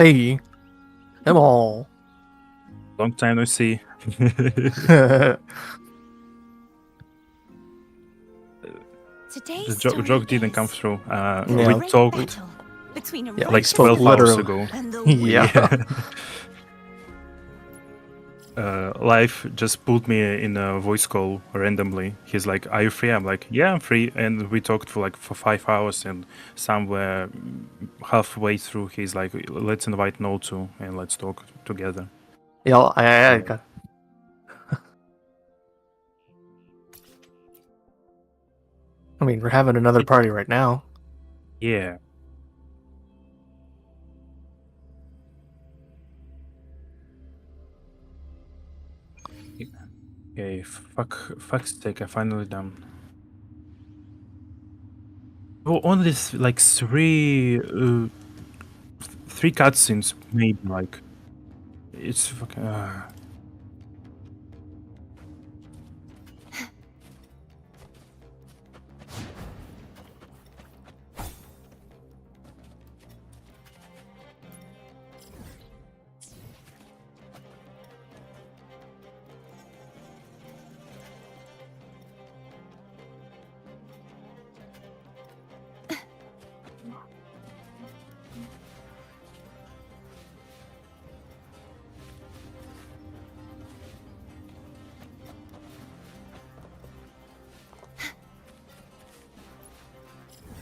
Hey, I'm all. Long time no see. Today's The joke didn't come through. Yeah. We talked Like 12 hours ago. Yeah. Life just put me in a voice call randomly. He's like, "Are you free?" I'm like, "Yeah, I'm free." And we talked for 5 hours. And somewhere halfway through, he's like, "Let's invite NoLaifu and let's talk together." Yeah, I got. I mean, we're having another party right now. Yeah. Okay. Fuck's sake! I finally done. Oh, only three cutscenes, maybe it's fucking.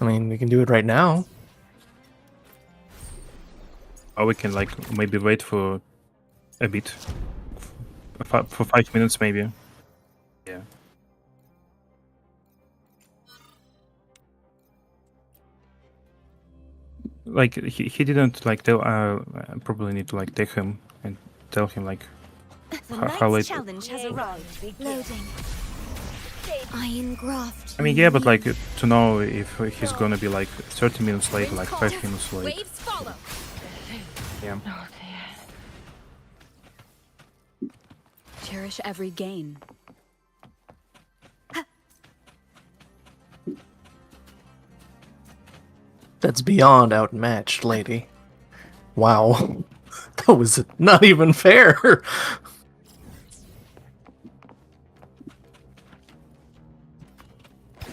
I mean, we can do it right now. Or we can maybe wait for a bit, for 5 minutes maybe. Yeah. He didn't tell. I probably need to take him and tell him how late. Challenge has arrived. Loading. Iron graft. I mean, yeah, but to know if he's gonna be 30 minutes late, 5 minutes late. Waves follow. Yeah. Cherish every gain. That's beyond outmatched, lady. Wow. That was not even fair.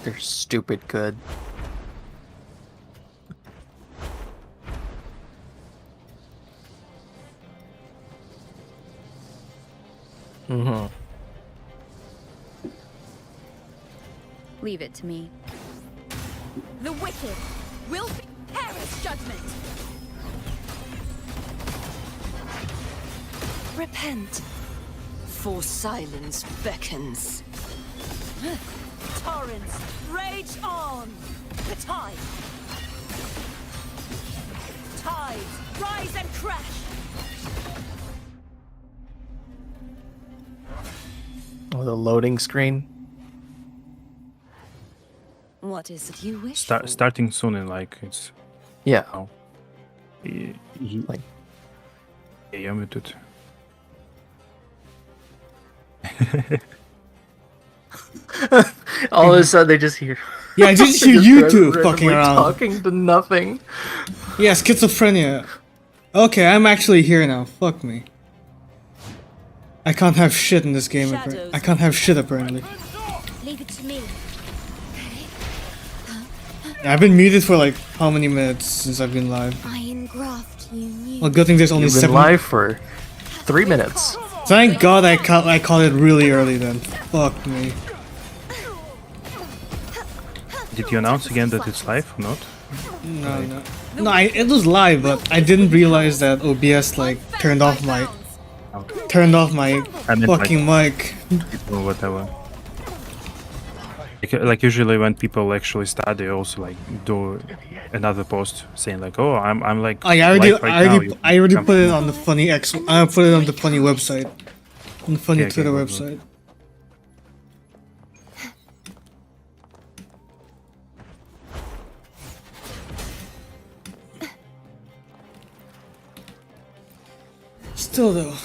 They're stupid good. Mm-hmm. Leave it to me. The wicked will be perish judgment. Repent. For silence beckons. Torrents, rage on! The tide! Tides, rise and crash! Oh, the loading screen. What is it you wish for? Starting soon and it's. Yeah. Oh. Yeah, I'm muted. All of a sudden, they just hear. Yeah, I just hear you two randomly fucking around. talking to nothing. Yeah, schizophrenia. Okay, I'm actually here now. Fuck me. I can't have shit in this game. I can't have shit apparently. Leave it to me. I've been muted for how many minutes since I've been live? Iron graft, you knew. Well, good thing there's only You've been 7. live for 3 minutes. Thank God I caught it really early then. Fuck me. Did you announce again that it's live or not? No, it was live, but I didn't realize that OBS turned off my I mean, fucking mic. Or whatever. Usually when people actually start, they also do another post saying oh, I'm I live right now. I already put it on the funny I put it on the funny website, on the funny Okay, Twitter good. website. Still though,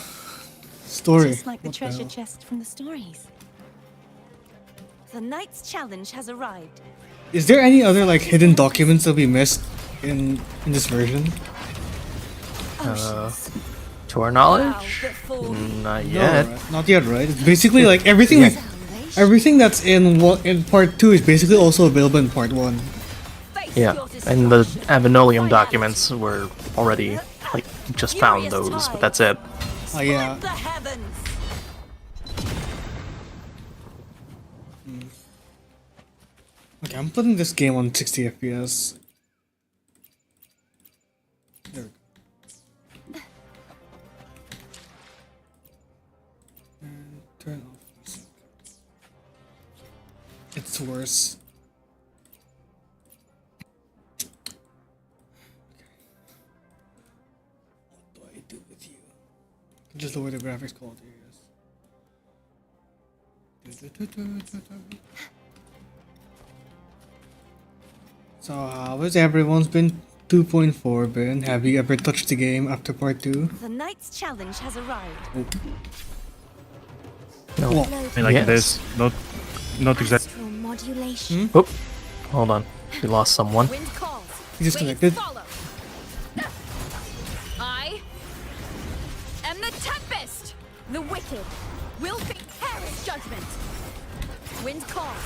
story. Just like the treasure chest from the stories. The knight's challenge has arrived. Is there any other hidden documents that we missed in this version? Oceans. To our knowledge, before me. not No, yet. right? Not yet, right? It's basically like everything. Yeah. Everything that's in part 2 is basically also available in part 1. Face Yeah, your and the destruction. Avenolium documents were already, like, just found those, but that's it. Oh yeah. Split the heavens. Okay, I'm putting this game on 60 FPS. There we go. And turn off music. It's worse. What do I do with you? Just lower the graphics quality, I guess. So how has everyone's been 2.4 been? Have you ever touched the game after part 2? The night's challenge has arrived. No. Whoa. I mean, like Yes. there's not exactly. Astral modulation. Oop. Hold on. We lost someone. Wind calls. He disconnected. Waves follow. I am the Tempest. The wicked will be perish judgment. Wind calls.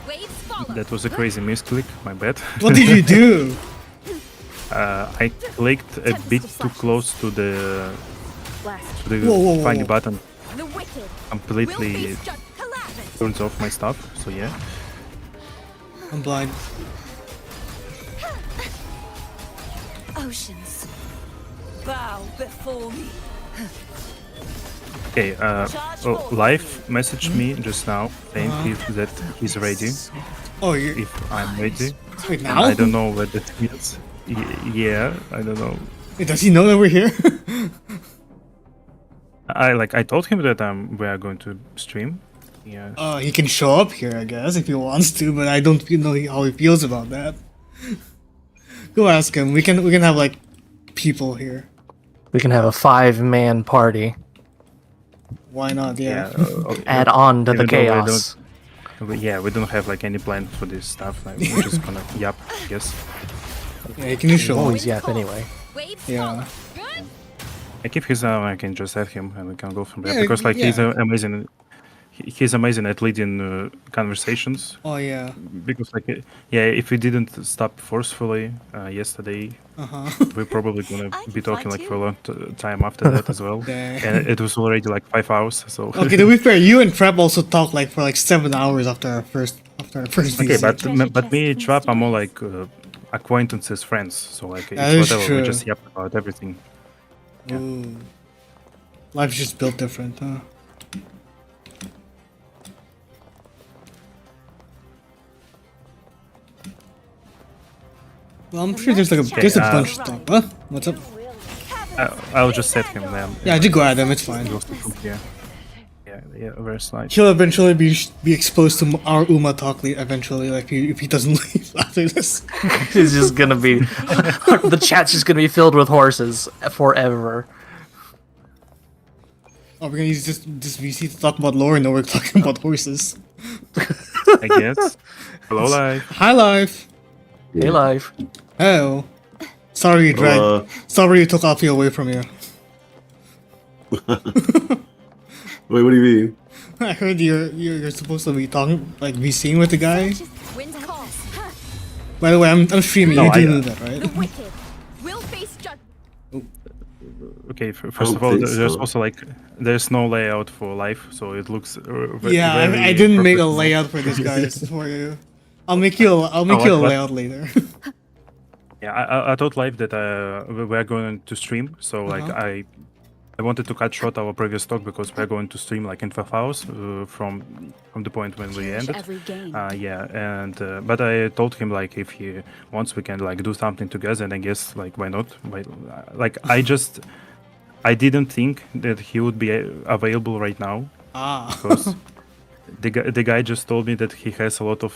Waves follow. That was a crazy misclick. My bad. What did you do? I clicked a bit too close to the Blast. Whoa. funny button. The wicked will Completely face judgment. Collapse. turns off my stuff. So yeah. I'm blind. Oceans. Bow before me. Okay. Life messaged me just now saying that he's ready. Oh, you If I'm ready. wait And now? I don't know what that means. Yeah, I don't know. Wait, does he know that we're here? I told him that we are going to stream. Yeah. He can show up here, I guess, if he wants to, but I don't know how he feels about that. Go ask him. We can have like people here. We can have a 5-man party. Why not? Yeah. Okay. Add on to the Even though we chaos. we don't have like any plan for this stuff. Like, we're just gonna yap, I guess. Yeah, can you show up? Always yap anyway. Waves Yeah. follow. Good. Like if he's I can just add him and we can go from there Yeah, because like he's yeah. amazing. He's amazing at leading conversations. Oh yeah. Because like yeah, if we didn't stop forcefully yesterday, we're probably gonna I be can talking fly like too. for a long time after that as well. Dang. And it was already like 5 hours. So Okay, to be fair, you and Trap also talked like for like 7 hours after our first okay, VC. but me, Trap, I'm more like acquaintances, friends. So like That it's is whatever. true. We just yap about everything. Ooh. Life's just built different, huh? Well, I'm sure there's like there's a bunch of stuff. Huh? What's up? I'll just set him then. Yeah, just go at them. It's fine. He goes to come here. Yeah, very slight. He'll eventually be exposed to our Uma talk eventually, like if he doesn't leave after this. It's just gonna be the chat's just gonna be filled with horses forever. Oh, we're gonna use this VC to talk about lore, and now we're talking about horses. I guess. Hello, live. Hi, life. Hey, life. Oh, sorry you dragged. Sorry you took Alfie away from you. Wait, what do you mean? I heard you're supposed to be talking like VCing with the guy. Wind calls. By the way, I'm streaming. No, you do I- know that, The right? wicked will face judgment. Okay, first don't of all, think there's so. also like there's no layout for live, so it looks Yeah, very I didn't make a professional. layout for this, guys. For you, I'll make you a what? layout later. Yeah, I told live that we're going to stream, so like Uh-huh. I wanted to cut short our previous talk because we're going to stream like in 5 hours from the point when we Cherish ended. every game. Yeah, and but I told him like if he wants, we can like do something together, and I guess like why not? Like I didn't think that he would be available right now because the guy just told me that he has a lot of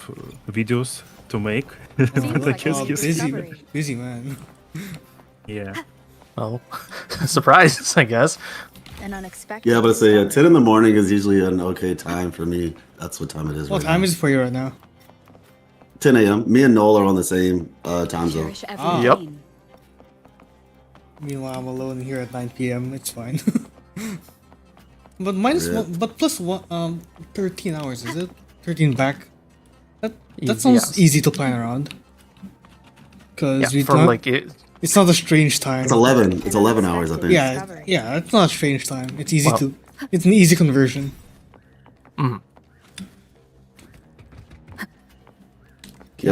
videos to make. Seems like Yes, a yes. discovery. busy man. Yeah. Oh, surprise! I guess. An unexpected. Yeah, but I say 10 discovery. in the morning is usually an okay time for me. That's what time it is. What right time now. is it for you right now? 10 a.m. Me and Noel are on the same time zone. Cherish every Ah. Yep. game. Meanwhile, I'm alone here at 9 p.m. It's fine. But minus Yeah. one, but plus one, 13 hours, is it? 13 back. That Yes. sounds easy to plan around. Cause Yeah, we for don't. like it. It's not a strange time. It's 11. It's 11 hours, I think. Yeah, it's not a strange time. It's easy Well- to. It's an easy conversion. Yeah,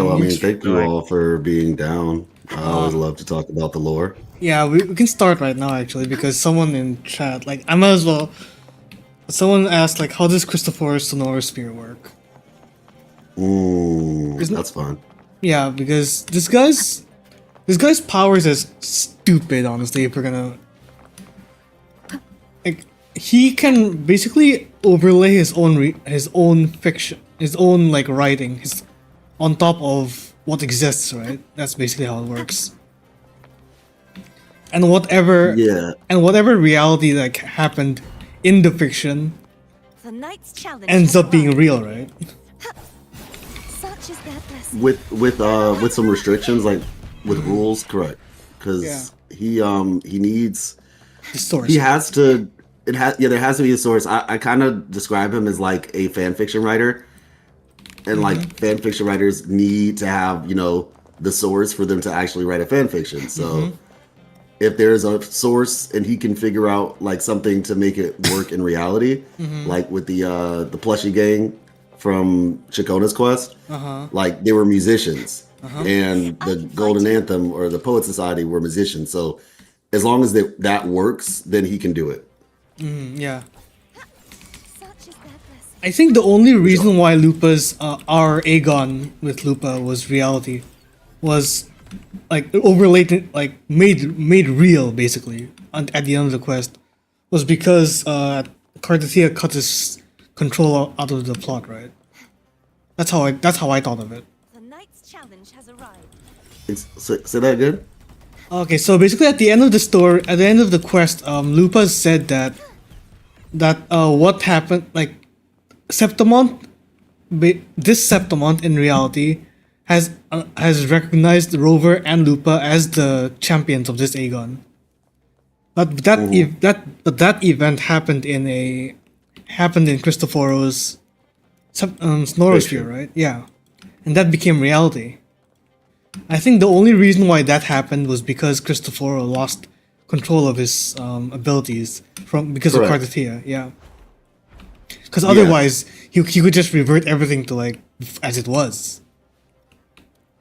well, I mean, Yes. thank you all for being down. I always love to talk about the lore. Yeah, we can start right now actually because someone in chat, like, I might as well. Someone asked, like, how does Christopher's Sonora Spear work? Isn't- That's fun. Yeah, because this guy's powers is stupid. Honestly, if we're gonna, like, he can basically overlay his own fiction, his own like writing, his on top of what exists. Right? That's basically how it works. And whatever Yeah. reality like happened in the fiction The knight's challenge ends has up being arrived. real, right? Such is their blessing. With some restrictions, like with rules, correct? Because he needs. The source. He has to. There has to be a source. I kind of describe him as like a fan fiction writer, and like fan fiction writers need to have the source for them to actually write a fan fiction. So if there's a source and he can figure out like something to make it work in reality, like with the plushie gang from Chacona's Quest, like they were musicians, and the Golden Anthem or the Poet Society were musicians. So as long as that works, then he can do it. Yeah. Such is their blessing. I think the only reason why Lupa's our Aegon with Lupa was reality, was like overlaid, like made real basically at the end of the quest, was because Cardathia cut his control out of the plot, right? That's how I thought of it. The knight's challenge has arrived. Say that again. Okay, so basically at the end of the story, at the end of the quest, Lupa said that what happened, like Septimont, this Septimont in reality has recognized Rover and Lupa as the champions of this Aegon. But that event happened in Cristoforo's Snorosphere, right? Yeah, and that became reality. I think the only reason why that happened was because Cristoforo lost control of his abilities because of Correct. Cardathia. Yeah, because otherwise he could just revert everything to like as it was.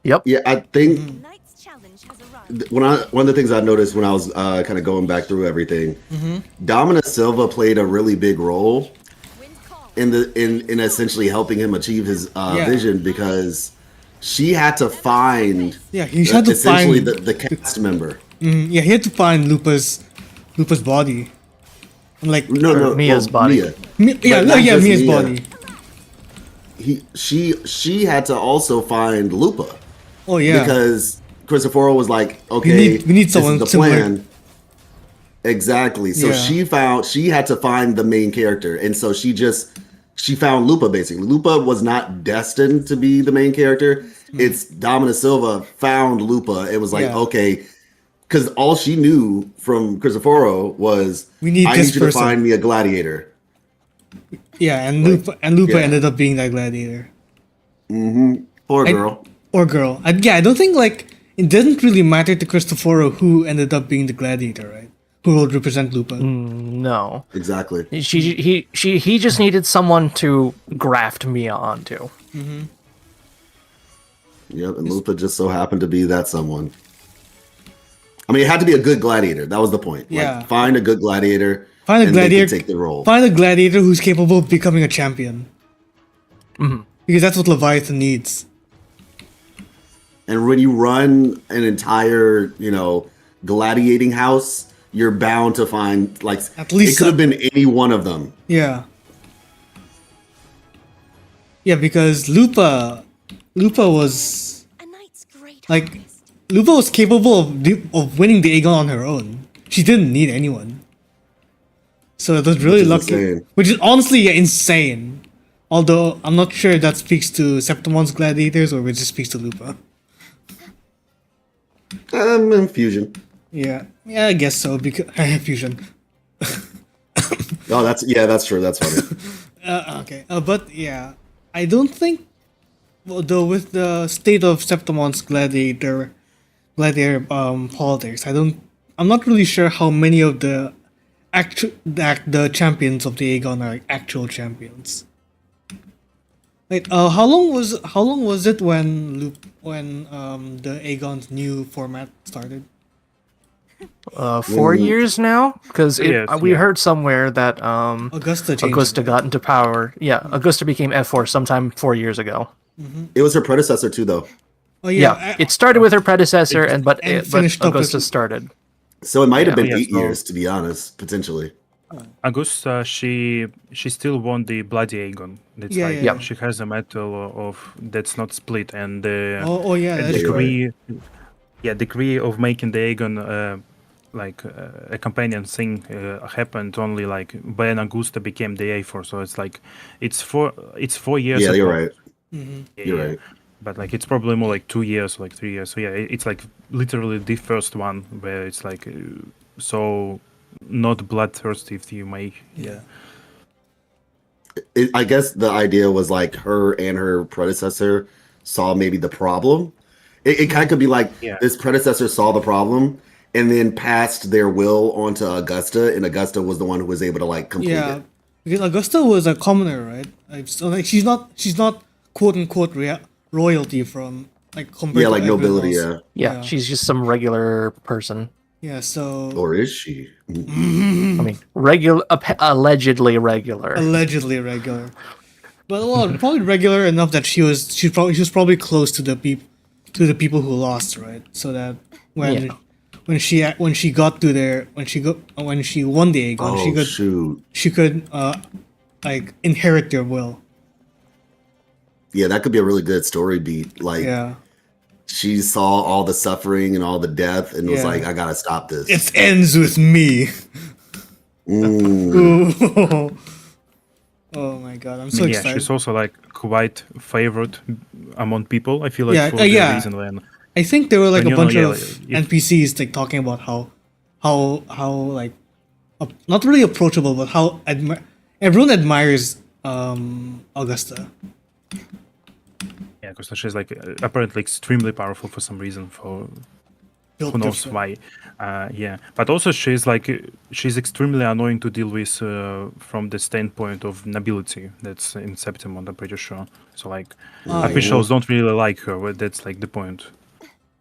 Yep. Yeah, I think The knight's challenge has arrived. one of the things I noticed when I was kind of going back through everything, Domina Silva played a really big role Wind call. in essentially helping him achieve his vision, because she had to find Yeah, he had to essentially find the cast member. Yeah, he had to find Lupa's body. And like No, Mia's body. Mia. yeah, But not just Mia's Mia. body. She had to also find Lupa. Oh yeah. Because Cristoforo was like, okay, we need someone this is the similar. plan. Exactly. So Yeah. she had to find the main character, and so she found Lupa basically. Lupa was not destined to be the main character. It's Domina Silva found Lupa. It was like, Yeah. okay, because all she knew from Cristoforo was, We need I this need you to person." find me a gladiator. Yeah, and Lupa yeah. ended up being that gladiator. Poor I- girl. Or girl. I don't think like it doesn't really matter to Cristoforo who ended up being the gladiator, right? Who will represent Lupa. No. Exactly. He just needed someone to graft Mia onto. Yep, and Lupa just so happened to be that someone. I mean, it had to be a good gladiator. That was the point. Yeah. Like, find a good gladiator. Find a and they can gladiator. take the role. Find a gladiator who's capable of becoming a champion. Because that's what Leviathan needs. And when you run an entire, gladiating house, you're bound to find like At least it could have been any one of them. Yeah. Yeah, because Lupa was A knight's great like harvest. Lupa was capable of winning the Aegon on her own. She didn't need anyone. So it was really is lucky. insane. Which is honestly insane. Although I'm not sure if that speaks to Septimon's gladiators or if it just speaks to Lupa. Infusion. Yeah, yeah, I guess so because fusion. Oh, that's true. That's funny. Okay, but yeah, I don't think. Well, though with the state of Septimon's gladiator politics, I'm not really sure how many of the the champions of the Aegon are like, actual champions. Like, how long was it when the Aegon's new format started? 4 years now, because Yes, we yeah. heard somewhere that Augusta changed. Augusta it, got into power. Yeah, Augusta became F4 sometime 4 years ago. It was her predecessor too, though. Oh Yeah, yeah, it started with her predecessor, but finished up with- Augusta started. So it might have Yeah. been Yeah, 8 years, to be honest, potentially. Augusta, she still won the Bloody Aegon. It's Yeah, like yeah. she has a medal of that's not split, and the oh yeah, that's you're true. degree of making the Aegon a companion thing happened only like when Augusta became the A4. So it's like it's 4 years. Yeah, you're ago. right. You're right. But like it's probably more like 2 years, like 3 years. So yeah, it's like literally the first one where it's like so not bloodthirsty, if you may. Yeah. I guess the idea was like her and her predecessor saw maybe the problem. It kind of could be like Yeah. this predecessor saw the problem and then passed their will onto Augusta, and Augusta was the one who was able to like complete Yeah, it. because Augusta was a commoner, right? Like, so like she's not quote unquote royalty from like compared Yeah, to like everyone nobility, else. yeah. Yeah, she's just some regular person. Yeah, so Or is she? I mean, allegedly regular. allegedly regular, but well, probably regular enough that she was probably close to the people who lost, right? So that when Yeah. when she got to their when she won the Aegon, Oh, shoot. she could like inherit their will. Yeah, that could be a really good story beat. Like, Yeah, she saw all the suffering and all the death and was Yeah. like, I gotta stop this. it ends with me. Mm. Oh my god, I'm so Yeah, excited. she's also like quite favored among people. I feel like Yeah, for the yeah. reason when I think there were like But a you know, bunch yeah, of if- NPCs like talking about how like not really approachable, but how everyone admires Augusta. yeah, because she's like apparently extremely powerful for some reason. For Built who knows different. why? Yeah, but also she's extremely annoying to deal with from the standpoint of nobility. That's in Septimond, I'm pretty sure. So like officials don't really like her. But that's like the point.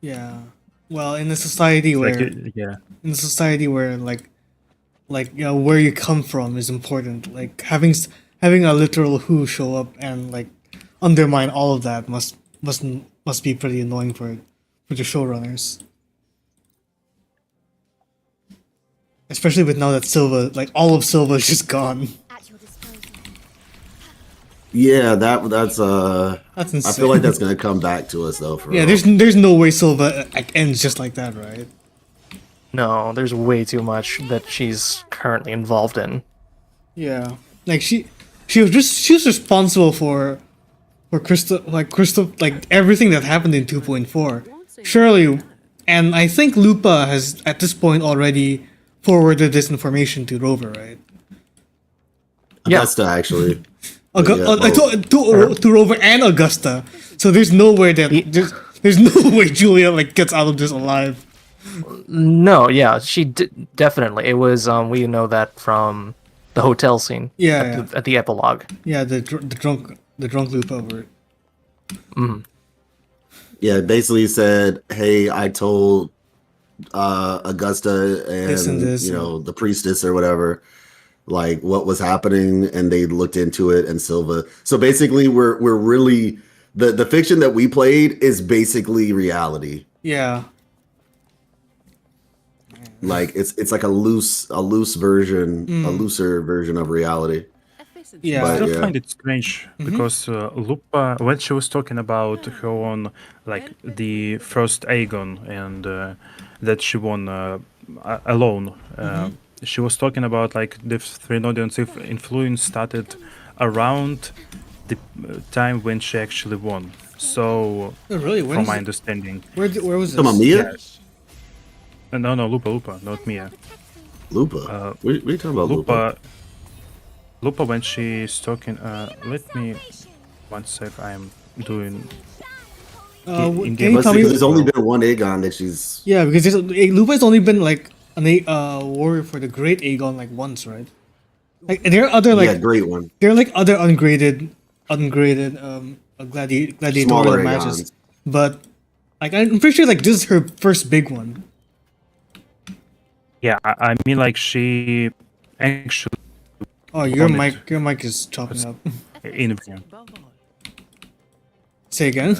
Yeah. Well, in a society It's where like yeah, in a society where like you know, where you come from is important. Like having a literal who show up and like undermine all of that must be pretty annoying for the showrunners. Especially with now that Silva, like all of Silva is just gone. At your disposal. Yeah, that's That's I insane. feel like that's gonna come back to us though. For Yeah, real. there's no way Silva like, ends just like that, right? No, there's way too much that she's currently involved in. Yeah, like she was responsible for Crystal like everything that happened in 2.4. Surely, and I think Lupa has at this point already forwarded this information to Rover, right? Yeah. Augusta actually. I told to Rover and Augusta. So there's no way that there's no way Julia like gets out of this alive. No, yeah, she definitely. It was we know that from the hotel scene. Yeah, at the epilogue. Yeah, the drunk Lupa were. Yeah, basically said, "Hey, I told Augusta and this, you know the priestess or whatever, like what was happening, and they looked into it." And Silva. So basically, we're really the fiction that we played is basically reality. Yeah. Like it's like a loose version, a looser version of reality. Yeah. But- I still yeah. find it strange because Lupa, when she was talking about her own, like the first Aegon and that she won alone, she was talking about like the Threnodians' influence started around the time when she actually won. So, Oh, really? from my understanding, Where was this? Come on, Mia. No, Lupa, not Mia. Lupa. What are you talking about, Lupa? Lupa when she's talking. Let me 1 sec. I'm doing. Can game- you Let's tell see, me? 'cause there's only been one Aegon that she's. Yeah, because Lupa's only been like warrior for the Great Aegon like once, right? Like there are other like Yeah, great one. there are like other ungraded gladiatorial Smaller matches, Aegons. but like I'm pretty sure like this is her first big one. Yeah, I mean like she actually Oh, your Vomit. mic is chopping up. in. Say again.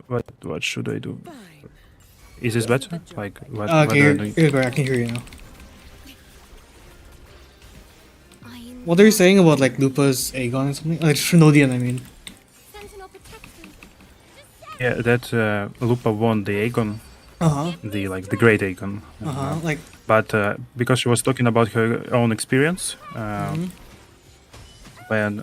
What should I do? Is this better? Like what? Okay, what do I do? you're great. I can hear you now. What are you saying about like Lupa's Aegon or something? Like Trinodian, I mean. Sentinel protecting. Yeah, that Lupa won the Aegon, Uh huh. the Great Aegon. Like But because she was talking about her own experience, when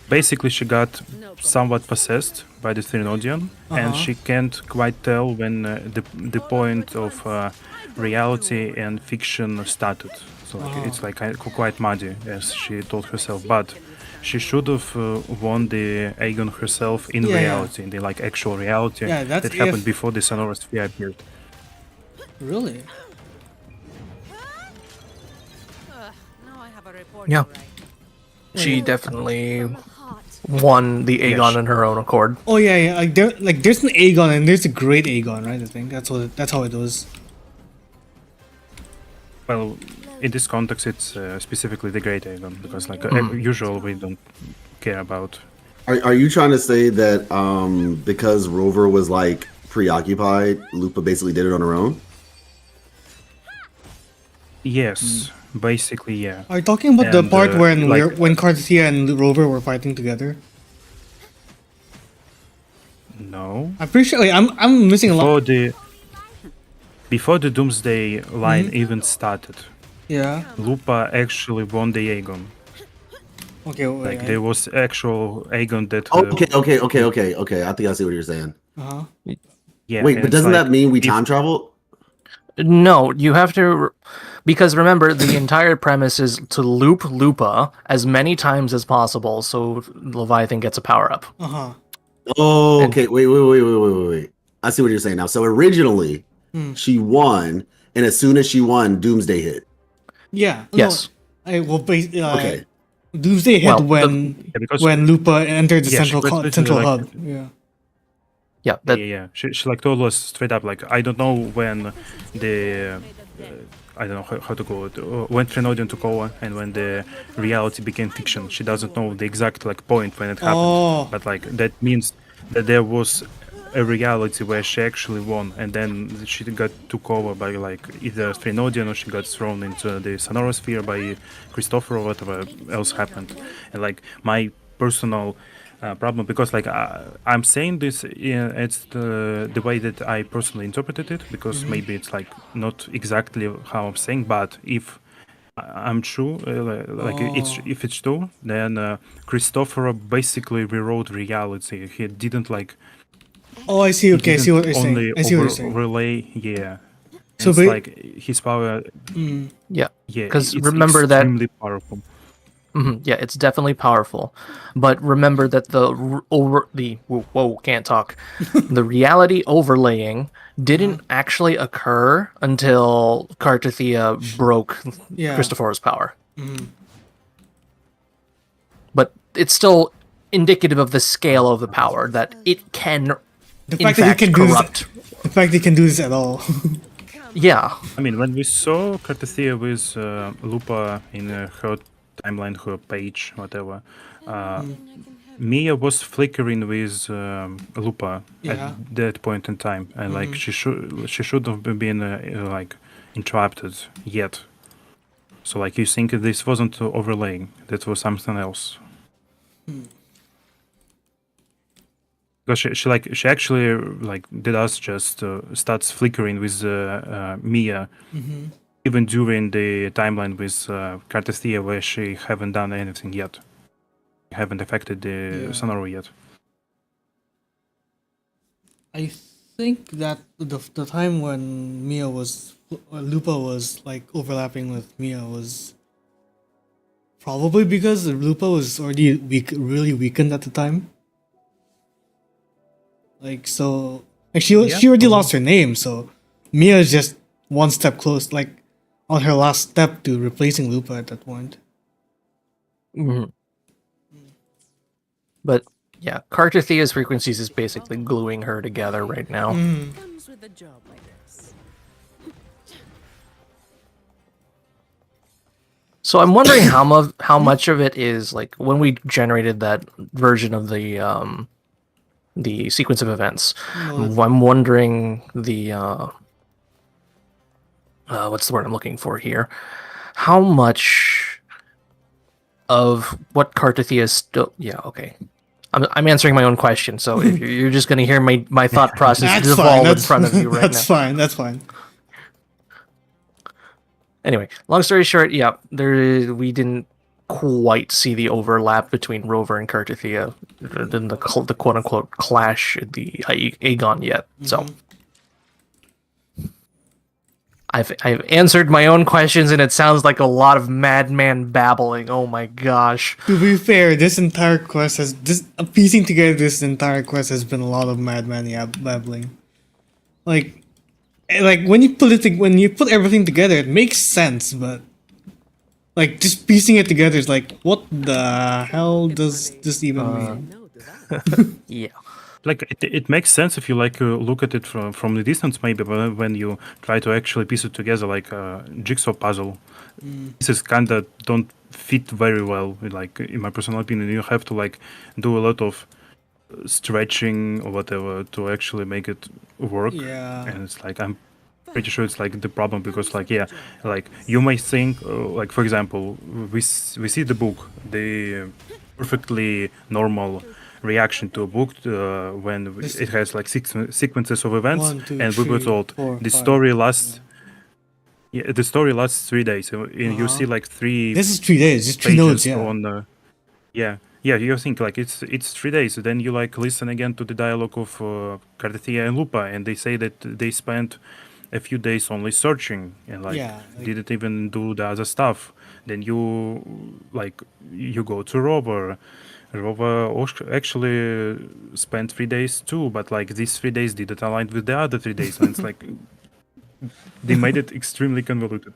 basically she got somewhat possessed by the Trinodian, and she can't quite tell when the point of reality and fiction started. So like, it's like quite muddy, as she told herself. But she should have won the Aegon herself in Yeah, yeah. reality, in the like actual reality Yeah, that's that happened if- before the Sonorous Sphere appeared. really? Now I have a report Yeah. to write. She definitely From the heart. won the Aegon Yes. in her own accord. Oh yeah, yeah. Like there's an Aegon and there's a Great Aegon, right? I think that's how it was. Well, in this context, it's specifically the Great Aegon because, like usual, we don't care about. Are you trying to say that because Rover was like preoccupied, Lupa basically did it on her own? Yes, basically, yeah. Are you talking about the And, part when like- when Carthia and Rover were fighting together? No, I'm pretty sure. Like, I'm missing a lot. before the Doomsday line even started, Yeah. Lupa actually won the Aegon. Okay. Wait, Like there was actual Aegon that. Okay. I think I see what you're saying. Uh-huh. Yeah. Wait, and but it's doesn't like, that mean we if- time traveled? No, you have to, because remember, the entire premise is to loop Lupa as many times as possible so Leviathan gets a power up. Uh-huh. Oh, And- okay. Wait. I see what you're saying now. So originally, she won, and as soon as she won, Doomsday hit. Yeah. Yes. No, Okay. Doomsday hit Well, Yeah, because when Lupa entered the Yeah, she central was central literally hub. Yeah. Yeah, that yeah. She like told us straight up like I don't know when the I don't know how to call it when Trinodian took over and when the reality became fiction. She doesn't know the exact like point when it happened, Oh. but like that means that there was a reality where she actually won, and then she got took over by like either Trinodian or she got thrown into the Sonorous Sphere by Christopher or whatever else happened. And like my personal problem, because like I'm saying this, it's the way that I personally interpreted it, because maybe it's like not exactly how I'm saying, but if I'm true, if it's true, then Christopher basically rewrote reality. He didn't like. Oh, I see. Okay, I see what you're saying. Only I see what you're saying. relay, yeah. So It's ba- like his power, yeah. yeah. 'Cause it's remember that- extremely powerful. Yeah, it's definitely powerful, but remember that can't talk. The reality overlaying didn't actually occur until Carthia broke Yeah. Christopher's power. But it's still indicative of the scale of the power that it can, The in fact that he fact, can do corrupt. the fact that he can do this at all. Yeah, I mean, when we saw Carthia with Lupa in her timeline, her page, whatever, Mia was flickering with Lupa Yeah. at that point in time, and like she should have been like interrupted yet. So like you think this wasn't overlaying, that was something else. Because she actually like did us just starts flickering with Mia, even during the timeline with Carthia where she haven't done anything yet, haven't affected the Sonoru yet. I think that the time when Lupa was like overlapping with Mia was probably because Lupa was already really weakened at the time. Like so, like she already lost her name, so Mia is just one step close, like on her last step to replacing Lupa at that point. Mhm. But yeah, Cartathea's frequencies is basically gluing her together right now. Comes with a job like this. So I'm wondering how much of it is like when we generated that version of the sequence of events. I'm wondering the what's the word I'm looking for here? How much of what Cartathea is still? Yeah, okay. I'm answering my own question, so if you're just going to hear my thought process dissolve in front of you right That's now. fine. That's fine. Anyway, long story short, yeah, we didn't quite see the overlap between Rover and Cartathea, the quote unquote clash at the Aegon yet. So I've answered my own questions, and it sounds like a lot of madman babbling. Oh my gosh! To be fair, this entire quest piecing together this entire quest has been a lot of madman babbling. Like when you put everything together, it makes sense, but like just piecing it together is like, what the hell does this even mean? No to that. Yeah. Like it makes sense if you like look at it from the distance, maybe, but when you try to actually piece it together like a jigsaw puzzle, pieces kind of don't fit very well. Like in my personal opinion, you have to like do a lot of stretching or whatever to actually make it work. Yeah. And it's like I'm pretty sure it's like the problem because like yeah, like you may think like for example we see the book, the perfectly normal reaction to a book when it has like sequences of events, 1, 2, and we were 3, told 4, the 5. story lasts. Yeah, the story lasts 3 days, and you see like three This is 3 days, just 3 pages notes, yeah. on. Yeah, you think like it's 3 days. Then you like listen again to the dialogue of Cartathea and Lupa, and they say that they spent a few days only searching and like didn't even do the other stuff. Then you go to Rover. Rover actually spent 3 days too, but like these 3 days didn't align with the other 3 days, and it's like they made it extremely convoluted.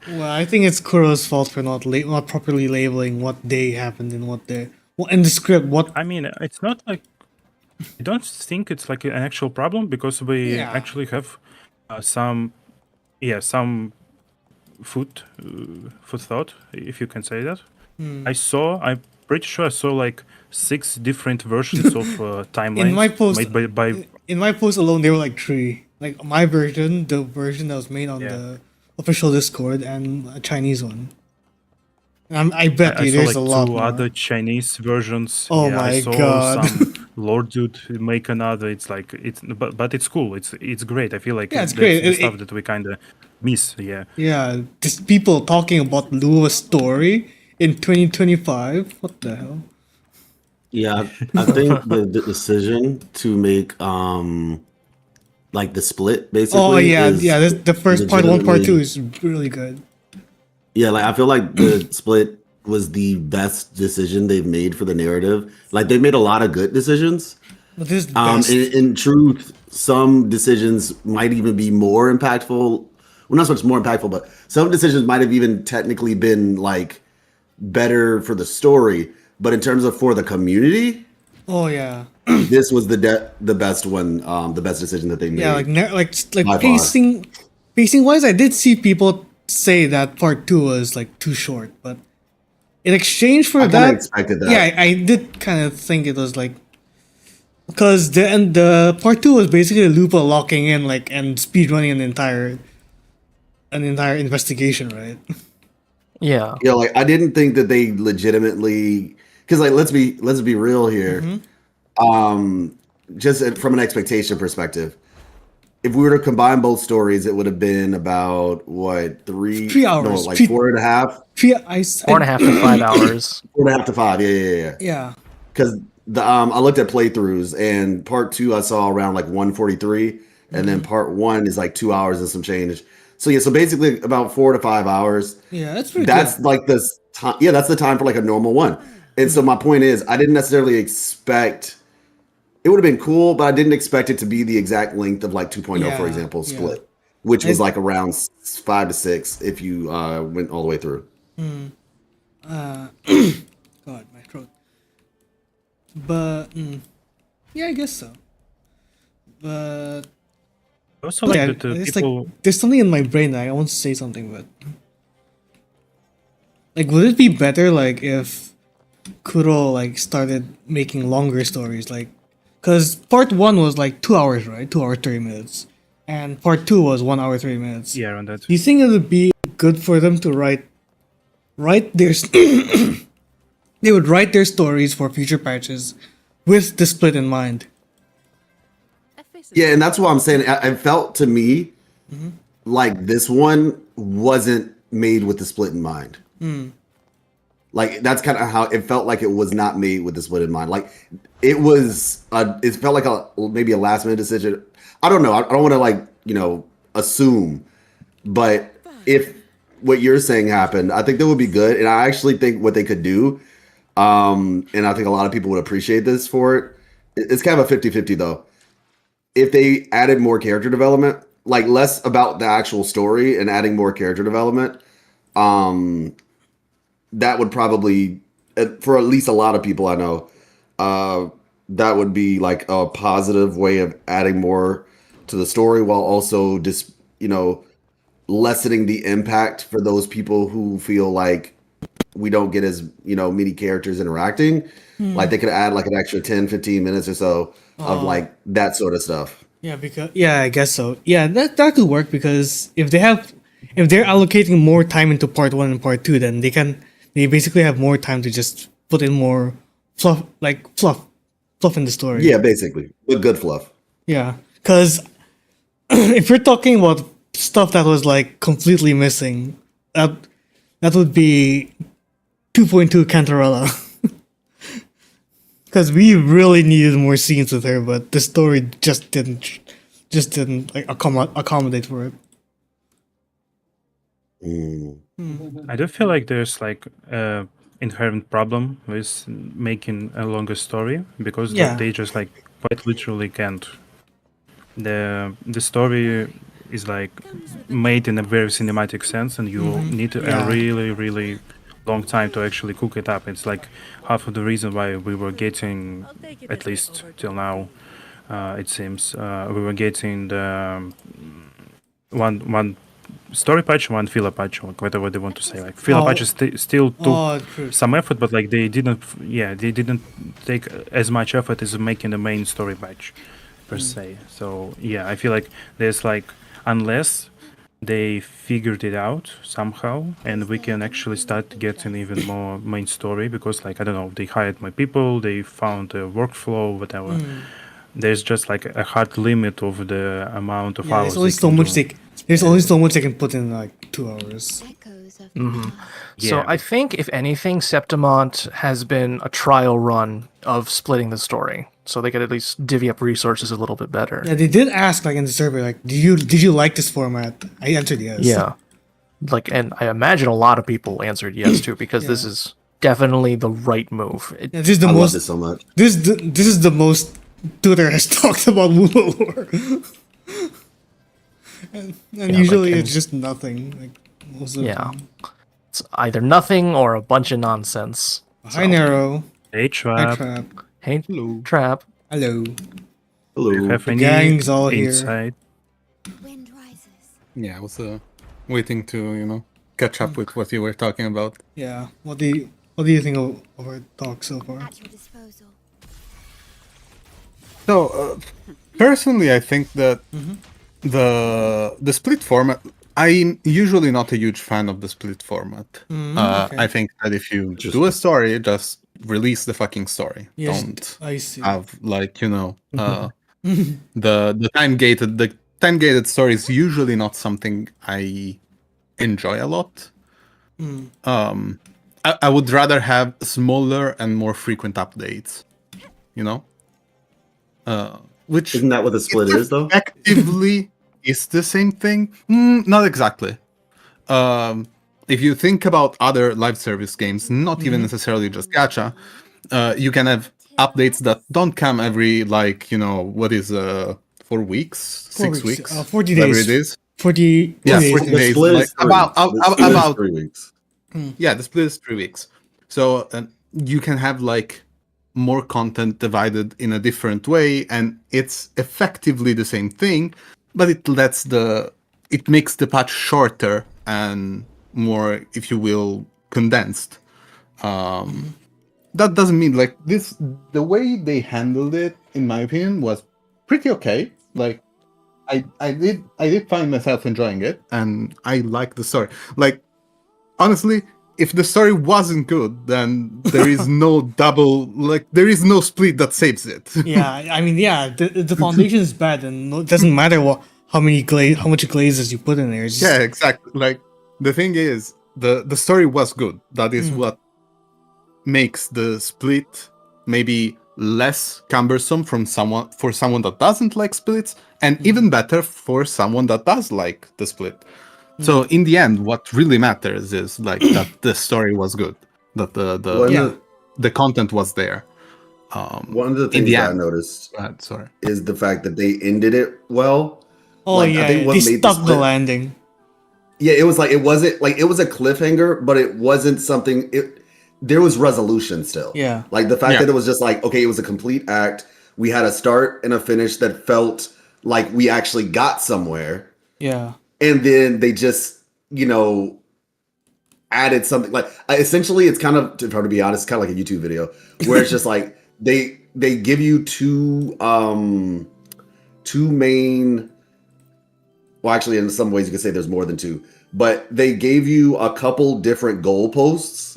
Well, I think it's Kuro's fault for not properly labeling what day happened and what day. Well, in the script, what I mean, it's not like I don't think it's like an actual problem because we actually have some food thought, if you can say that. I'm pretty sure I saw like 6 different versions of timelines in my post made by in my post alone there were like 3. Like my version, the version that was made on the official Discord, and a Chinese one. I bet I you saw there's like a lot 2 more. other Chinese versions. Oh I my saw God. some Lord Dude make another. It's like but it's cool. It's great. I feel like Yeah, it's that's great. the stuff that we kind of miss. Yeah. Yeah, just people talking about Lua's story in 2025. What the hell? Yeah, I think the decision to make like the split basically. Oh yeah, is yeah. The first part 1, part 2 legitimately- is really good. Yeah, like I feel like the split was the best decision they've made for the narrative. Like they made a lot of good decisions. But this is the best. In truth, some decisions might even be more impactful. Well, not so much more impactful, but some decisions might have even technically been like better for the story. But in terms of for the community, Oh yeah, this was the best one, the best decision that they made. yeah. Like By far. pacing wise, I did see people say that part 2 was like too short, but in exchange for I kinda that, expected that. yeah, I did kind of think it was like because the part 2 was basically Lupa locking in like and speedrunning an entire investigation, right? Yeah. Yeah, like I didn't think that they legitimately, because like let's be real here. Just from an expectation perspective, if we were to combine both stories, it would have been about what 3 hours. No, like Three- 4.5. 4.5 4.5 to 5 hours. 4.5 to 5. Yeah. Yeah. Because I looked at playthroughs, and part 2 I saw around like 143, and then part 1 is like 2 hours and some change. So yeah, so basically about 4 to 5 hours. Yeah, that's pretty That's good. like this time. Yeah, that's the time for like a normal one. And so my point is, I didn't necessarily expect. It would have been cool, but I didn't expect it to be the exact length of like 2.0, Yeah, for example, yeah. Split, which was I- like around 5 to 6 if you went all the way through. God, my throat. But yeah, I guess so. But Also, like yeah, that it's people. like there's something in my brain that I want to say something, but like, would it be better like if Kuro like started making longer stories, like, because part 1 was like 2 hours, right? 2 hours 30 minutes, and part 2 was 1 hour 30 minutes. Yeah, around that. Do you think it would be good for them to write their they would write their stories for future patches with the split in mind? Yeah, and that's what I'm saying. It felt to me like this one wasn't made with the split in mind. Like that's kind of how it felt, like it was not made with the split in mind. Like it was, it felt like maybe a last minute decision. I don't know. I don't want to like assume, but if what you're saying happened, I think that would be good. And I actually think what they could do, and I think a lot of people would appreciate this for it. It's kind of a 50-50 though. If they added more character development, like less about the actual story and adding more character development, that would probably, for at least a lot of people I know, that would be like a positive way of adding more to the story while also just, lessening the impact for those people who feel like we don't get as, many characters interacting. Like they could add like an extra 10, 15 minutes or so of like that sort of stuff. Yeah, because I guess so. Yeah, that could work, because if they're allocating more time into part 1 and part 2, then they basically have more time to just put in more fluff in the story. Yeah, basically. But good fluff. Yeah, because if you're talking about stuff that was like completely missing, that would be 2.2 Cantarella. Because we really needed more scenes with her, but the story just didn't like accommodate for it. I do feel like there's like inherent problem with making a longer story, because Yeah. they just like quite literally can't. The story is like made in a very cinematic sense, and you need Yeah. a really really long time to actually cook it up. It's like half of the reason why we were getting, at least till now, it seems, we were getting the one story patch, one filler patch, or whatever they want to say. Like filler patches still took True. some effort, but like they didn't take as much effort as making the main story patch per se. So yeah, I feel like there's like, unless they figured it out somehow and we can actually start getting even more main story, because like, I don't know, they hired more people, they found a workflow, whatever. There's just like a hard limit of the amount of Yeah, hours. there's only so much they can put in like 2 hours. Echoes of So Yeah. I think, if anything, Septimont has been a trial run of splitting the story, so they could at least divvy up resources a little bit better. Yeah, they did ask like in the survey, like, did you like this format? I answered yes. Yeah. Like, and I imagine a lot of people answered yes too, because this is definitely the right move. Yeah, this is the I love most. this so much. This is the most Twitter has talked about Wulo lore. and usually like, it's just nothing. Like most of Yeah. It's either nothing or a bunch of nonsense. Hi Narrow. Hey, Hi Trap, Trap. Hey, Trap. Hello. Hello. have any gang's all here. insight? wind rises. Yeah, I was waiting to, catch up with what you were talking about. Yeah. What do you think of our talk so far? At your disposal. So, personally, I think that the split format. I'm usually not a huge fan of the split format. Okay. I think that if you do a story, just release the fucking story. Yes, Don't I see. have like the time gated story is usually not something I enjoy a lot. I would rather have smaller and more frequent updates. you know. Which Isn't that what the split is, though? effectively is the same thing. Not exactly. If you think about other live service games, not even necessarily just gacha, you can have updates that don't come every, like, you know, what is 4 weeks, 6 weeks, 40 whatever days. it is. 40 Yeah, days. 40 The days. split Like, is 3 about weeks. The split is about 3 weeks. yeah, the split is 3 weeks. So you can have like more content divided in a different way, and it's effectively the same thing, but it makes the patch shorter and more, if you will, condensed. That doesn't mean like this. The way they handled it, in my opinion, was pretty okay. Like I did find myself enjoying it, and I like the story. Like, honestly, if the story wasn't good, then there is no there is no split that saves it. Yeah, I mean, yeah, the foundation is bad, and it doesn't matter how much glazes you put in there. It's just, Yeah, exactly. Like, the thing is, the story was good. That is what makes the split maybe less cumbersome for someone that doesn't like splits, and even better for someone that does like the split. So in the end, what really matters is like that the story was good, that the content was there. One of the in things the that I end- noticed sorry. is the fact that they ended it well. oh Like, yeah, I think what they made the stuck the split- landing. Yeah, it was like it was a cliffhanger, but it wasn't something. There was resolution still. Yeah. Like the fact Yeah. that it was just like, okay, it was a complete act. We had a start and a finish that felt like we actually got somewhere, Yeah, and then they just, added something. Like, essentially, it's kind of, to try to be honest, it's kind of like a YouTube video where it's just like they give you two main. Well, actually, in some ways, you could say there's more than two, but they gave you a couple different goalposts,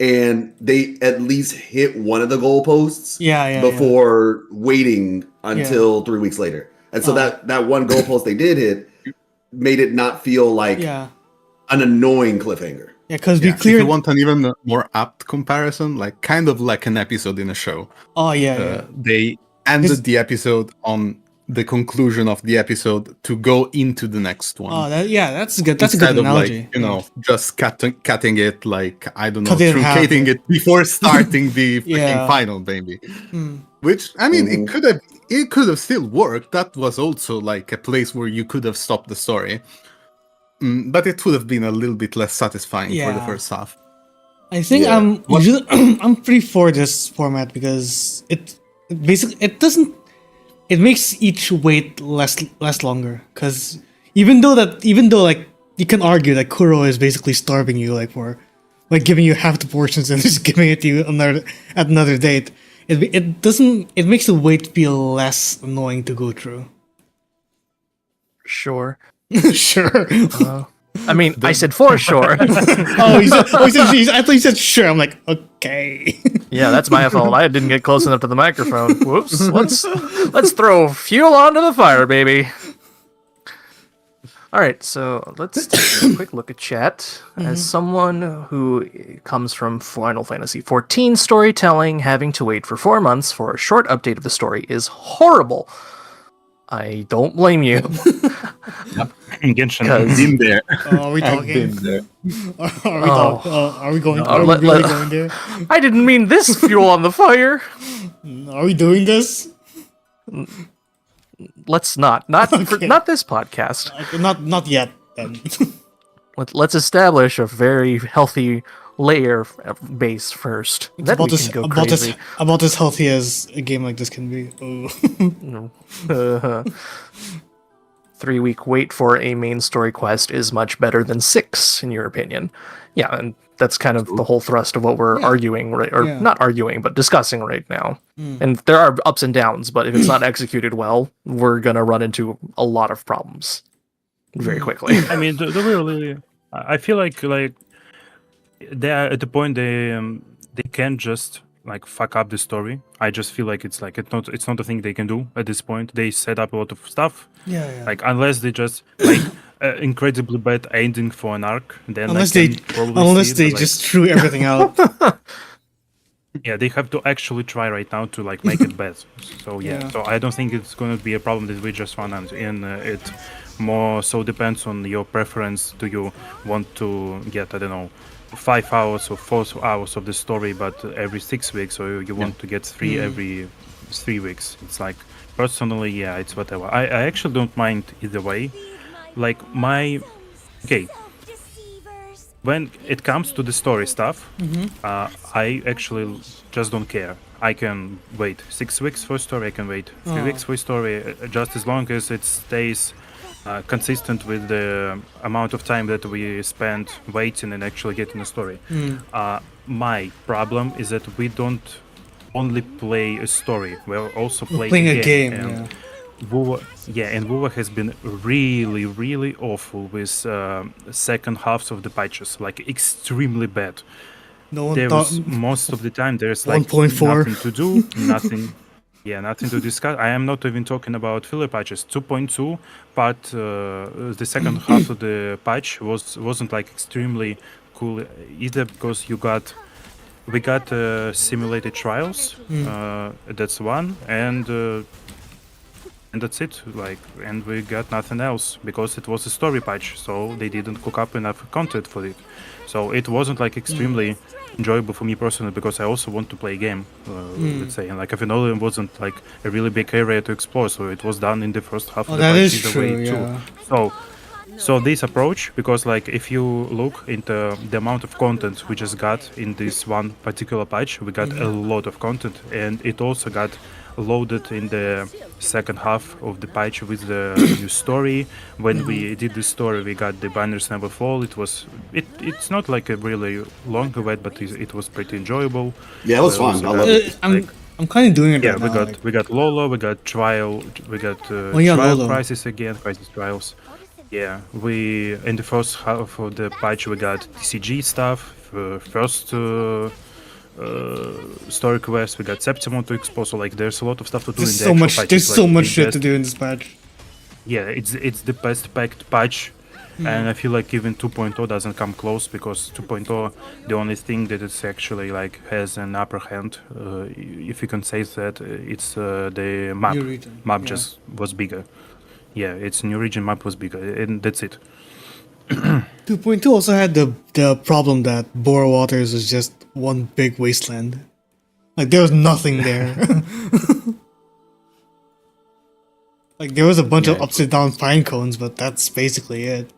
and they at least hit one of the goalposts yeah. before waiting until 3 weeks later. And so that one goalpost they did hit made it not feel like Yeah, an annoying cliffhanger. yeah, because we If cleared. you want an even more apt comparison, like kind of like an episode in a show. Oh yeah. They ended the episode on the conclusion of the episode to go into the next one. Oh, that's good. That's a good Instead of analogy. like, just cutting it, like, I don't know, Cut it in half. truncating it before starting the fucking Yeah. final, maybe. Which, I mean, it could have still worked. That was also like a place where you could have stopped the story. But it would have been a little bit less satisfying for the Yeah. first half. I think Yeah. I'm pretty for this format because it basically it makes each wait less longer, because even though like you can argue that Kuro is basically starving you, like, for like giving you half the portions and just giving it to you at another date, it makes the wait feel less annoying to go through. Sure. Sure. I mean, I said for sure. he said I thought he said sure. I'm like, okay. Yeah, that's my fault. I didn't get close enough to the microphone. Whoops. Let's throw fuel onto the fire, baby. All right, so let's take a quick look at chat. As someone who comes from Final Fantasy XIV storytelling, having to wait for 4 months for a short update of the story is horrible. I don't blame you. Genshin. Because- Been there. Are we I've talking? been there. Are we going? Are we let- really let- going there? I didn't mean this fuel on the fire. Are we doing this? Let's not. Not Okay. not this podcast. Okay, not yet. Then. Let's establish a very healthy layer base first. Then we can go crazy. about as healthy as a game like this can be. Oh. 3-week wait for a main story quest is much better than 6, in your opinion. Yeah, and that's kind of the whole thrust of what we're arguing, right? Or Yeah. not arguing, but discussing right now. And there are ups and downs, but if it's not executed well, we're gonna run into a lot of problems very quickly. I mean, the really, I feel like they are at the point they can't just like fuck up the story. I just feel like it's not a thing they can do at this point. They set up a lot of stuff. Yeah. Like, unless they just like incredibly bad ending for an arc, then Unless I they can probably see it, but, like, just threw everything out. Yeah, they have to actually try right now to like make it bad. So Yeah. so I don't think it's going to be a problem that we just run and it more so depends on your preference. Do you want to get, I don't know, 5 hours or 4 hours of the story, but every 6 weeks, or you want to get 3 every 3 weeks? It's like personally, yeah, it's whatever. I actually don't mind either way. Like okay, when it comes to the story stuff, I actually just don't care. I can wait 6 weeks for a story. I can wait 3 weeks for a story, just as long as it stays consistent with the amount of time that we spend waiting and actually getting a story. My problem is that we don't only play a story; we're also playing a game. and Yeah. WoW has been really, really awful with second halves of the patches, like extremely bad. No one There thought. was most of the time there's like 1.4. nothing to do, nothing. Yeah, nothing to discuss. I am not even talking about filler patches. 2.2, but the second half of the patch wasn't like extremely cool either, because we got simulated trials. That's one, and that's it. Like, and we got nothing else because it was a story patch, so they didn't cook up enough content for it. So it wasn't like extremely enjoyable for me personally, because I also want to play a game, let's say. And like Avenolium wasn't like a really big area to explore, so it was done in the first half of the That patch is either way true. too. Yeah. So this approach, because like if you look into the amount of content we just got in this one particular patch, we got a lot of content, and it also got loaded in the second half of the patch with the new story. When we did the story, we got the banners never fall. It's not like a really long event, but it was pretty enjoyable. Yeah, it was We fun. also I got, love it. I'm kind of doing it yeah, right we now. got like- we got Lolo, we got trial, we got yeah, trial Lolo. crisis again, crisis trials. Yeah, we in the first half of the patch we got TCG stuff. First story quest, we got Septimon to explore. So like, there's a lot of stuff to do There's in the so actual much. patch. There's It's so like much the shit to best- do in this patch. Yeah, it's the best packed patch, and I feel like even 2.0 doesn't come close, because 2.0, the only thing that it's actually like has an upper hand, if you can say that, it's the map. New region, Map yeah. just was bigger. Yeah, its new region map was bigger, and that's it. 2.2 also had the problem that Bora Waters was just one big wasteland. Like there was nothing there. Like there was a bunch of Yeah. upside down pine cones, but that's basically it.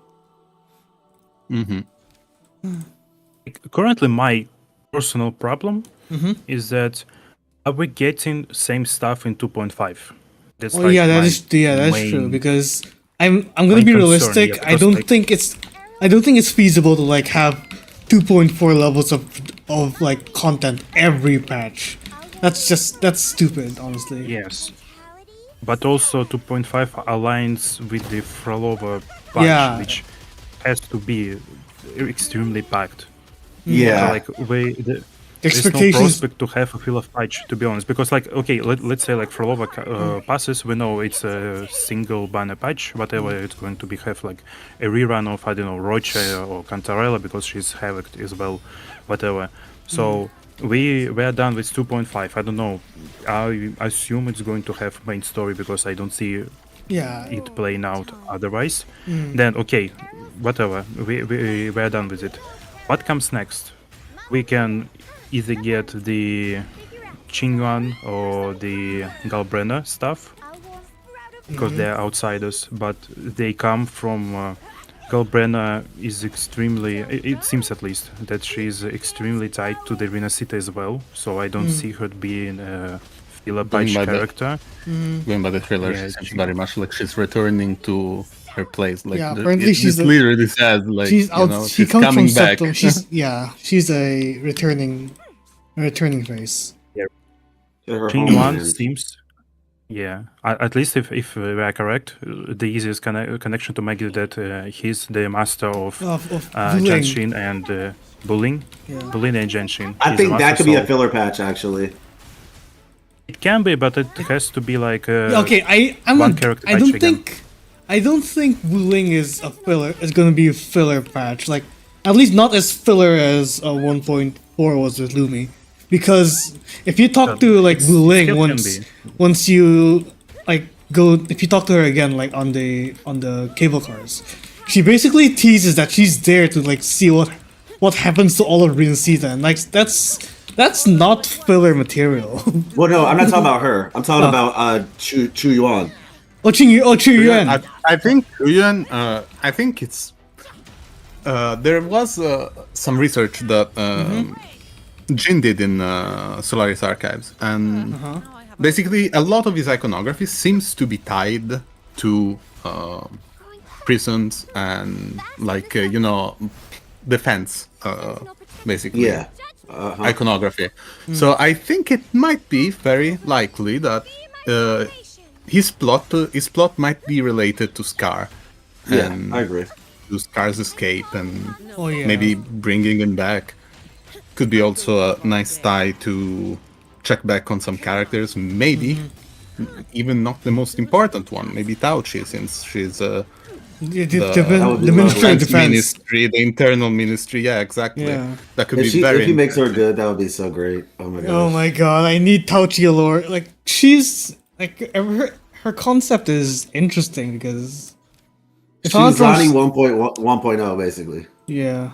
Currently, my personal problem Mm-hmm. is that are we getting same stuff in 2.5? That's Oh yeah, my that's true. main- Because I'm gonna main be concern, realistic. yeah, I because, don't like- think it's feasible to like have 2.4 levels of like content every patch. That's stupid, honestly. Yes, but also 2.5 aligns with the Frolova patch, Yeah. which has to be extremely packed. Yeah. So, like there's no Expectations. prospect to have a fill of patch, to be honest, because like, okay, let's say like Frolova passes, we know it's a single banner patch, whatever it's going to be, have like a rerun of, I don't know, Roche or Cantarella, because she's Havoc as well, whatever. So we are done with 2.5. I don't know, I assume it's going to have main story, because I don't see Yeah. it playing out otherwise. Then okay, whatever, we're done with it. What comes next? We can either get the Qingyuan or the Galbrenna stuff, because they're outsiders, but they come from Galbrenna is extremely, it seems at least, that she's extremely tied to the Rina City as well, so I don't see her being a filler patch by the- character. Going by the trailer, Yeah, she seems she- very much like she's returning to her place. Like Yeah, apparently she's it a- literally says like She's out. you know, She she's comes from coming back. Septum. She's a returning face. Her Qingyuan homeland. seems, yeah, at least if we are correct, the easiest connection to make it that he's the master of Of Wuthering. Genshin and Bullying. Yeah. Bullying and Genshin. I He's think the that master, could be a so filler patch, actually. It can be, but it has to be like Okay, one character I patch don't again. think Wuling is a filler. Is gonna be a filler patch. Like at least not as filler as 1.4 was with Lumi. because if you talk to like It's- Wu Ling still can once, be. once you like go, if you talk to her again like on the cable cars, she basically teases that she's there to like see what happens to all of Rin Sita, and like that's not filler material. Well, no, I'm not talking about her. I'm talking about Chu Yuan. Oh, Chu Yuan. I think Yuan. I think it's. There was some research that Jin did in Solaris Archives, and basically a lot of his iconography seems to be tied to prisons and like defense, basically. Yeah. Iconography. So I think it might be very likely that his plot might be related to Scar. Yeah, and I agree. to Scar's escape and Oh yeah. maybe bringing him back. Could be also a nice tie to check back on some characters. Maybe even not the most important one. Maybe Tauchi, since she's The would be Ministry of lovely. Defense. ministry, the internal ministry. Yeah, exactly. Yeah. That could If be she very. makes her good, that would be so great. Oh my god. Oh my god, I need Tauchi lore. Like she's like her concept is interesting because if She's I'm not Zani wrong- 1.0 basically. yeah.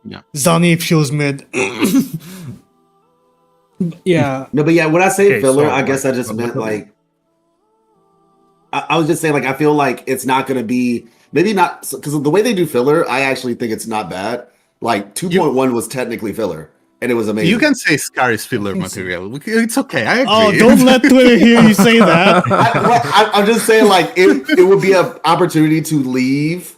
Yeah. Zani if she was mid. Yeah. No, but yeah, when I say Okay, filler, so, I guess I like, just meant like I was just saying like I feel like it's not going to be maybe not because the way they do filler, I actually think it's not bad. Like 2.1 was technically filler and it was amazing. You can say Scar is filler material. It's okay. I agree. Oh, don't let Twitter hear you say that. I'm just saying like it would be an opportunity to leave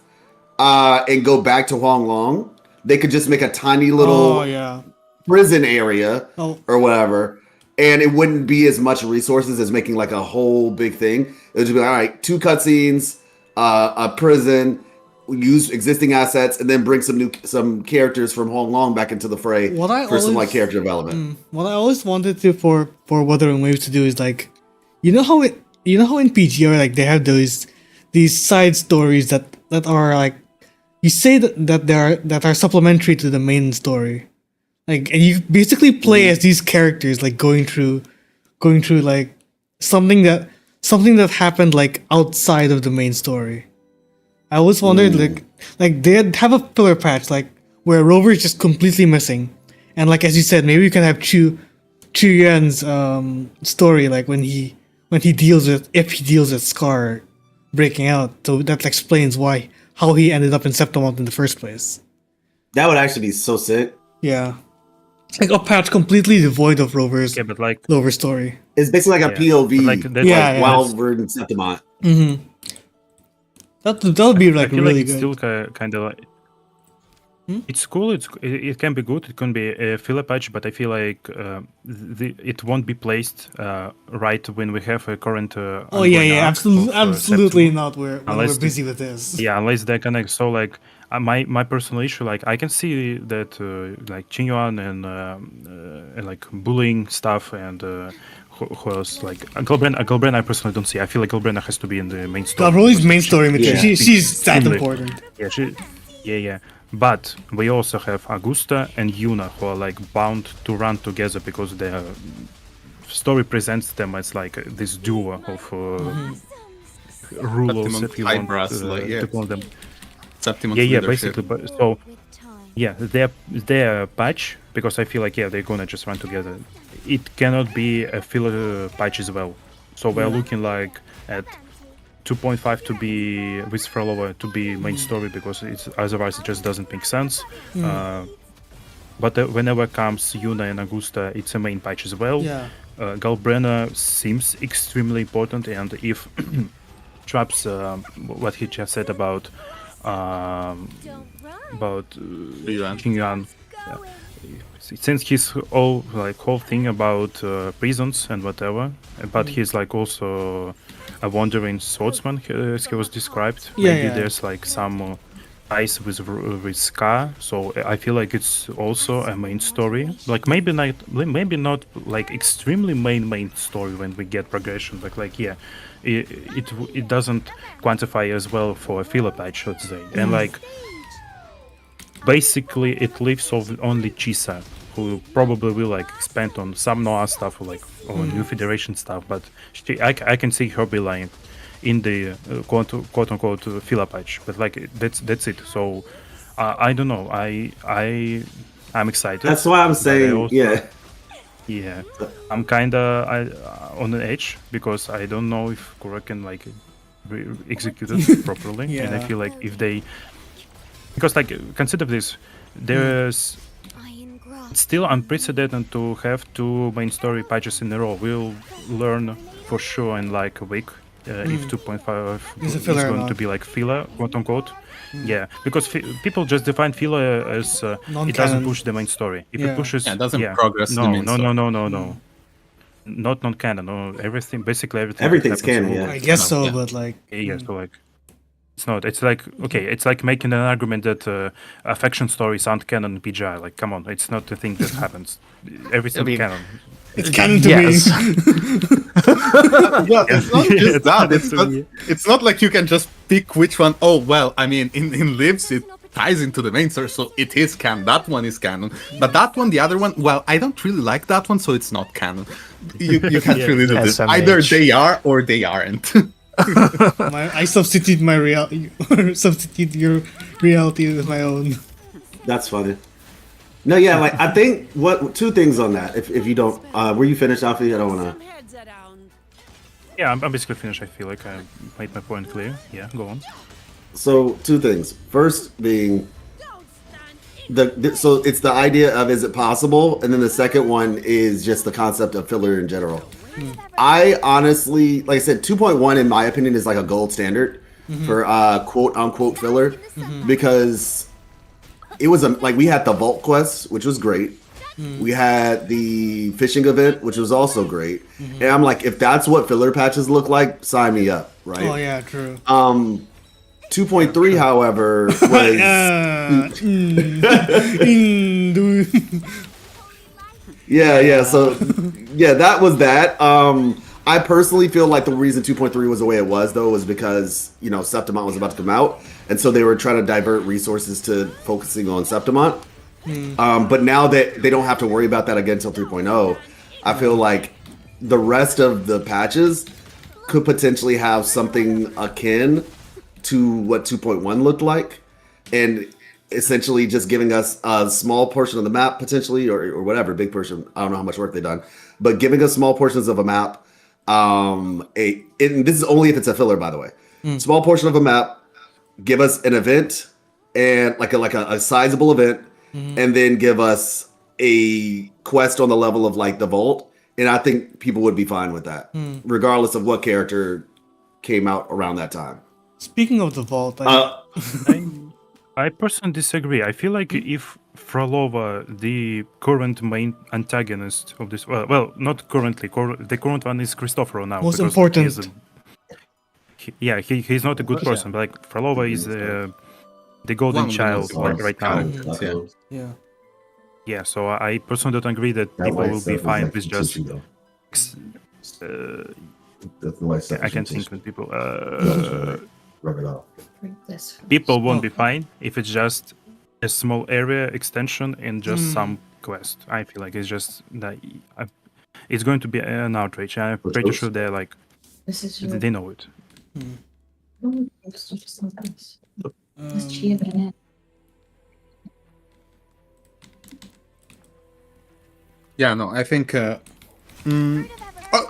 and go back to Huang Long. They could just make a tiny little Oh yeah. prison area Oh. or whatever, and it wouldn't be as much resources as making like a whole big thing. It would just be like, all right, 2 cutscenes, a prison, use existing assets, and then bring some characters from Hong Long back into the fray What I for some always- like character development. What I always wanted to for Wuthering Waves to do is like, you know how in PGR like they have these side stories that are like you say that are supplementary to the main story, like, and you basically play as these characters like going through like something that happened like outside of the main story. I always wondered like they'd have a filler patch like where Rover is just completely missing, and like as you said, maybe you can have Chu Yuan's story like when he deals with Scar breaking out, so that explains how he ended up in Septimont in the first place. That would actually be so sick. Yeah, like a patch completely devoid of Rover's Yeah, but like story. It's basically like a Yeah. POV, But, like, that's- Yeah, yeah. while we're in Septimont. Mm-hmm. That would be I like feel really like it's good. still kind of like it's cool. It can be good. It can be a filler patch, but I feel like it won't be placed right when we have a current. Oh yeah, ongoing yeah, arc absolutely Septimont. not. When Unless we're the- busy with this. Yeah, unless they connect. So like my personal issue, like I can see that like Qingyuan and like bullying stuff and who else like Galbrena I personally don't see. I feel like Galbrena has to be in the main story. Gavroli's main story material. Yeah. She's that Extremely- important. Yeah, yeah. But we also have Augusta and Yuna who are like bound to run together because their story presents them as like this duo of rulers, Septimont if you want eyebrows, like, yeah. to call them. Septimon's Yeah, leadership. basically. But so yeah, their patch because I feel like they're gonna just run together. It cannot be a filler patch as well. So we're looking like at 2.5 to be with Frolova to be main story because it's otherwise it just doesn't make sense. But whenever comes Yuna and Augusta, it's a main patch as well. Yeah. Galbrena seems extremely important, and if Traps what he just said about Yuan. Qingyuan, since he's whole thing about prisons and whatever, but he's like also a wandering swordsman as he was described. Yeah, Maybe yeah. there's like some ties with Scar, so I feel like it's also a main story. Like maybe not like extremely main story when we get progression, but like yeah, it doesn't quantify as well for a filler patch, let's say, and like. Basically, it leaves only Chisa, who probably will like expand on some Noah stuff or like or New Federation stuff. But I can see her be like in the quote unquote filler patch. But like that's it. So I don't know. I'm excited. That's why I'm but I saying, also- yeah. Yeah, I'm kinda on the edge because I don't know if Kura can like execute it properly, and I Yeah. feel like if they, because like consider this, there's Iron grasp. it's still unprecedented to have 2 main story patches in a row. We'll learn for sure in like a week if 2.5 Is a is filler or going to not. be like filler, quote unquote. Yeah, because people just define filler as it Non-canon. doesn't push the main story. If Yeah. it pushes, Yeah, it doesn't progress the No, main no, story. no. Not non-canon. No, everything, basically everything. that Everything's happens canon, will- yeah. I guess so, Yeah. but like, Yeah, so like, it's not. It's like okay, it's like making an argument that affection stories aren't canon in PGI. Like, come on, it's not the thing that happens. Everything's mean- canon. it's canon to Yes. me. Yeah, it's not Yeah, just that. that's so weird. It's not like you can just pick which one. Oh well, I mean, in Lives it ties into the main story, so it is canon. That one is canon, but that one, the other one, well, I don't really like that one, so it's not canon. You can't Yeah, really do this. SMH. Either they are or they aren't. I substitute my reality, or substitute your reality with my own. That's funny. No, yeah, like I think what 2 things on that. If you don't, were you finished, Alfie? I don't want Some heads around. Yeah, I'm basically finished. I feel like I made my point clear. Yeah, go on. to. So 2 things. First being Don't stand in. so it's the idea of is it possible, and then the second one is just the concept of filler in general. I honestly, like I said, 2.1 in my opinion is like a gold standard for quote unquote filler because it was like we had the vault quest, which was great. We had the fishing event, which was also great. And I'm like, if that's what filler patches look like, sign me up, right? Oh yeah, true. 2.3, however, was yeah. So yeah, that was that. I personally feel like the reason 2.3 was the way it was, though, was because Septimont was about to come out, and so they were trying to divert resources to focusing on Septimont. But now that they don't have to worry about that again until 3.0, I feel like the rest of the patches could potentially have something akin to what 2.1 looked like, and essentially just giving us a small portion of the map potentially, or whatever, big portion. I don't know how much work they've done, but giving us small portions of a map. And this is only if it's a filler, by the way. Small portion of a map, give us an event and like a sizable event, and then give us a quest on the level of like the vault. And I think people would be fine with that, regardless of what character came out around that time. Speaking of the vault, I personally disagree. I feel like if Frolova, the current main antagonist of this, well, not currently. The current one is Cristoforo now. Most because important. he's not a good person. But like Frolova is the golden One of the child most like right now. characters, yeah. yeah. Yeah, so I personally don't agree that people will be fine with just. I can think with people. People won't be fine if it's just a small area extension and just some quest. I feel like it's just that it's going to be an outrage. I'm pretty sure they're like they know it. Yeah, no, I think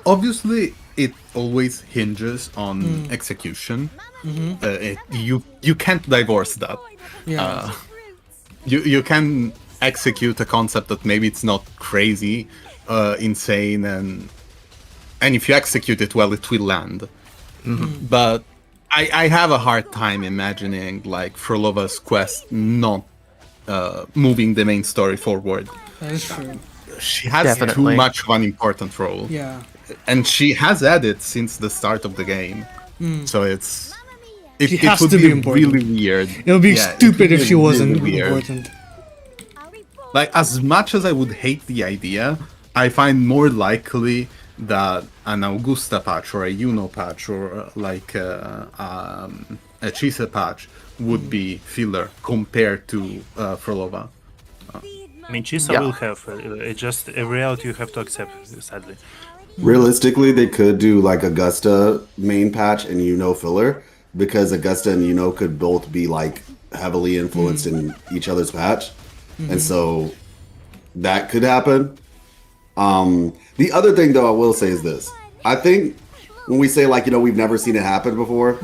obviously it always hinges on execution. You can't divorce that. Yeah. You can execute a concept that maybe it's not crazy, insane, and if you execute it well, it will land. But I have a hard time imagining like Frolova's quest not moving the main story forward. That is true. She has Definitely. too much of an important role. Yeah. And she has had it since the start of the game. So it's She it has would to be be important. really weird. It would be Yeah, it stupid would if be she wasn't really weird. important. Like, as much as I would hate the idea, I find more likely that an Augusta patch or a Yuno patch or like a Chise patch would be filler compared to Frolova. I mean, Chisa Yeah. will have. It's just a reality you have to accept, sadly. Realistically, they could do like Augusta main patch and filler, because Augusta and could both be like heavily influenced in each other's patch, and so that could happen. The other thing, though, I will say is this: I think when we say like we've never seen it happen before,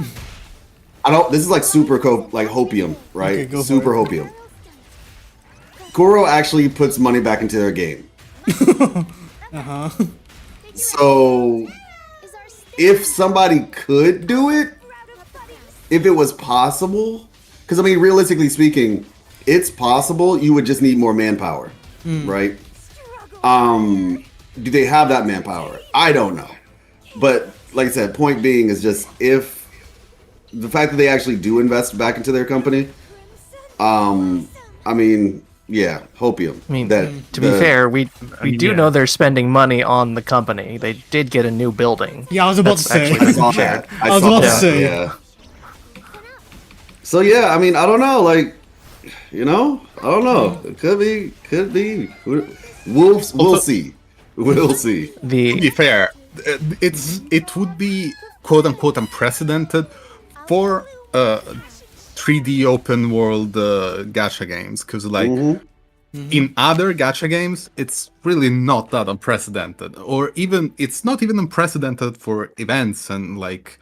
I don't. This is like super like hopium, right? Okay, go for Super it. hopium. Kuro actually puts money back into their game. So if somebody could do it, if it was possible, because I mean, realistically speaking, it's possible. You would just need more manpower, right? Do they have that manpower? I don't know. But like I said, point being is just if the fact that they actually do invest back into their company, I mean, yeah, hopium. I mean, that to be fair, we do yeah. know they're spending money on the company. They did get a new building. Yeah, I was about to That's say. actually- I saw that. I was about to say. Yeah. So yeah, I mean, I don't know, like, I don't know. It could be. We'll see. We'll see. To be The fair, it would be quote unquote unprecedented for 3D open world gacha games, because like in other gacha games, it's really not that unprecedented, or even it's not even unprecedented for events and like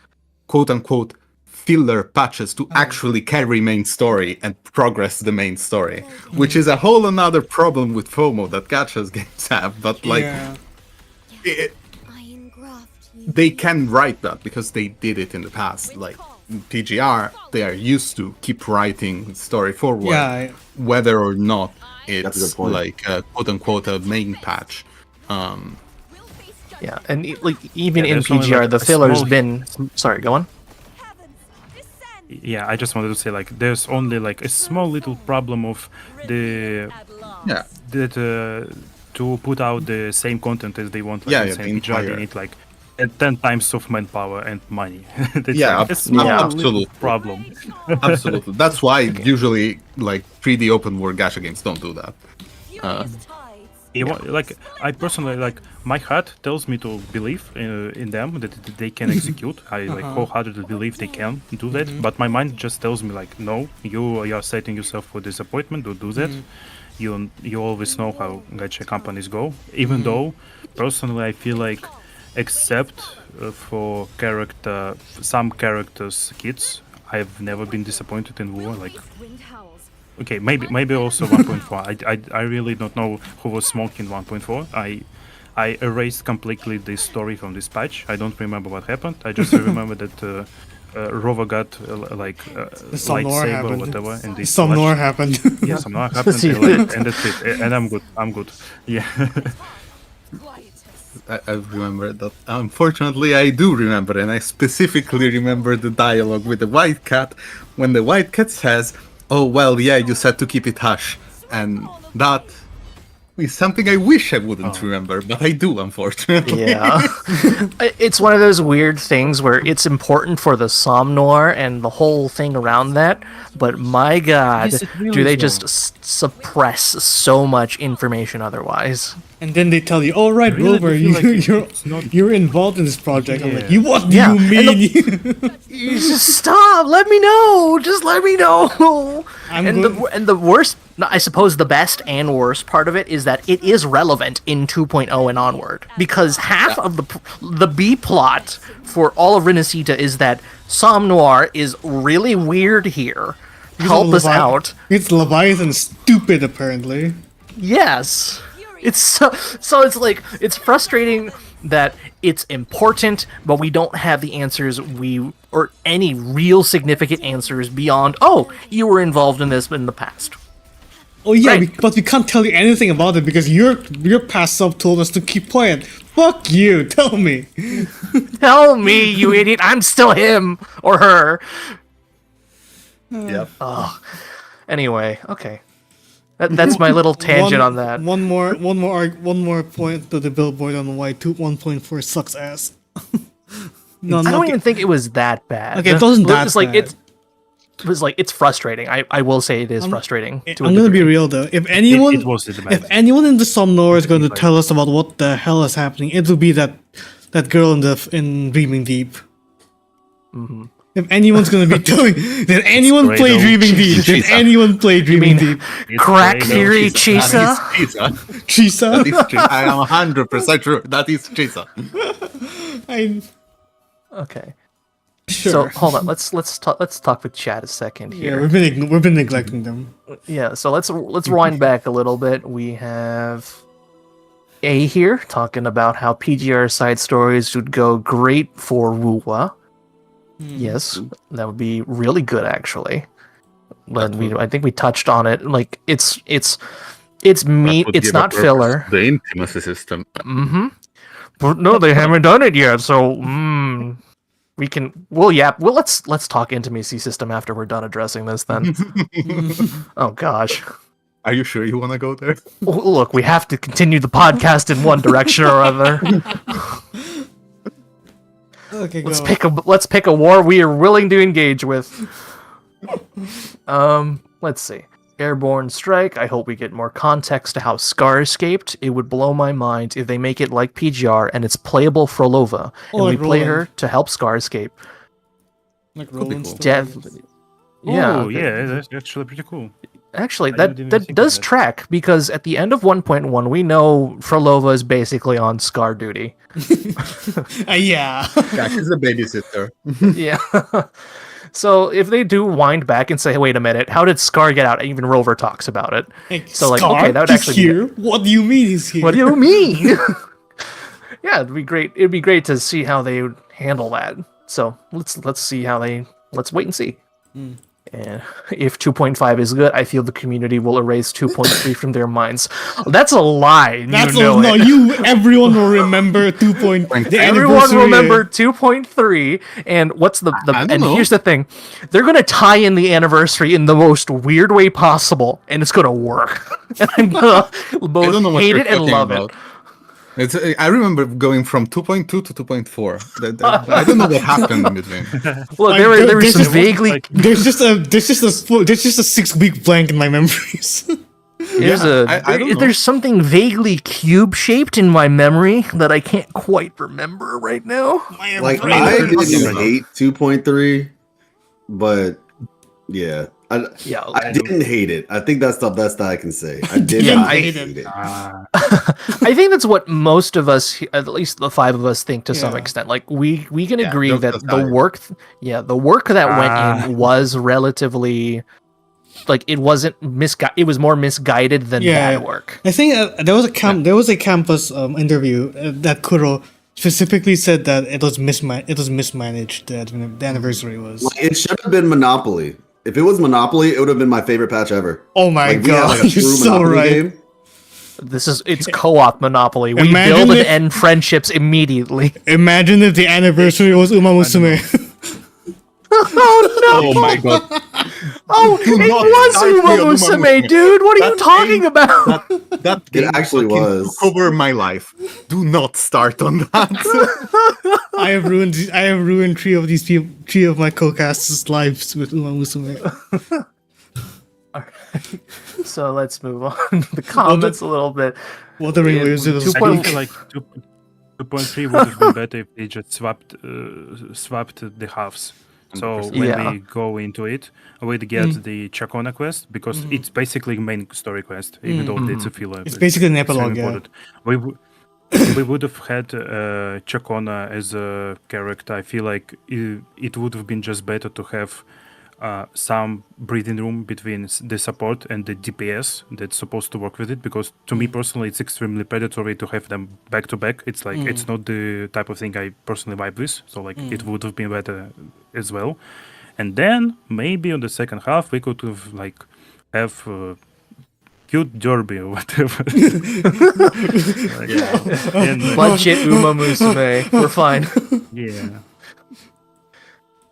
quote unquote filler patches to actually carry main story and progress the main story, which is a whole another problem with FOMO that gachas games have. But like, Yeah. they can write that because they did it in the past. Like in TGR, they are used to keep writing story forward, Yeah. whether or not That's a good it's point. like a quote unquote a main patch. yeah, and even Yeah, in there's only, PGR, like, the a filler's small- been. Sorry, go on. Yeah, I just wanted to say like there's only like a small little problem of the Yeah, that to put out the same content as they want, like Yeah, the yeah, same the PGR, they entire- need like 10 times of manpower and money. That's Yeah, like a small Yeah. little absolutely. problem. absolutely. That's why usually like 3D open world gacha games don't do that. Like I personally like my heart tells me to believe in them that they can execute. I like wholeheartedly believe they can do that, but my mind just tells me like, no, you are setting yourself for disappointment. Don't do that. You always know how gacha companies go. Even though personally I feel like except for some characters kids, I've never been disappointed in war. Like okay, maybe also 1.4. I really don't know who was smoking 1.4. I erased completely this story from this patch. I don't remember what happened. I just remember that Rova got Some Nora lightsaber or happened. whatever, and this Some patch- Nora happened. Yeah, some Nora happened, and that's it. And I'm good. I'm good. Yeah. I remember that. Unfortunately, I do remember, and I specifically remember the dialogue with the white cat when the white cat says, "Oh well, yeah, you said to keep it hush," and that is something I wish I wouldn't remember, but I do, unfortunately. Yeah. It's one of those weird things where it's important for the Somnor and the whole thing around that, but my god, Yes, it really do they is, just though. suppress so much information otherwise? And then they tell you, "Oh right, really Rover, feel like you're it's not- you're involved in this project." I'm like, Yeah. "You what do Yeah, you and mean?" You just stop, let me know, just let me know. I'm And go- the worst, I suppose the best and worst part of it is that it is relevant in 2.0 and onward, because half of the B plot for all of Renacita is that Somnoir is really weird here. Help us out. It's Leviathan stupid, apparently. Yes. It's so it's like it's frustrating that it's important, but we don't have the answers or any real significant answers beyond, oh, you were involved in this in the past. Oh yeah, Right. but we can't tell you anything about it because your past self told us to keep quiet. Fuck you, tell me. Tell me, you idiot, I'm still him or her. Yep. Anyway, okay. That's my little tangent on that. One more point to the billboard on why 1.4 sucks ass. No, I don't even think it was that bad. Okay, it wasn't that It's like bad. was like, it's frustrating. I will say it is frustrating. To I'm a gonna be degree. real though. If anyone, it was the bad. if anyone in the Somnor is going to tell us about what the hell is happening, it will be that girl in Dreaming Deep. Mm-hmm. If anyone's gonna be telling, did anyone great play though. Dreaming Deep? Did anyone play Dreaming Deep? It's Crack great, though. theory, Chisa. Chisa. Chisa? That is Chisa. I am 100% sure that is Chisa. Okay. Sure. So hold on. Let's talk with chat a second Yeah, here. we've been neglecting them. Yeah. So let's rewind back a little bit. We have A here talking about how PGR side stories would go great for Wuwa. Yes, that would be really good actually. But I think we touched on it. Like it's meat. It's not filler. The intimacy system. Mm-hmm. But no, they haven't done it yet. So we can. Well, yeah. Well, let's talk intimacy system after we're done addressing this. Then. Oh gosh. Are you sure you want to go there? Well, look, we have to continue the podcast in one direction or other. Okay, Let's go. pick a war we are willing to engage with. Let's see. Airborne Strike. I hope we get more context to how Scar escaped. It would blow my mind if they make it like PGR and it's playable Frolova, and like we play Roland. her to help Scar escape. Like Roland's story. Definitely. Yeah. Oh, yeah, that's actually pretty cool. Actually, I that didn't even that think does of that. track because at the end of 1.1, we know Frolova is basically on Scar duty. Yeah. Yeah, she's a babysitter. Yeah. So if they do wind back and say, "Wait a minute, how did Scar get out?" Even Rover talks about it. So, like, Scar, okay, that would he's actually be here. What do you mean he's here? What do you mean? Yeah, it'd be great. It'd be great to see how they would handle that. So let's see how they. Let's wait and see. And if 2.5 is good, I feel the community will erase 2.3 from their minds. That's a lie. That's you know no. it. Everyone will remember 2. The Everyone anniversary. will remember 2.3, and what's the I don't and know. here's the thing, they're gonna tie in the anniversary in the most weird way possible, and it's gonna work. And I'm gonna I don't know both what hate you're it and talking love about. it. I remember going from 2.2 to 2.4. I don't know what happened in between. Well, Like, there there- was there's some just, vaguely like- There's just a 6-week blank in my memories. there's I don't know. there's something vaguely cube shaped in my memory that I can't quite remember right now. Like brain I hurts. didn't hate 2.3, but yeah, Yeah, I didn't hate it. I think that's the best I can say. I did Yeah, not I hate hate it. I think that's what most of us, at least the 5 of us, think to some Yeah. extent. Like we can agree just that as the I- work, the work that went in was relatively, like it wasn't it was more misguided than Yeah. bad work. I think there was a campus interview that Kuro specifically said that it was mismanaged. The anniversary was. Like, it should have been Monopoly. If it was Monopoly, it would have been my favorite patch ever. Oh my Like, we had, god, like, a you're true so Monopoly right. game. It's co-op Monopoly. We Imagine build and if- end friendships immediately. Imagine if the anniversary was Uma Musume. Oh my god. Oh, Do it not was die Uma for Uma Musume, Musume. dude. What are you That talking game- about? That game actually fucking was. took over my life. Do not start on that. I have ruined three of my co-casters' lives with Uma Musume. So let's move on to the comments a little bit. Wuthering Yeah, Waves was 2.1 I think like 2.3 would have been better if they just swapped the halves. So 100%. when Yeah. we go into it, we'd get the Chacona quest because it's basically main story quest, even though it's a filler. It's basically an it's very epilogue, yeah. important. We would have had Chacona as a character. I feel like it would have been just better to have some breathing room between the support and the DPS that's supposed to work with it, because to me personally it's extremely predatory to have them back to back. It's like it's not the type of thing I personally vibe with, so like it would have been better as well. And then maybe on the second half we could have like have cute derby or whatever. And, Budget Uma Musume. We're fine. yeah.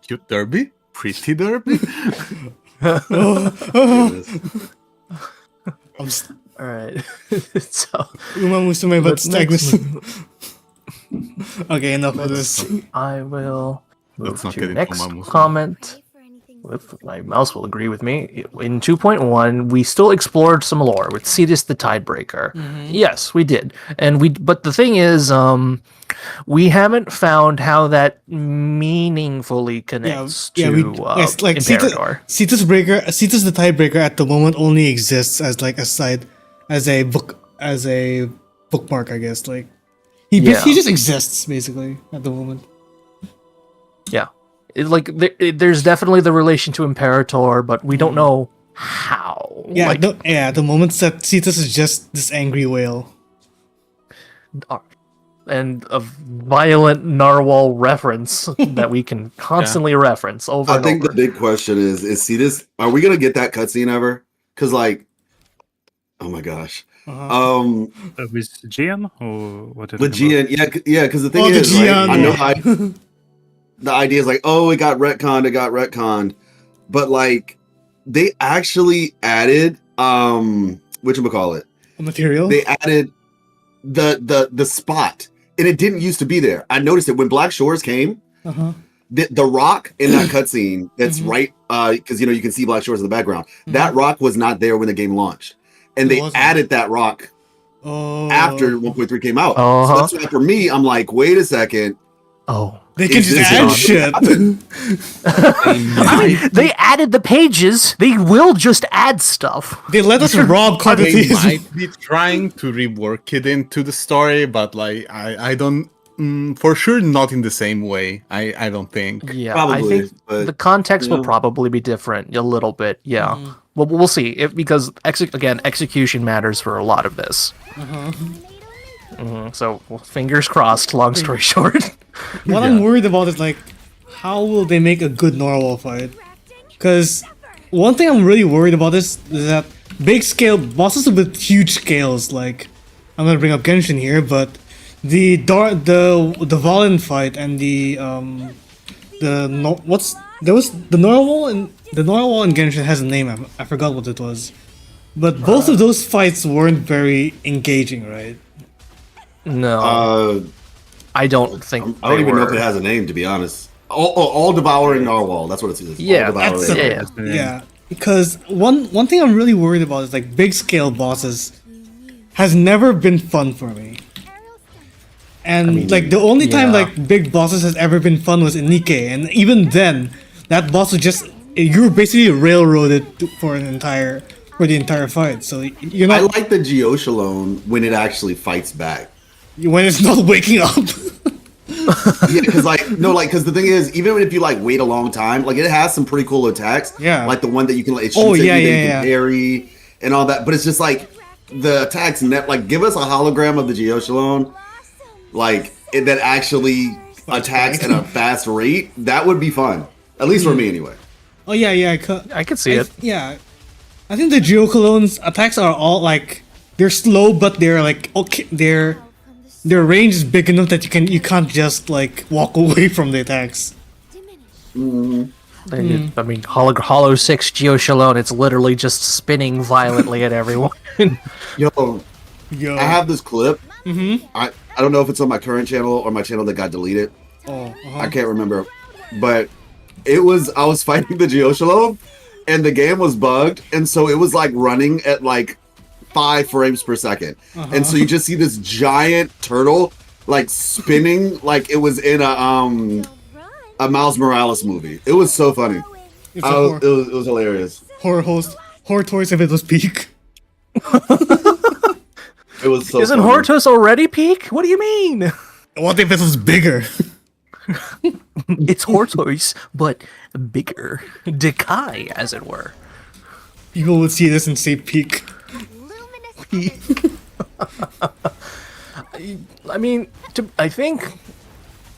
Cute derby? Pretty derby? All right. So Uma Musume, but let's next stagnant. Okay, enough of this. I will Let's move not to get into next Uma Musume. comment. Pray for anything My mouse will agree with me. In 2.1, we still explored some lore with Cetus the Tidebreaker. Yes, we did, but the thing is, we haven't found how that meaningfully connects to it's like Imperator. Cetus the Tiebreaker at the moment only exists as like a side, as a bookmark, I guess. Like he just exists basically at the moment. Yeah, there's definitely the relation to Imperator, but we don't know how. Yeah, at the moment that Cetus is just this angry whale. And a violent narwhal reference that we can constantly reference over I and think over. the big question is Cetus, are we gonna get that cutscene ever? Because like, oh my gosh. With Gian or what? With Gian, yeah, because the thing the is, right, Gian, I know the idea is like, oh, it got retconned, but like they actually added whatchamacallit? A material. They added the spot, and it didn't used to be there. I noticed it when Black Shores came. The rock in that cutscene that's right, because you can see Black Shores in the background. That rock was not there when the game launched, and they added that rock after 1.3 came out. So that's why for me, I'm like, wait a second. They can just add shit. I mean, they added the pages. They will just add stuff. They let us rob They Cartothius. might be trying to rework it into the story, but like I don't, for sure not in the same way. I don't think. Yeah, Probably, I think but, the context will probably be different a little bit. Yeah, well, we'll see. Because execution matters for a lot of this. So fingers crossed. Long story short. What I'm worried about is like, how will they make a good narwhal fight? Because one thing I'm really worried about is that big scale bosses with huge scales. Like, I'm gonna bring up Genshin here, but the Valen fight and the narwhal in Genshin has a name. I forgot what it was, but both of those fights weren't very engaging, right? No, I don't think. I don't they even know were. if it has a name, to be honest. All devouring narwhal. That's what it is. Yeah, All devouring. That's yeah. Because one thing I'm really worried about is like big scale bosses has never been fun for me. And like the only time like big bosses has ever been fun was in Nikkei, and even then, that boss was just you were basically railroaded for the entire fight. So you're not. I like the Geoshalone when it actually fights back. When it's not waking up. Yeah, because the thing is, even if you like wait a long time, like it has some pretty cool attacks. Yeah, like the one that you can like it shoots at you, that you can yeah. parry and all that. But it's just like the attacks like give us a hologram of the Geoshalone, like that actually attacks at a fast rate. That would be fun, at least for me anyway. Oh yeah. I could see it. Yeah, I think the Geocolone's attacks are all like they're slow, but they're like okay. Their range is big enough that you can't just like walk away from the attacks. I mean, Hollow 6 Geoshalone, it's literally just spinning violently at everyone. Yo, I have this clip. I don't know if it's on my current channel or my channel that got deleted. I can't remember, but I was fighting the Geoshalone, and the game was bugged, and so it was like running at like 5 frames per second, and so you just see this giant turtle like spinning like it was in a Miles Morales movie. It was so funny. It was hilarious. Horror toys if it was peak. It was so. Isn't funny. Hortus already peak? What do you mean? What if it was bigger? It's Hortus, but bigger. Decay, as it were. People would see this and say peak. I mean, I think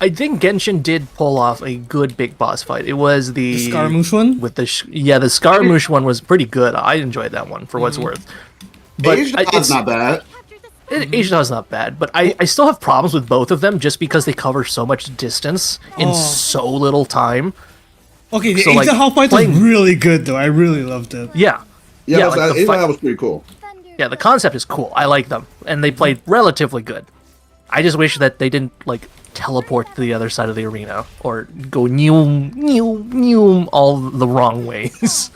Genshin did pull off a good big boss fight. It was the Scaramouche one? with the Scaramouche one was pretty good. I enjoyed that one for what's worth. But It's not bad. Asia's not bad, but I still have problems with both of them just because they cover so much distance in so little time. Okay, the So, like, Exile fight was playing- really good though. I really loved it. Yeah, Yeah, like the that was pretty cool. Yeah, the concept is cool. I like them, and they played relatively good. I just wish that they didn't like teleport to the other side of the arena or go neum neum neum all the wrong ways.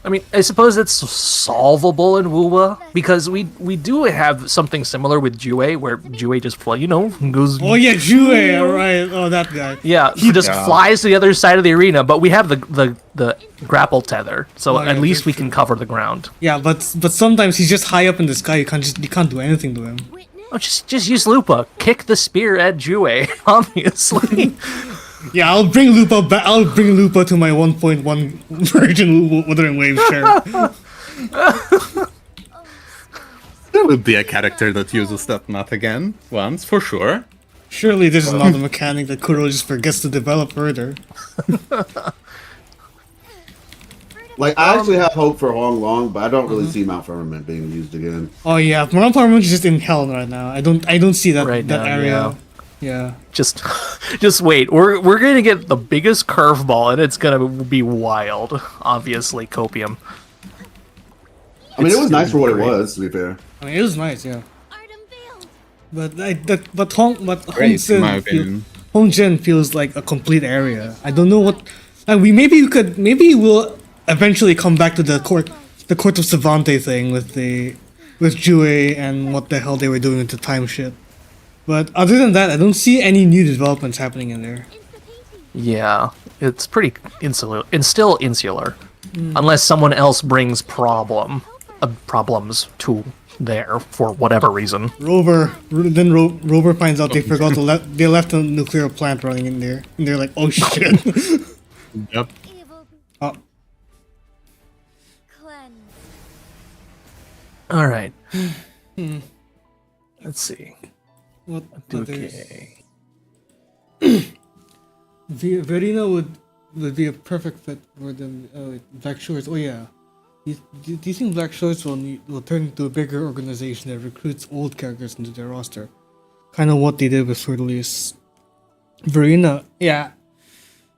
I mean, I suppose it's solvable in Wuwa because we do have something similar with Jue, where Jue just goes. Oh yeah, Jue, right? Oh, that guy. Yeah, he just flies to the other side of the arena, but we have the grapple tether, so Oh, yeah, at least we that's can cover the ground. Yeah, but sometimes he's just high up in the sky. You can't do anything to him. Oh, just use Lupa, kick the spear at Jue, obviously. Yeah, I'll bring Lupa back. I'll bring Lupa to my 1.1 version Wuthering Wave share. There would be a character that uses that not again once for sure. Surely this is not a mechanic that Kuro just forgets to develop further. Like, I actually have hope for Hong Long, but I don't really see Mount Firmament being used again. Oh yeah, Mount Firmament is just in hell right now. I don't see that Right that now, area. Yeah. just wait. We're gonna get the biggest curveball, and it's gonna be wild. Obviously, Copium. I mean, it was nice for what it great. was, to be fair. I mean, it was nice, yeah. Art unveiled. But Hong Great, in my opinion. Hongzhen feels like a complete area. I don't know what. Maybe we'll eventually come back to the court of Savante thing with Jue and what the hell they were doing with the time shit. But other than that, I don't see any new developments happening in there. Yeah, it's pretty insular, and still insular, unless someone else brings problems to there for whatever reason. Rover finds out they forgot to they left a nuclear plant running in there, and they're like, oh shit. Yep. Evil Oh, cleanse. All right. Let's see. what others? Okay. Verina would be a perfect fit for them. Black Shores. Oh yeah. Do you think Black Shores will turn into a bigger organization that recruits old characters into their roster? Kind of what they did with Fertilise. Verina, yeah.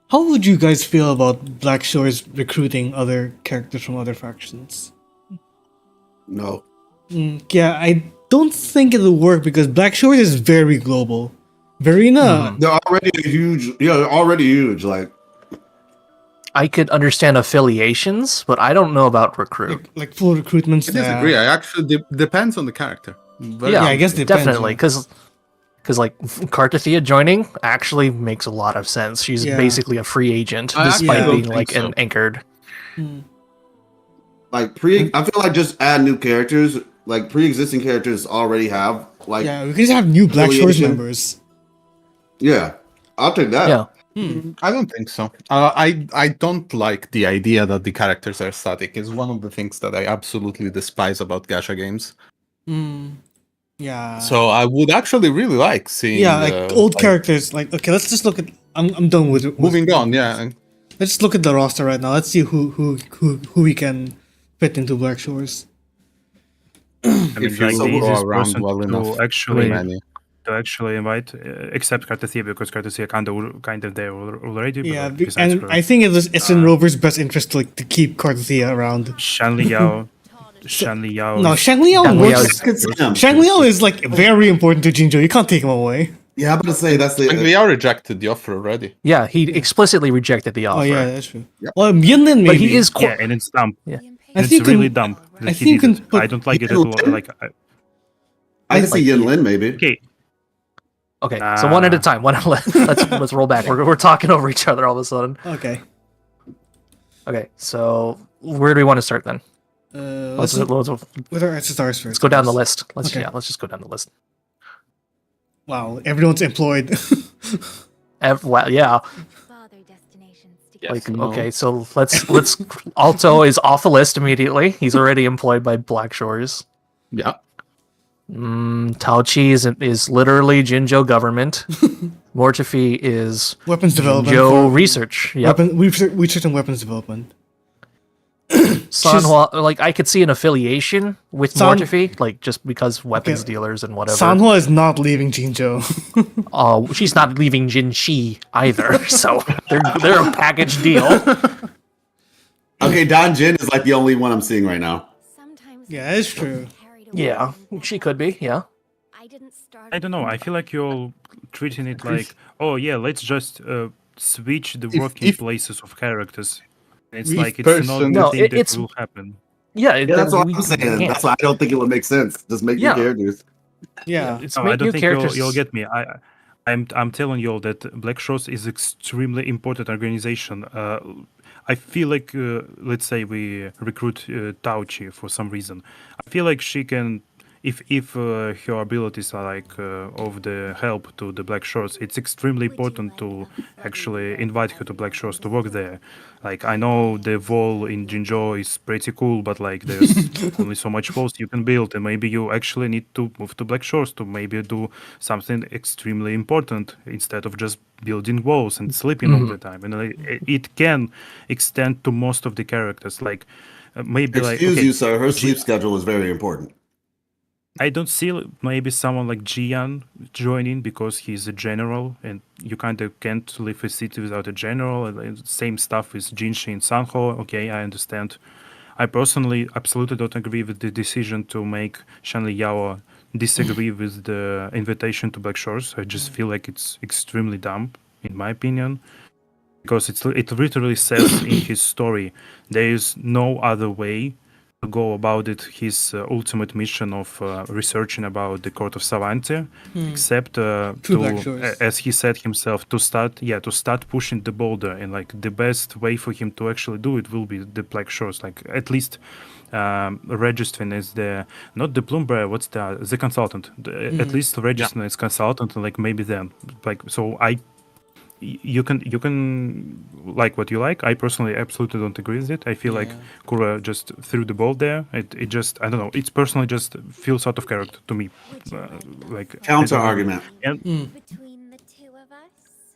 How would you guys feel about Black Shores recruiting other characters from other factions? No. Yeah, I don't think it'll work because Black Shores is very global. Verina, They're already huge. Yeah, they're already huge. Like, I could understand affiliations, but I don't know about recruit. like full recruitment I staff. disagree. I actually depends on the character. Very Yeah, I guess it depends, definitely, yeah. because like Cartathea joining actually makes a lot of sense. She's Yeah. basically a free agent, I despite actually being don't like think so. anchored. like I feel like just add new characters. Like, pre-existing characters already have, like, Yeah, we can just have new Black Shores affiliation. members. yeah. I'll take that. Yeah. I don't think so. I don't like the idea that the characters are static. It's one of the things that I absolutely despise about gacha games. Yeah. So I would actually really like seeing. yeah, like old characters. Like, okay, let's just look at. I'm done with Moving on, yeah. Let's look at the roster right now. Let's see who we can fit into Black Shores. I mean, If you like go the easiest around person well enough, to actually many. invite, except Cartathea, because Cartathea kind of there already. but, Yeah, like, besides and her, I think it's in Rover's best interest to keep Cartathea around. Shan Liao. No, Shang Liao Shang works. Liao's- Shang Liao is like very important to Jinjo. You can't take him away. Yeah, I'm about to say that's And the. we are rejected the offer already. Yeah, he explicitly rejected the offer. Oh yeah, that's true. Well, Yinlin maybe. But he is Yeah, and it's dumb. Yeah. I It's think you really can- dumb. that I he think you did can it. put- I don't like it at all. Like, I can see Yin Lin maybe. okay, Okay, so one at a time. Let's roll back. We're talking over each other all of a sudden. Okay. Okay, so where do we want to start then? Let's Let's with our SSRs first. go down the list. Let's Okay. let's just go down the list. Wow, everyone's employed. Well, yeah. Father destinations to Yes. Like No. okay, so let's Alto is off the list immediately. He's already employed by Black Shores. Yeah. Tao Chi is literally Jinjo government. Mortifi is Weapons development. Jinjo for- research. Yep. research and weapons development. Sanhua, like I could see an affiliation with San- Mortifi, like just because weapons Okay. dealers and whatever. Sanhua is not leaving Jinjo. She's not leaving Jinshi either, so they're a package deal. Okay, Don Jin is like the only one I'm seeing right now. sometimes Yeah, that's true. carried away. Yeah, she could be. Yeah. I I didn't start. I don't know. I feel like you're treating it like, oh yeah, let's just switch the working if- places of characters. It's if like it's not person- the No, thing that it's will happen. yeah. Yeah, that's what we I'm saying. can't. That's why I don't think it would make sense. Just make new Yeah. characters. Yeah. It's No, make I don't new think characters. you'll get me. I'm telling you all that Black Shores is extremely important organization. I feel like let's say we recruit Tauchi for some reason. I feel like she can, if her abilities are like of the help to the Black Shores, it's extremely important to actually invite her to Black Shores to work there. Like I know the wall in Jinzhou is pretty cool, but like there's only so much walls you can build, and maybe you actually need to move to Black Shores to maybe do something extremely important instead of just building walls and sleeping all the time. And it can extend to most of the characters. Like maybe Excuse like you, sir. Her sleep schedule is very important. I don't see maybe someone like Jian joining because he's a general, and you kind of can't live a city without a general. And same stuff with Jinshi and Sanho. Okay, I understand. I personally absolutely don't agree with the decision to make Shanli Yao disagree with the invitation to Black Shores. I just feel like it's extremely dumb, in my opinion, because it literally says in his story there is no other way to go about it, his ultimate mission of researching about the court of Savante, except Black to, Shores. as he said himself, to start pushing the boulder. And like the best way for him to actually do it will be the Black Shores, like at least registering as the not the plumber, what's the consultant, at least registering as consultant, and like maybe then like so you can like what you like. I personally absolutely don't agree with it. I feel like Kura just threw the ball there. It just, I don't know. It's personally just feels out of character to me. Like Counter argument. And Between the two of us.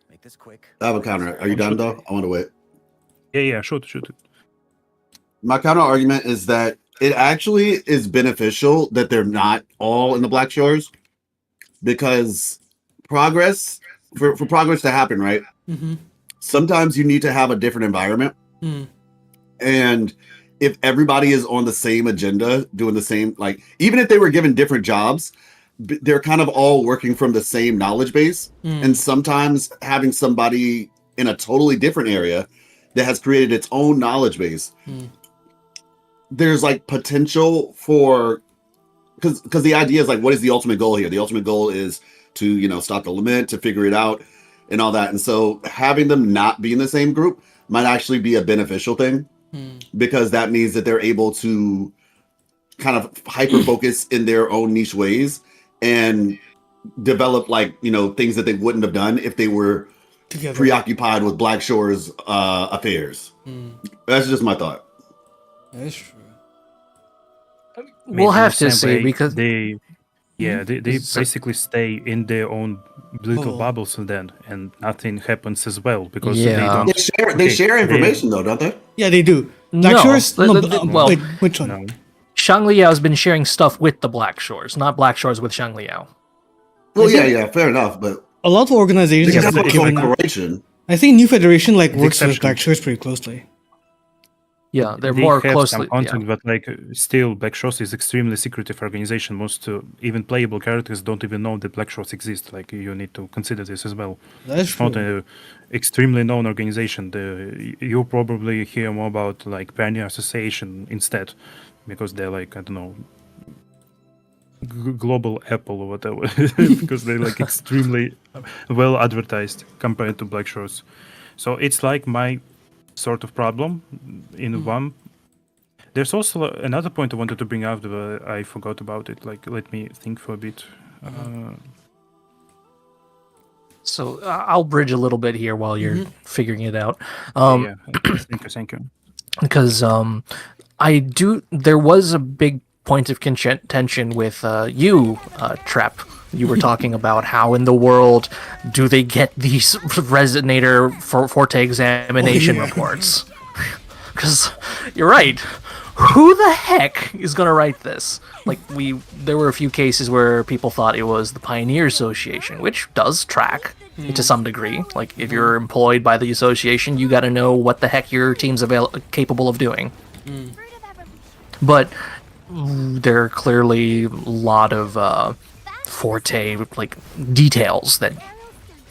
Make this quick. I have a counter. Are you done though? I want to wait. yeah, shoot it. My counter argument is that it actually is beneficial that they're not all in the Black Shores, because progress for progress to happen, right? Sometimes you need to have a different environment. And if everybody is on the same agenda, doing the same, like even if they were given different jobs, they're kind of all working from the same knowledge base. And sometimes having somebody in a totally different area that has created its own knowledge base, there's like potential for, because the idea is like, what is the ultimate goal here? The ultimate goal is to, you know, stop the lament, to figure it out and all that. And so having them not be in the same group might actually be a beneficial thing, because that means that they're able to kind of hyper focus in their own niche ways and develop, like, you know, things that they wouldn't have done if they were Together. preoccupied with Black Shore's affairs. That's just my thought. That's true. We'll have to the same see, way because they So- basically stay in their own little Bubble. bubbles then, and nothing happens as well because Yeah. they don't. They share information though, don't they? Yeah, they do. No, Black Shores? the- No, the- well- wait, which one? No. Shang Liao has been sharing stuff with the Black Shores, not Black Shores with Shang Liao. Well, yeah, fair enough, but A lot of organizations because have that's given up. corporation. I think New Federation like The works with exception. Black Shores pretty closely. Yeah, they're They more have closely. some content, but like still, Black Shores is extremely secretive organization. Most even playable characters don't even know that Black Shores exist. Like you need to consider this as well. That's It's not true. a extremely known organization. You probably hear more about like Pioneer Association instead, because they're like, I don't know, global Apple or whatever, because they're like extremely well advertised compared to Black Shores. So it's like my sort of problem in one. There's also another point I wanted to bring up, but I forgot about it. Like, let me think for a bit. So I'll bridge a little bit here while you're figuring it out. Yeah, thank you. Because there was a big point of contention with you, Trap. You were talking about how in the world do they get these Resonator Forte examination reports? Because you're right. Who the heck is going to write this? Like, there were a few cases where people thought it was the Pioneer Association, which does track to some degree. Like, if you're employed by the association, you got to know what the heck your team's capable of doing. But there are clearly a lot of forte like details that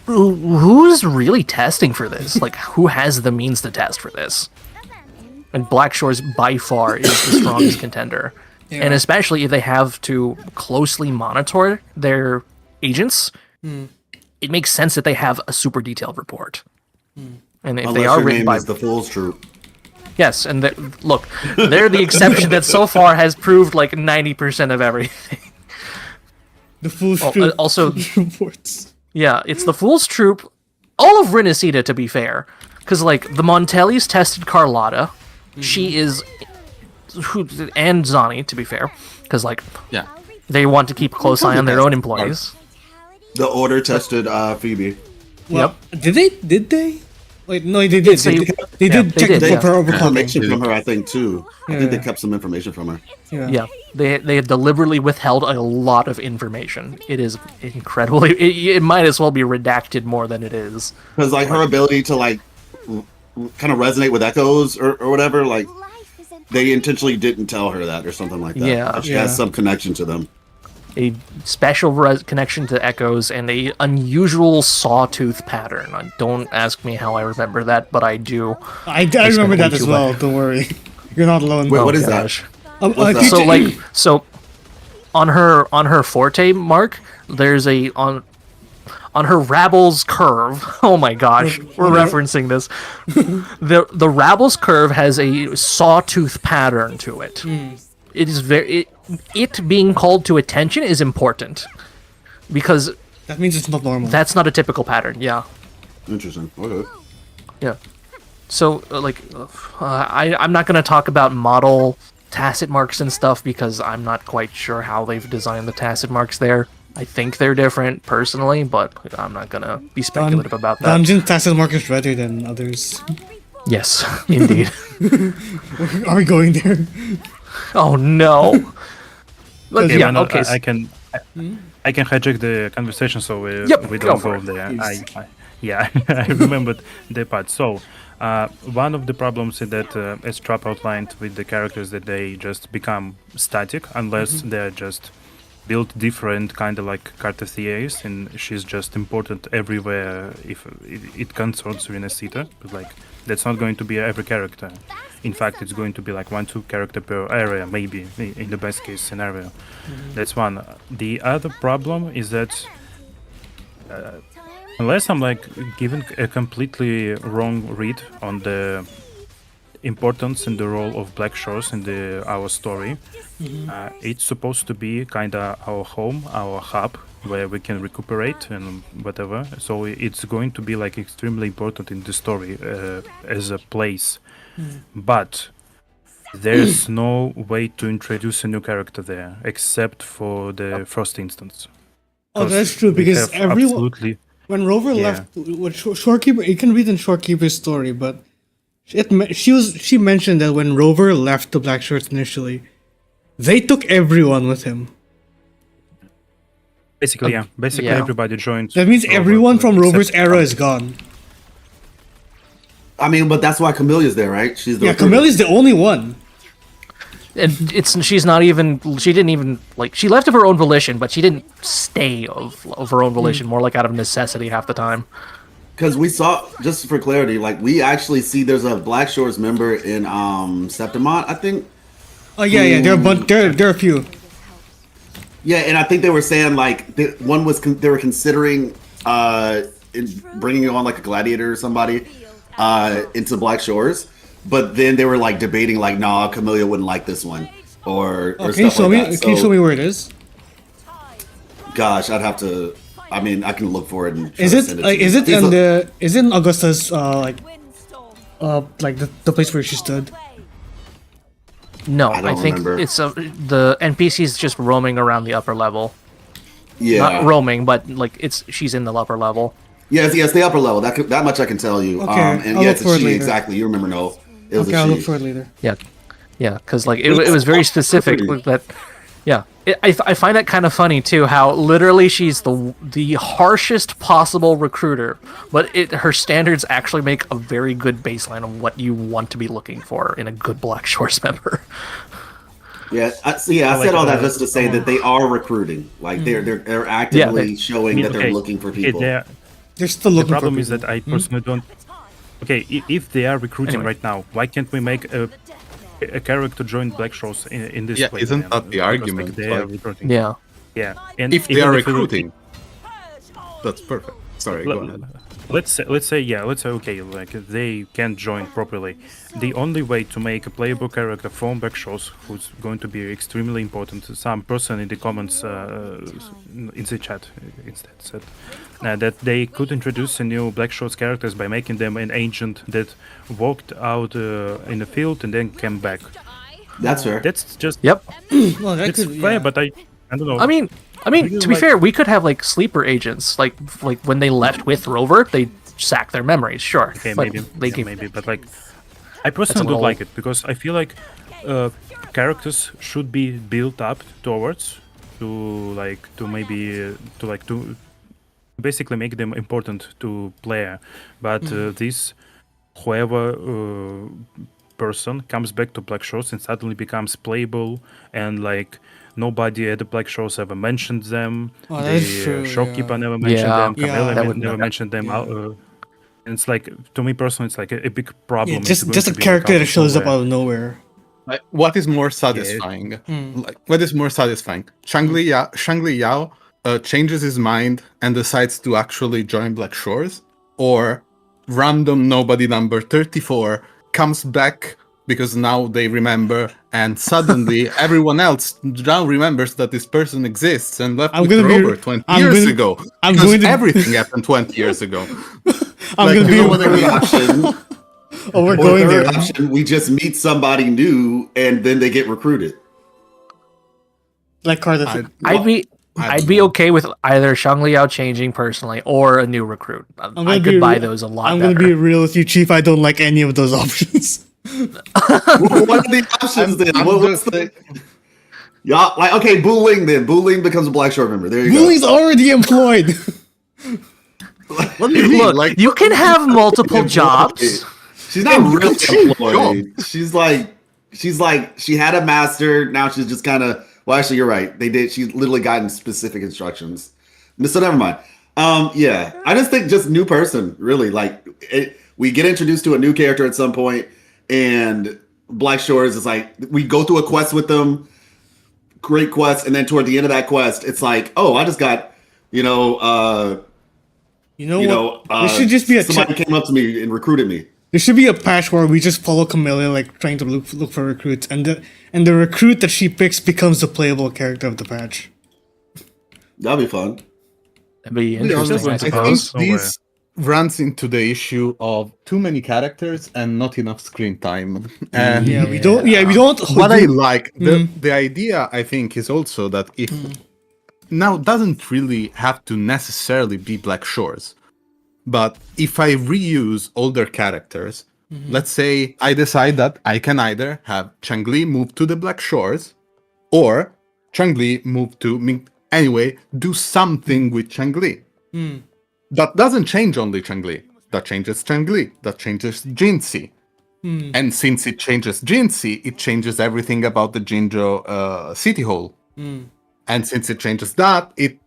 who's really testing for this? Like, who has the means to test for this? And Black Shores by far is the strongest contender. And especially if they have to closely monitor their agents, it makes sense that they have a super detailed report. And if Unless they are your written name by is the Fool's Troop. yes, and look, they're the exception that so far has proved like 90% of everything. The Fool's Oh, Troop also- reports. Yeah, it's the Fool's Troop, all of Renacida, to be fair. Because, like, the Montellis tested Carlotta. She is... And Zani, to be fair. Because, like, Yeah. they want to keep a close eye on their own employees. The Order tested Phoebe. Well, did they? Wait, no, they did. say- They did they check did, for yeah. her overclocking. Information from her, I think, too. I think they kept some information from her. Yeah, they have deliberately withheld a lot of information. It is incredibly... It might as well be redacted more than it is. Because, like, her ability to, like, kind of resonate with echoes or whatever, like, they intentionally didn't tell her that or something like that. Yeah. But she has some connection to them. A special connection to echoes and a unusual sawtooth pattern. Don't ask me how I remember that, but I do. I remember way that as too well. much. Don't worry, you're not alone. Wait, what is Gosh. What's that? future- So like on her forte mark, there's a on her Rabble's curve. Oh my gosh, we're referencing this. The Rabble's curve has a sawtooth pattern to it. It is it being called to attention is important because That means it's not normal. that's not a typical pattern. Yeah. Interesting. Okay. Yeah. So, I'm not going to talk about model tacit marks and stuff because I'm not quite sure how they've designed the tacit marks there. I think they're different personally, but I'm not going to be speculative about that. Dungeon tacit mark is better than others. Yes, indeed. Are we going there? Oh, no. But, Okay, yeah, no, okay. I can hijack the conversation, so we Yep, don't go go for there. it. Yeah, I remembered the part. So, one of the problems is that, as Trap outlined with the characters, that they just become static unless they're just built different, kind of like Cartesias, and she's just important everywhere if it concerns Renacita. But like, that's not going to be every character. In fact, it's going to be like 1-2 character per area, maybe in the best case scenario. That's one. The other problem is that unless I'm like given a completely wrong read on the importance and the role of Black Shores in our story, it's supposed to be kind of our home, our hub, where we can recuperate and whatever. So it's going to be like extremely important in the story as a place. But there's no way to introduce a new character there except for the first instance. Oh, that's 'Cause true we because have everyone. absolutely When Rover Yeah. left, what Shorekeeper, you can read in Shorekeeper's story, but she mentioned that when Rover left the Black Shorts initially, they took everyone with him. basically yeah. everybody joined. That means Rover, everyone from except Rover's era Trump. is gone. I mean, but that's why Camille's there, right? She's the Yeah, recruiter. Camille's the only one. And she didn't even like, she left of her own volition, but she didn't stay of her own volition, more like out of necessity half the time. Because we saw, just for clarity, like we actually see there's a Black Shores member in Septimont, I think. Oh yeah, there are a few. Yeah, and I think they were saying like they were considering bringing on like a gladiator or somebody into Black Shores, but then they were like debating like, nah, Camellia wouldn't like this one or Can you stuff show like me? that. Can you show me where it is? Gosh, I'd have to. I mean, I can look for it. And try Is to it send like? to you. Is it These in look- the? Is it in Augusta's like the place where she stood? No, I I, don't think remember. it's the NPC's just roaming around the upper level. Yeah, Not roaming, but like she's in the upper level. yes, the upper level. That much I can tell you. Okay, And I'll yeah, look it's for a it she. later. Exactly. You remember? No, it was Okay, a I'll she. look for it later. Yeah, because like it was very specific with that. Yeah, I find that kind of funny too. How literally she's the harshest possible recruiter, but her standards actually make a very good baseline of what you want to be looking for in a good Black Shores member. Yeah, I said all that just to say that they are recruiting. Like they're actively showing that they're looking for people. They're still The looking for problem people. is that I personally don't. Okay, if they are recruiting right now, why can't we make a character join Black Shores in this play? Isn't that the argument? They are Like, recruiting. Yeah. Yeah, and if they even are if we- recruiting, that's perfect. Sorry, go ahead. Let's say okay, like they can't join properly. The only way to make a playable character from Black Shores, who's going to be extremely important, some person in the comments in the chat instead said that they could introduce a new Black Shores characters by making them an agent that walked out in the field and then came back. That's fair. That's just Yep. Well, that it's could, fair, yeah. but I don't know. I mean, Really, to be like- fair, we could have like sleeper agents, like when they left with Rover, they sack their memories. Sure. Okay, But maybe, they yeah, can- maybe, but like, I personally don't little- like it because I feel like characters should be built up towards to basically make them important to player, but this whoever person comes back to Black Shores and suddenly becomes playable and like. Nobody at the Black Shores ever mentioned them. Oh, that is The true, shopkeeper yeah. never mentioned Yeah. them. Yeah, Camilla that would- never mentioned them. yeah. And it's like, to me personally, it's like a big problem. Yeah, It's just going just to a be character out that of shows up nowhere. out of nowhere. Like, what is more satisfying? Like, what is more satisfying? Shangli Yao changes his mind and decides to actually join Black Shores, or random nobody number 34 comes back because now they remember, and suddenly everyone else now remembers that this person exists and left I'm with gonna be- Rover 20 I'm years gonna- ago. I'm Because going to- everything happened 20 years ago. I'm Like, gonna You be. know what the option? Oh, we're Or going third there. option, we just meet somebody new and then they get recruited. Like Carter. I'd be okay with either Shang Liao changing personally or a new recruit. I gonna could be buy re- those a lot I'm better. gonna be real with you, Chief. I don't like any of those options. What are the options then? What's the... Y'all, like, okay, Bu Ling then. Bu Ling becomes a Black Shore member. There you go. Bully's already employed. What do you mean? Look, Like, you can have multiple jobs. She's not Yeah, you really can change employed. She's like she had a master. Now she's just kind of. Well, actually, you're right. They did. She's literally gotten specific instructions. So never mind. Yeah, I just think just new person. Really, like we get introduced to a new character at some point, and Black Shores is like we go through a quest with them. Great quest, and then toward the end of that quest, it's like, oh, I just got, You know what? There should just be a somebody came up to me and recruited me. There should be a patch where we just follow Camilla, like trying to look for recruits, and the recruit that she picks becomes the playable character of the patch. That'd be fun. That'd be To be honest, interesting, I I think suppose. this runs into the issue of too many characters and not enough screen time. And Yeah, we don't. Yeah, we don't. what I like, the idea, I think, is also that if now doesn't really have to necessarily be Black Shores, but if I reuse older characters, let's say I decide that I can either have Changli move to the Black Shores, or Changli move to anyway, do something with Changli. That doesn't change only Changli. That changes Changli. That changes Jinxie. And since it changes Jinxie, it changes everything about the Jinzhou city hall. And since it changes that, it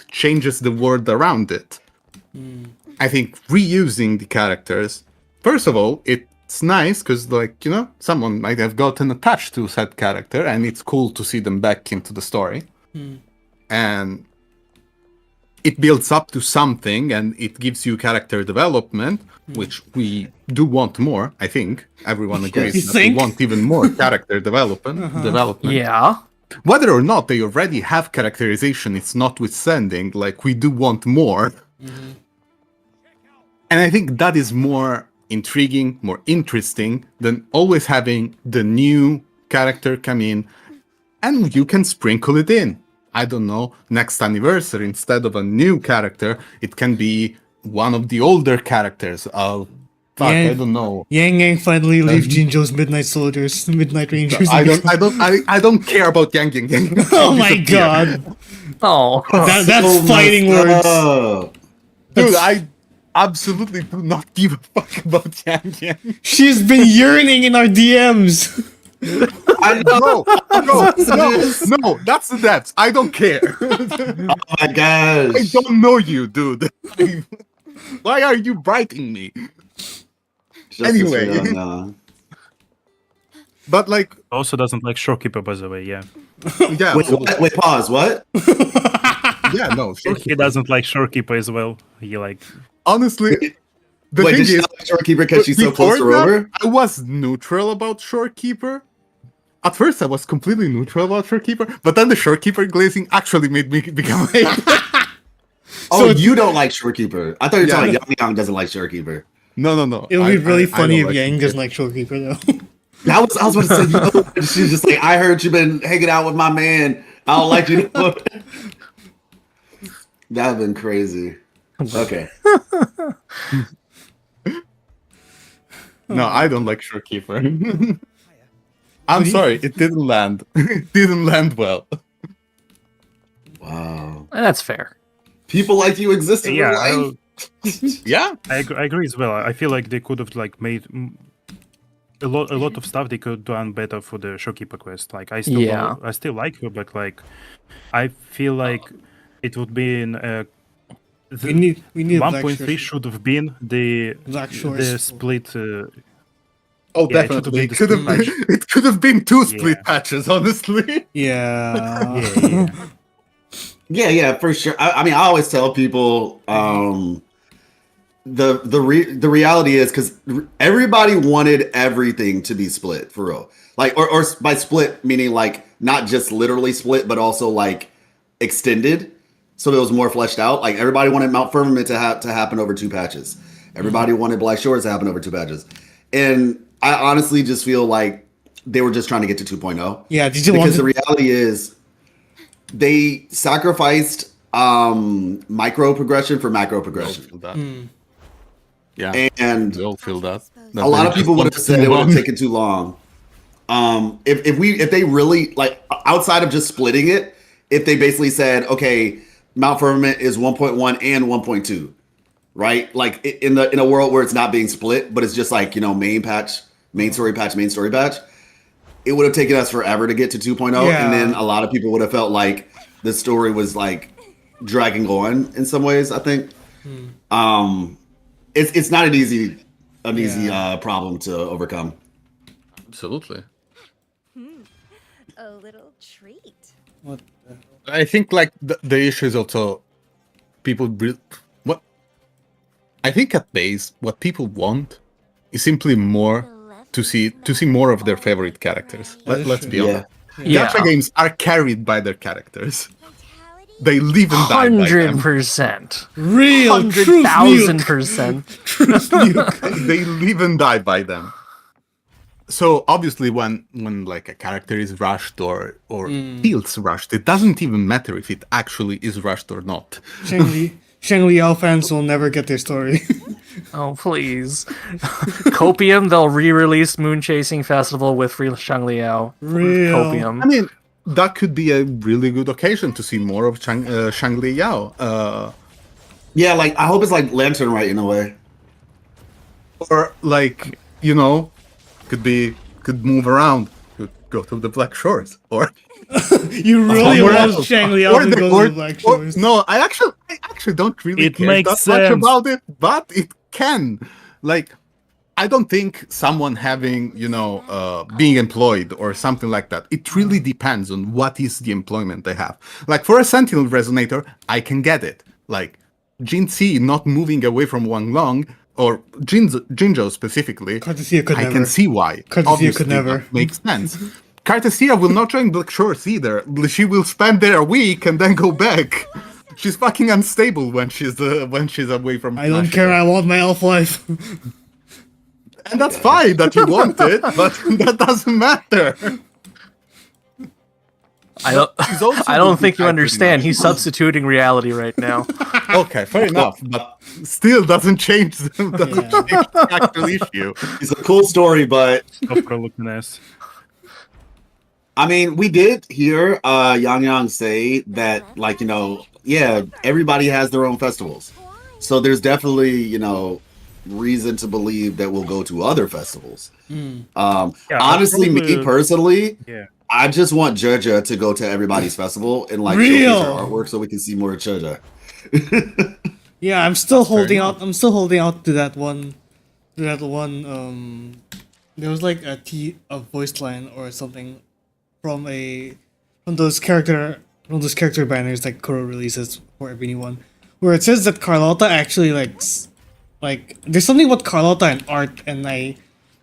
changes the world around it. I think reusing the characters, first of all, it's nice because, like, you know, someone might have gotten attached to said character, and it's cool to see them back into the story. And it builds up to something, and it gives you character development, which we do want more. I think everyone agrees You that think? we want even more character development. Yeah. Whether or not they already have characterization, it's notwithstanding. Like, we do want more. And I think that is more intriguing, more interesting than always having the new character come in, and you can sprinkle it in. I don't know, next anniversary, instead of a new character, it can be one of the older characters of, Yeah. I don't know. Yang Yang finally leave Jinzhou's Midnight Soldiers, Midnight Rangers. I don't care about Yang Yang. Oh my god, Oh. that's So fighting messed words. up. Dude, I absolutely do not give a fuck about Yang Yang. She's been yearning in our DMs. I know. No, that's the depths. I don't care. Oh my gosh. I don't know you, dude. Why are you biting me? Anyway. But like, Also doesn't like Shorekeeper, by the way. Yeah, yeah, Wait, pause. What? yeah, no. he doesn't like Shorekeeper as well. He like Honestly, the Wait, thing did she is, not like Shorekeeper because she's so before close to that, Rover? I was neutral about Shorekeeper. At first, I was completely neutral about Shorekeeper, but then the Shorekeeper glazing actually made me become hate. Oh, you don't like Shorekeeper. I thought you were talking Yeah. about Yang doesn't like Shorekeeper. No. It would be really funny if don't Yang like doesn't like Shorekeeper though. I was about to say, you know, she's just like, I heard you've been hanging out with my man. I don't like you. That'd been crazy. Okay. No, I don't like Shorekeeper. I'm sorry, it didn't land. It didn't land well. Wow. That's fair. People like you exist in real life. Yeah, I agree as well. I feel like they could have like made a lot of stuff they could have done better for the Shorekeeper quest. Like I still like her, but like I feel like it would be in we need 1.3 should have been the Black split. Oh, Yeah, it should have definitely. been the split patch. It could have been two split Yeah. patches, honestly. Yeah. Yeah, for sure. I mean, I always tell people the reality is because everybody wanted everything to be split for real. Like, or by split meaning like not just literally split, but also like extended, so it was more fleshed out. Like everybody wanted Mount Firmament to happen over 2 patches. Everybody wanted Black Shores to happen over 2 patches, and I honestly just feel like they were just trying to get to 2.0. Yeah, did you because want the reality is they sacrificed micro progression for macro progression. Yeah, And we all feel that. a lot of people would have said it would have taken too long. If they really like outside of just splitting it, if they basically said, okay, Mount Firmament is 1.1 and 1.2, right? Like in a world where it's not being split, but it's just like, you know, main story patch, it would have taken us forever to get to 2.0. Yeah. And then a lot of people would have felt like the story was like dragging on in some ways, I think. It's not an easy problem to overcome. Absolutely. A little treat. I think like the issue is also people what I think at base what people want is simply more to see more of their favorite characters. Let's be honest. Yeah. Gacha games are carried by their characters. They live and die by them. 100%. real truth 100,000%. They live and die by them. So obviously when like a character is rushed or feels rushed, it doesn't even matter if it actually is rushed or not. Shang Liao fans will never get their story. Oh, please. Copium, they'll re-release Moon Chasing Festival with free Shang Liao. Real. Copium. I mean, that could be a really good occasion to see more of Shangli Yao. Yeah, like I hope it's like Lantern Right in a way. Or like, you know, could move around, could go to the Black Shores, or You really Or- want Shang Liao to go to the Black Shores. no, I actually don't really It care makes that much sense. about it, but it can. Like, I don't think someone having, you know, being employed or something like that. It really depends on what is the employment they have. Like for a Sentinel Resonator, I can get it. Like Jin C not moving away from Wang Long or Jinzhou specifically, Cartesia could I never. can see why. Cartesia Obviously, could never. that makes sense. Cartesia will not join Black Shores either. She will spend there a week and then go back. She's fucking unstable when she's away from. I don't Nashville. care, I want my elf life. And that's fine that you want it, but that doesn't matter. I don't, He's also I don't looking think you at understand. pretty He's substituting reality right now. Okay, fair enough, but still doesn't change the actual issue. It's a cool story, but Of looking ass. I mean, we did hear Yang Yang say that, like, you know, yeah, everybody has their own festivals. So there's definitely, you know, reason to believe that we'll go to other festivals. Yeah, Honestly, me probably- personally, Yeah. I just want Joja to go to everybody's festival and like Real. showcase her artwork so we can see more of Joja. Yeah, I'm still holding enough. out. I'm still holding out to that one. There was like a voice line or something from those character banners that Kuro releases for every new one, where it says that Carlotta actually like there's something about Carlotta and art, and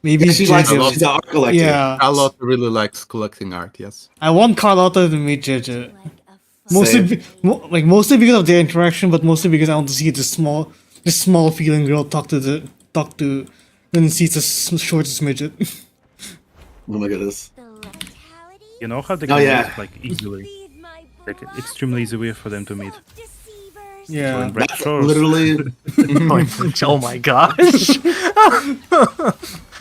maybe She's like JJ. she's an art collector. Yeah, Charlotte really likes collecting art. Yes. I want Carlotta to meet JJ. Like a Mostly, Same. mostly because of their interaction, but mostly because I want to see this small feeling girl talk to then sees a shortest midget. Oh my goodness. the locality. You know how they Oh, can yeah. meet, like easily, Feed my like extremely easy way for them to meet. self-deceivers. So Yeah. in Red That's Shores, literally Oh my gosh.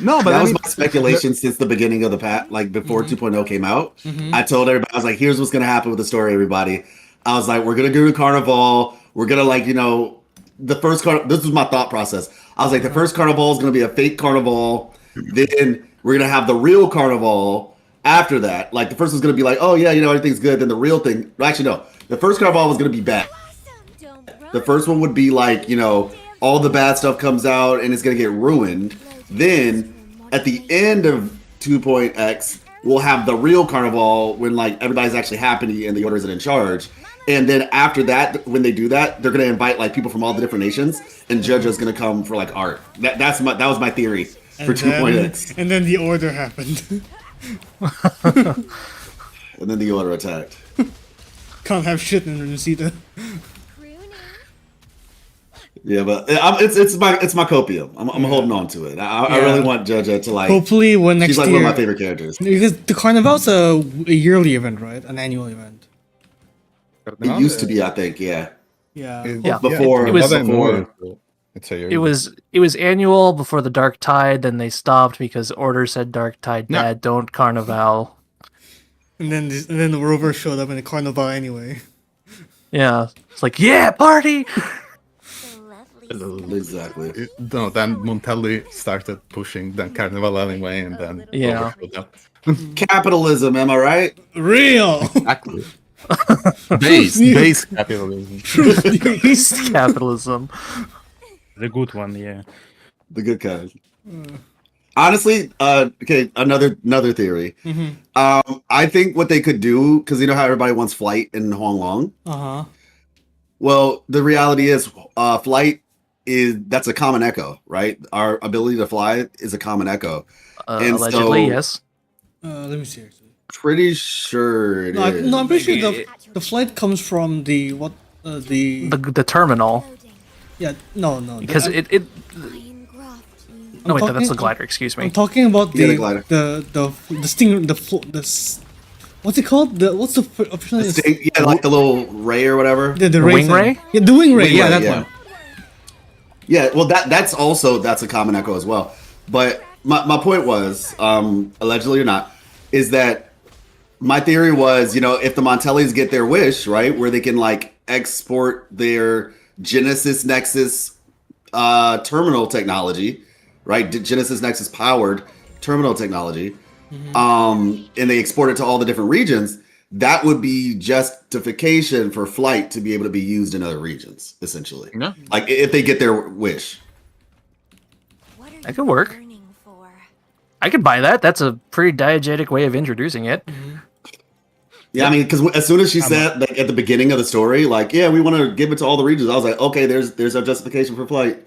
No, but that I was mean, my speculation since the beginning of the like before 2.0 came out. I told everybody, I was like, here's what's gonna happen with the story, everybody. I was like, we're gonna do the carnival. We're gonna like, the first this was my thought process. I was like, the first carnival is gonna be a fake carnival. Then we're gonna have the real carnival after that. Like the first was gonna be like, oh yeah, everything's good. Then the real thing, actually no, the first carnival was gonna be bad. Don't The run. first one would be like, all the bad stuff comes out and it's gonna get ruined. Then at the end of 2.x, we'll have the real carnival when like everybody's actually happy and the order isn't in charge. And then after that, when they do that, they're gonna invite like people from all the different nations, and JoJo's gonna come for like art. That was my theory for 2.x. And then the order happened. And then the order attacked. Can't have shit in Renacita. Pruning. Yeah, but it's my copium. I'm holding on to it. I Yeah. really want JoJo to like. Hopefully, when next She's like year, one of my favorite characters. because the Carnival's a yearly event, right? An annual event. It used to be, I think, yeah. Yeah. Yeah. Before It was- It's a year. It was annual before the Dark Tide, then they stopped because Order said Dark Tide No. bad, don't Carnival. And then the Rover showed up in the Carnival anyway. Yeah. It's like, yeah, party! The lovely Exactly. No, then Montelli started pushing the Carnival anyway, and then Yeah. Rover showed up. Capitalism, am I right? Real! Exactly. base capitalism. East capitalism. the good one, yeah. The good kind. Honestly, okay, another theory. I think what they could do, because you know how everybody wants flight in Hong Long. Uh-huh. Well, the reality is, flight that's a common echo, right? Our ability to fly is a common echo. And Allegedly, so- yes. Let me see. Actually. Pretty sure it is. No, I'm pretty sure the flight comes from the The terminal. loading. yeah no Because I'm, it Iron graft. no wait, that's the talking- glider, excuse me. I'm talking about Yeah, the the glider. the sting what's it called? What's the official name? Yeah, like the little ray or whatever. The wing thing. ray? Yeah, the wing ray. Wing Yeah, ray, that yeah. one. Yeah, well, that's a common echo as well. But my point was, allegedly or not, is that my theory was, if the Montellis get their wish, right, where they can like export their Genesis Nexus terminal technology, right, Genesis Nexus powered terminal technology, and they export it to all the different regions, that would be justification for flight to be able to be used in other regions, essentially. Yeah. Like if they get their wish. What are That you could work. burning for? I could buy that. That's a pretty diegetic way of introducing it. Yeah, I mean, because as soon as she said like at the beginning of the story, like, yeah, we want to give it to all the regions, I was like, okay, there's our justification for flight.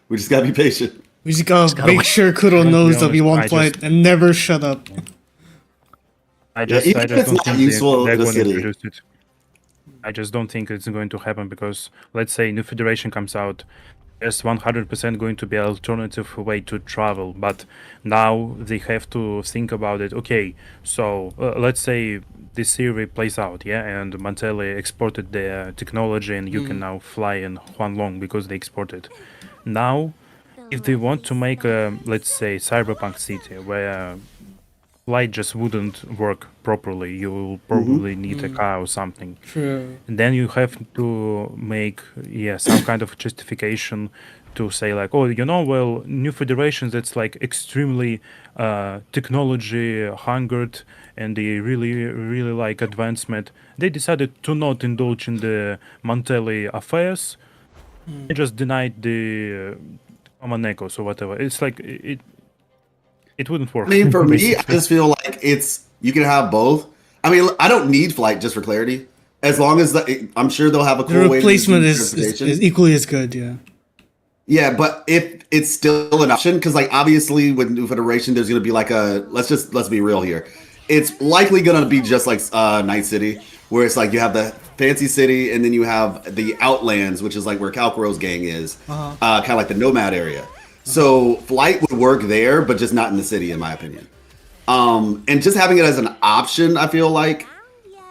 We just gotta be patient. We just gotta gotta make wait. sure Kuro be knows that we honest, want I flight just- and never shut up. even if it's don't not think useful they're in the going to city. introduce it. I just don't think it's going to happen because let's say New Federation comes out, there's 100% going to be an alternative way to travel, but now they have to think about it. Okay, so let's say this theory plays out, yeah, and Mantelli exported their technology and you can now fly in Huanglong because they exported. Now, if they want to make a, let's say, cyberpunk city where flight just wouldn't work properly, you will probably need a car or something. True. And then you have to make some kind of justification to say like, oh, well, new federations that's like extremely technology hungered and they really like advancement. They decided to not indulge in the Mantelli affairs. They just denied the common echoes or whatever. It's like it wouldn't work. I mean, for me, I basically. just feel like you can have both. I mean, I don't need flight, just for clarity. As long as I'm sure they'll have a The cool way to do replacement is transportation. equally as good. Yeah. Yeah, but if it's still an option, because like obviously with New Federation, there's gonna be like let's be real here. It's likely gonna be just like Night City, where it's like you have the fancy city and then you have the Outlands, which is like where Kalkaro's gang is, kind of like the nomad area. So flight would work there, but just not in the city, in my opinion. And just having it as an option, I feel like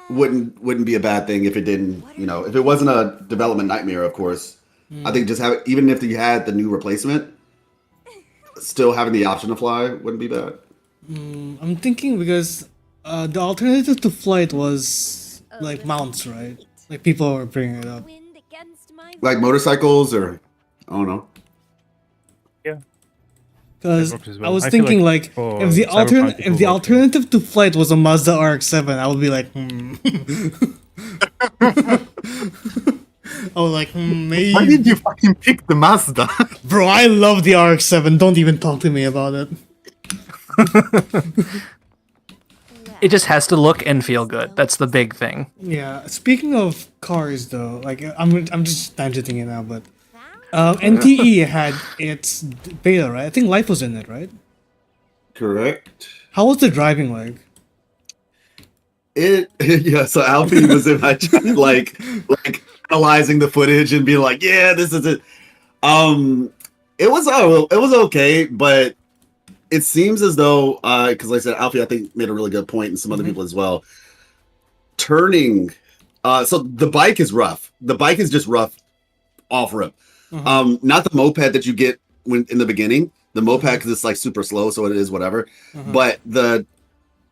wouldn't be a bad thing if it didn't, if it wasn't a development nightmare, of course. I think just even if you had the new replacement, still having the option to fly wouldn't be bad. I'm thinking because the alternative to flight was like mounts, right? Like people were bringing it up. Wind against my Like motorcycles or I don't know. Yeah. Because That works as I well. was I feel thinking like like for if the Cyberpunk, it will work, alternative to flight was a Mazda RX-7, I would be like, I was like, Why maybe. did you fucking pick the Mazda? Bro, I love the RX-7. Don't even talk to me about it. It just has to look and feel good. That's the big thing. Yeah. Speaking of cars, though, like I'm just tangenting it now, but NTE had its beta, right? I think Life was in it, right? Correct. How was the driving like? Yeah, so Alfie was in my chat, like analyzing the footage and being like, yeah, this is it. It was okay, but it seems as though because like I said, Alfie I think made a really good point, and some other people as well. Turning so the bike is rough. The bike is just rough off rip. Not the moped that you get when in the beginning. The moped because it's like super slow, so it is whatever. But the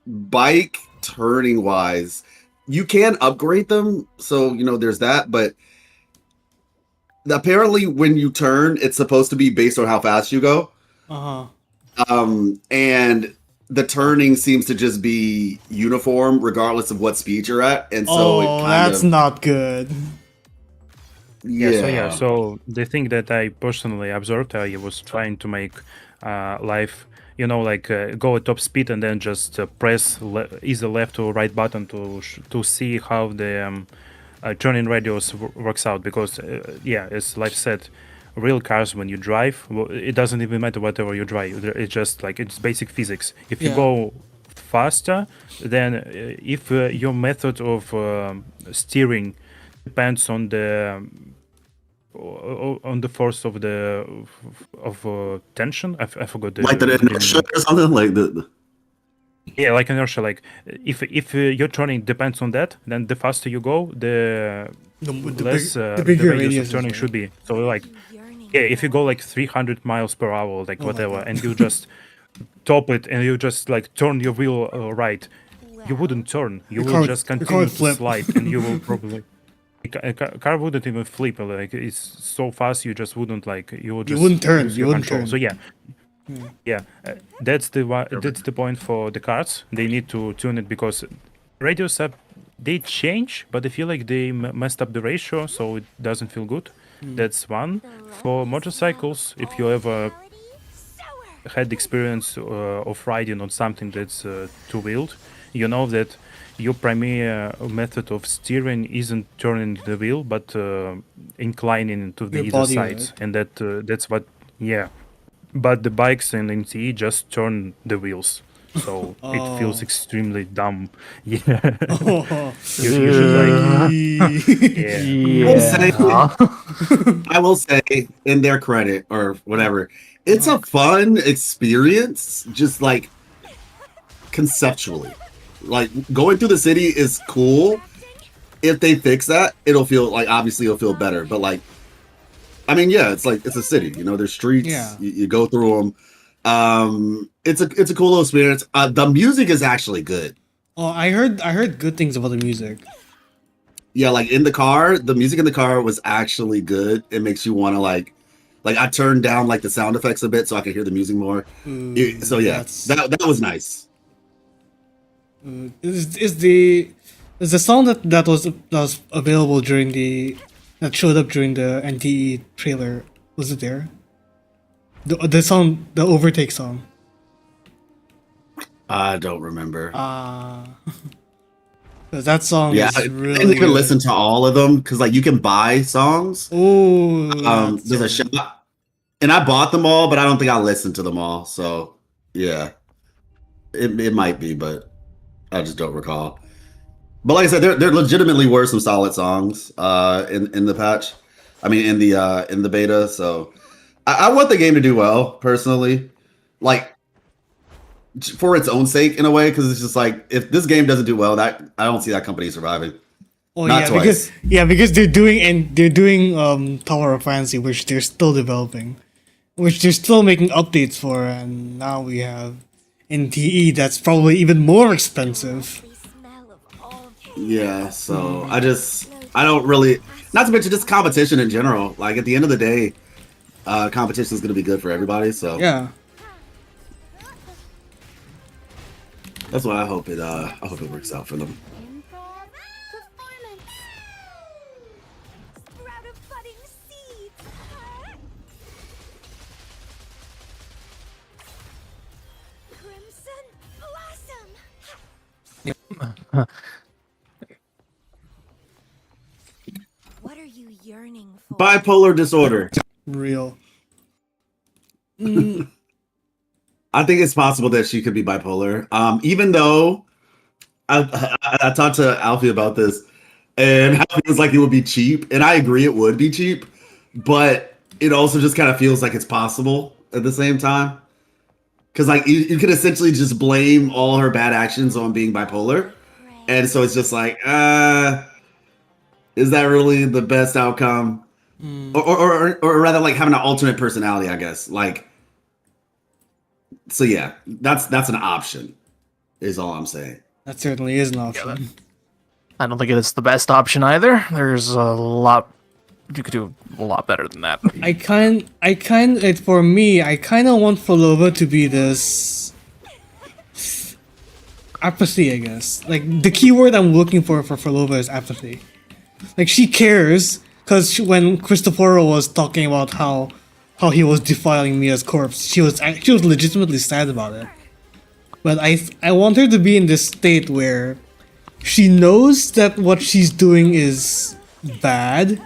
bike turning wise, you can upgrade them, so there's that. But apparently, when you turn, it's supposed to be based on how fast you go. And the turning seems to just be uniform regardless of what speed you're at, and so that's not good. So the thing that I personally observed, I was trying to make life, go at top speed and then just press either left or right button to see how the turning radius works out. Because as life said, real cars when you drive, it doesn't even matter whatever you drive. It's just like it's basic physics. If you go faster, then if your method of steering depends on the force of the tension. I forgot the like the inertia or something like the. Yeah, like inertia. Like if your turning depends on that, then the faster you go, the less the bigger radius of turning right? should be. So like, yeah, if you go like 300 miles per hour, like whatever, and you just top it and you just like turn your wheel right, you wouldn't turn. You will just continue to slide, and you will probably. A car wouldn't even flip. Like it's so fast, you just wouldn't like. You wouldn't turn. You wouldn't turn. So that's the point for the cars. They need to tune it because radios they change, but I feel like they messed up the ratio, so it doesn't feel good. That's one. For motorcycles, if you ever had experience of riding on something that's two-wheeled, you know that your primary method of steering isn't turning the wheel, but inclining to the either sides, right? And that's what. Yeah, but the bikes and NTE just turn the wheels, so it feels extremely dumb. Yeah, you should I will say, in their credit or whatever, it's a fun experience, just like conceptually. Like going through the city is cool. If they fix that, it'll feel like obviously it'll feel better. But like, I mean, yeah, it's like it's a city. There's streets. Yeah. You go through them. It's a cool little experience. The music is actually good. Oh, I heard good things about the music. Yeah, like in the car, the music in the car was actually good. It makes you want to like Like I turned down like the sound effects a bit so I could hear the music more. So yeah, that was nice. Is the song that was available that showed up during the NTE trailer, was it there? The song, the overtake song. I don't remember. 'Cause that song Yeah, is I really didn't even good. listen to all of them because like you can buy songs. Oh, There's a shop, and I bought them all, but I don't think I listened to them all. So yeah, it might be, but I just don't recall. But like I said, there legitimately were some solid songs in the patch. I mean in the beta. So I want the game to do well personally, like for its own sake in a way, because it's just like if this game doesn't do well, that I don't see that company surviving. Oh Not yeah, twice. because they're doing Tower of Fantasy, which they're still developing, which they're still making updates for, and now we have NTE that's probably even more expensive. Yeah, so I don't really, not to mention just competition in general. Like at the end of the day, competition is going to be good for everybody. So Yeah. that's why I hope it works out for them. Improv performance. Sprout of budding seeds. Crimson blossom. What are you yearning for? Bipolar disorder. Real. I think it's possible that she could be bipolar. Even though I talked to Alfie about this, and Alfie was like it would be cheap, and I agree it would be cheap, but it also just kind of feels like it's possible at the same time. Because like you could essentially just blame all her bad actions on being bipolar, and so it's just like, is that really the best outcome? Or rather, like having an alternate personality, I guess. Like. So yeah, that's an option, is all I'm saying. That certainly is an option. I don't think it's the best option either. There's a lot you could do a lot better than that. For me, I kind of want Folova to be this apathy, I guess. Like the keyword I'm looking for Folova is apathy. Like she cares because when Cristoforo was talking about how he was defiling Mia's corpse, she was legitimately sad about it. But I want her to be in this state where she knows that what she's doing is bad,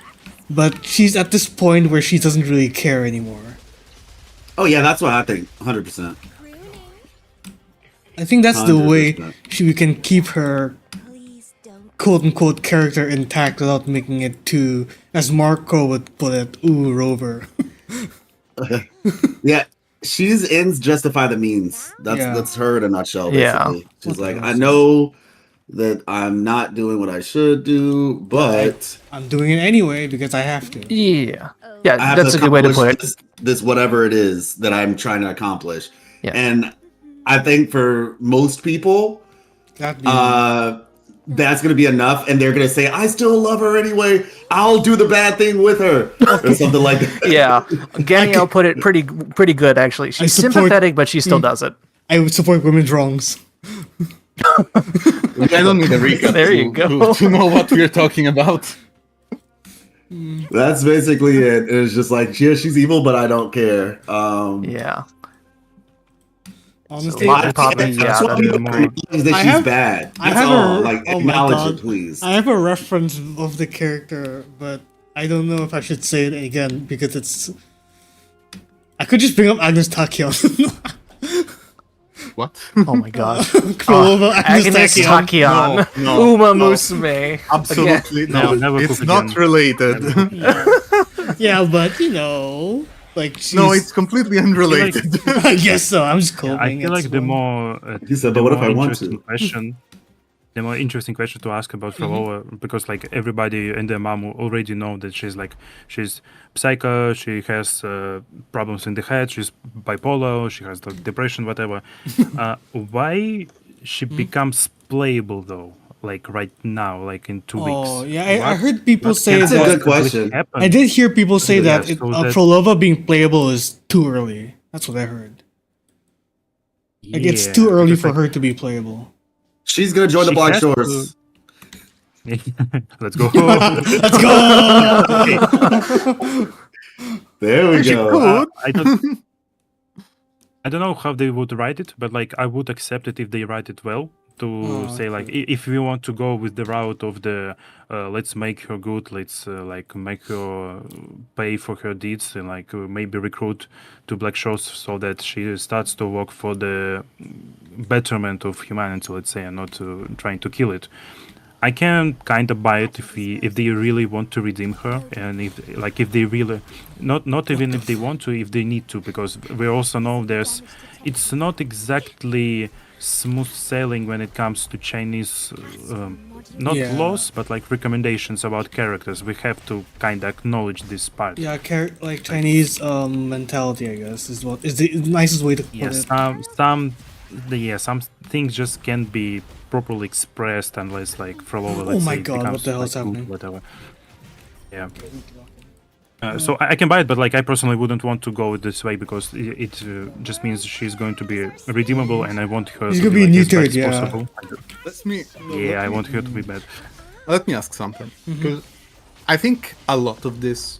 but she's at this point where she doesn't really care anymore. Oh yeah, that's what I think, 100%. I think that's the way 100%. we can keep her Please don't. quote-unquote character intact without making it too, as Marco would put it, ooh, Rover. Yeah, she's ends justify the means. That's her in a nutshell. Basically. Yeah. She's like, I know that I'm not doing what I should do, but I'm doing it anyway because I have to. Yeah. I Yeah, have that's to a good way to put accomplish it. this whatever it is that I'm trying to accomplish. Yeah. And I think for most people, That'd be that's gonna be enough, and they're gonna say, "I still love her anyway. I'll do the bad thing with her," or something like that. Yeah. Danielle put it pretty good actually. She's support- sympathetic, but she still does it. I would support women's wrongs. I don't need a recap There you go. to know what we're talking about. That's basically it. It's just like, yeah, she's evil, but I don't care. Yeah. Honestly, I Probably, just yeah, want that'd people be to more- realize that I she's have- bad. I That's have all. a Like, oh my acknowledge God. it, please. I have a reference of the character, but I don't know if I should say it again because it's. I could just bring up Agnes Tachyon. What? Oh my god. Folova, Agnes Tachyon. No, Uma no. Musume. Absolutely no. Never It's cook not again. related. Yeah, but you know, like she's. No, it's completely unrelated. I guess so. I'm just coping. I feel it's like the fine. more He said, the "But what if more I want interesting to?" question, the more interesting question to ask about Frolova, because like everybody and their mom already know that she's psycho, she has problems in the head, she's bipolar, she has the depression, whatever. Why she becomes playable though? like right now, like in 2 Oh, weeks? yeah, I What- heard people what say can That's a that. good question. happen? I did hear people say Yeah, that so that- Frolova being playable is too early. That's what I heard. Like it's too Yeah, early just for like- her to be playable. She's gonna join the She Black has Shores. Let's go. Let's go. There we She go. could. I don't know how they would write it, but like I would accept it if they write it well. To say like if we want to go with the route of the let's make her good, let's like make her pay for her deeds, and like maybe recruit to Black Shores so that she starts to work for the betterment of humanity, let's say, and not trying to kill it. I can kind of buy it if they really want to redeem her, and if they really not even if they want to, if they need to, because we also know it's not exactly smooth sailing when it comes to Chinese not Yeah. laws but like recommendations about characters. We have to kind of acknowledge this part. Yeah, like Chinese mentality, I guess, is what is the nicest way to put Yeah, it. some things just can't be properly expressed unless like Frolova, Oh let's my say, God, becomes, what the hell is like, good, happening? whatever. Yeah. So I can buy it, but like I personally wouldn't want to go this way because it just means she's going to be redeemable, and I want her She's to gonna be be like, as bad neutered, as yeah. possible. Yeah, I want her to be bad. Let me ask something. Because I think a lot of this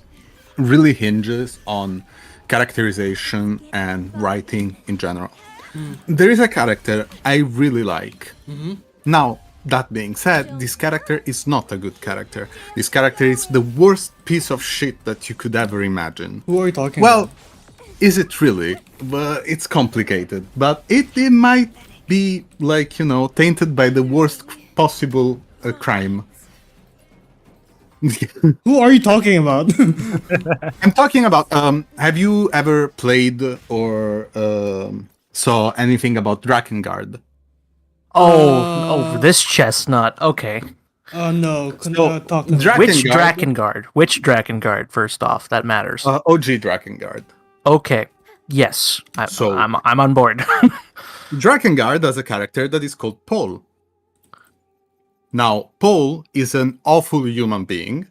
really hinges on characterization and writing in general. There is a character I really like. Now, that being said, this character is not a good character. This character is the worst piece of shit that you could ever imagine. Who are you talking Well, about? is it really? But it's complicated. But it might be, like, you know, tainted by the worst possible crime. Who are you talking about? I'm talking about, have you ever played or saw anything about Drakengard? Oh, this chestnut. Okay. Oh no, So, talk to me. Which Drakengard, Drakengard? Which Drakengard? First off, that matters. OG Drakengard. Okay. Yes, So- I'm on board. Drakengard has a character that is called Paul. Now, Paul is an awful human being,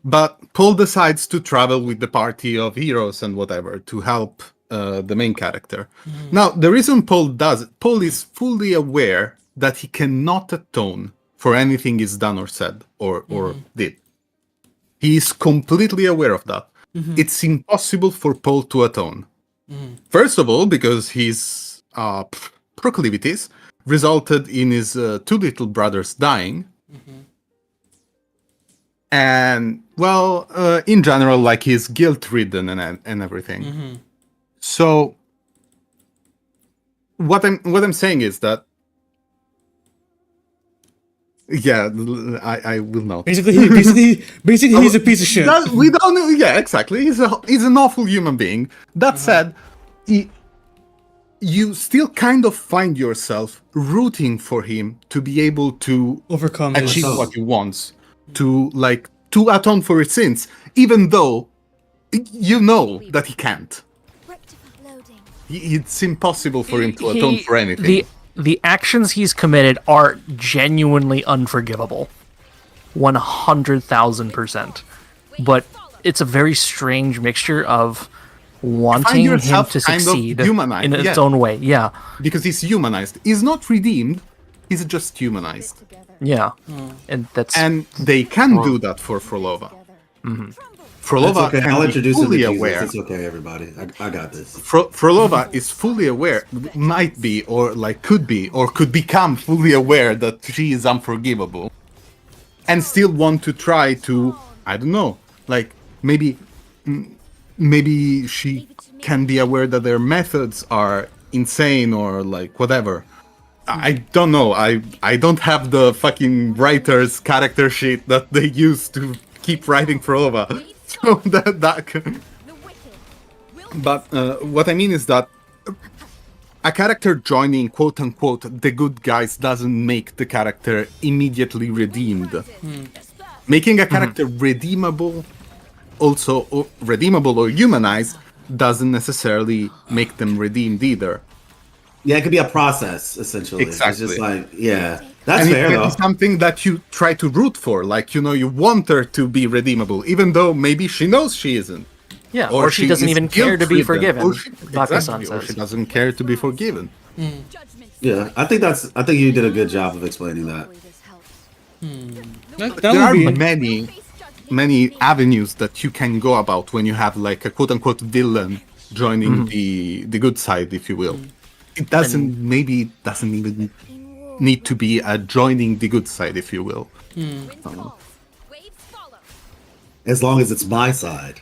but Paul decides to travel with the party of heroes and whatever to help the main character. Now, the reason Paul does it, Paul is fully aware that he cannot atone for anything he's done or said or did. He is completely aware of that. It's impossible for Paul to atone. First of all, because his proclivities resulted in his two little brothers dying. And, well, in general, like, he's guilt-ridden and everything. So, what I'm saying is that, yeah, I will not. Basically, he's a piece of shit. We don't know. Yeah, exactly. He's an awful human being. That said, you still kind of find yourself rooting for him to be able to Overcome achieve his- what he wants, to atone for his sins, even though you know that he can't. Loading. It's impossible for him to atone for anything. The actions he's committed are genuinely unforgivable. 100,000%. But it's a very strange mixture of wanting him yourself to kind of succeed humanized, in its yeah. own way. Yeah. Because he's humanized. He's not redeemed, he's just humanized. Yeah. And that's And they can do that for Frolova. That's Frolova okay. can I'll be introduce him to fully Jesus. aware. It's okay, everybody. I got this. Frolova is fully aware, might be, or like could be, or could become fully aware that she is unforgivable, and still want to try to, I don't know, like maybe she can be aware that their methods are insane or like whatever. I don't know. I don't have the fucking writer's character sheet that they use to keep writing Frolova. So that can... The wicked will But what I mean is that a character joining quote unquote the good guys doesn't make the character immediately redeemed. Making a character redeemable, also redeemable or humanized, doesn't necessarily make them redeemed either. Yeah, it could be a process, essentially. Exactly. It's just like, yeah. That's and fair it can though. be something that you try to root for, like you want her to be redeemable, even though maybe she knows she isn't. Yeah, or she doesn't is even care to be guilt-ridden, forgiven. Or she, Baka-san exactly, or she says. doesn't care to be forgiven. Judgment. Yeah, I think you did a good job of explaining that. Hopefully this helps. That There would are be many avenues that you can go about when you have like a quote unquote villain joining the good side, if you will. It doesn't even need to be a joining the good side, if you will. Wind falls. Waves follow. As long as it's my side.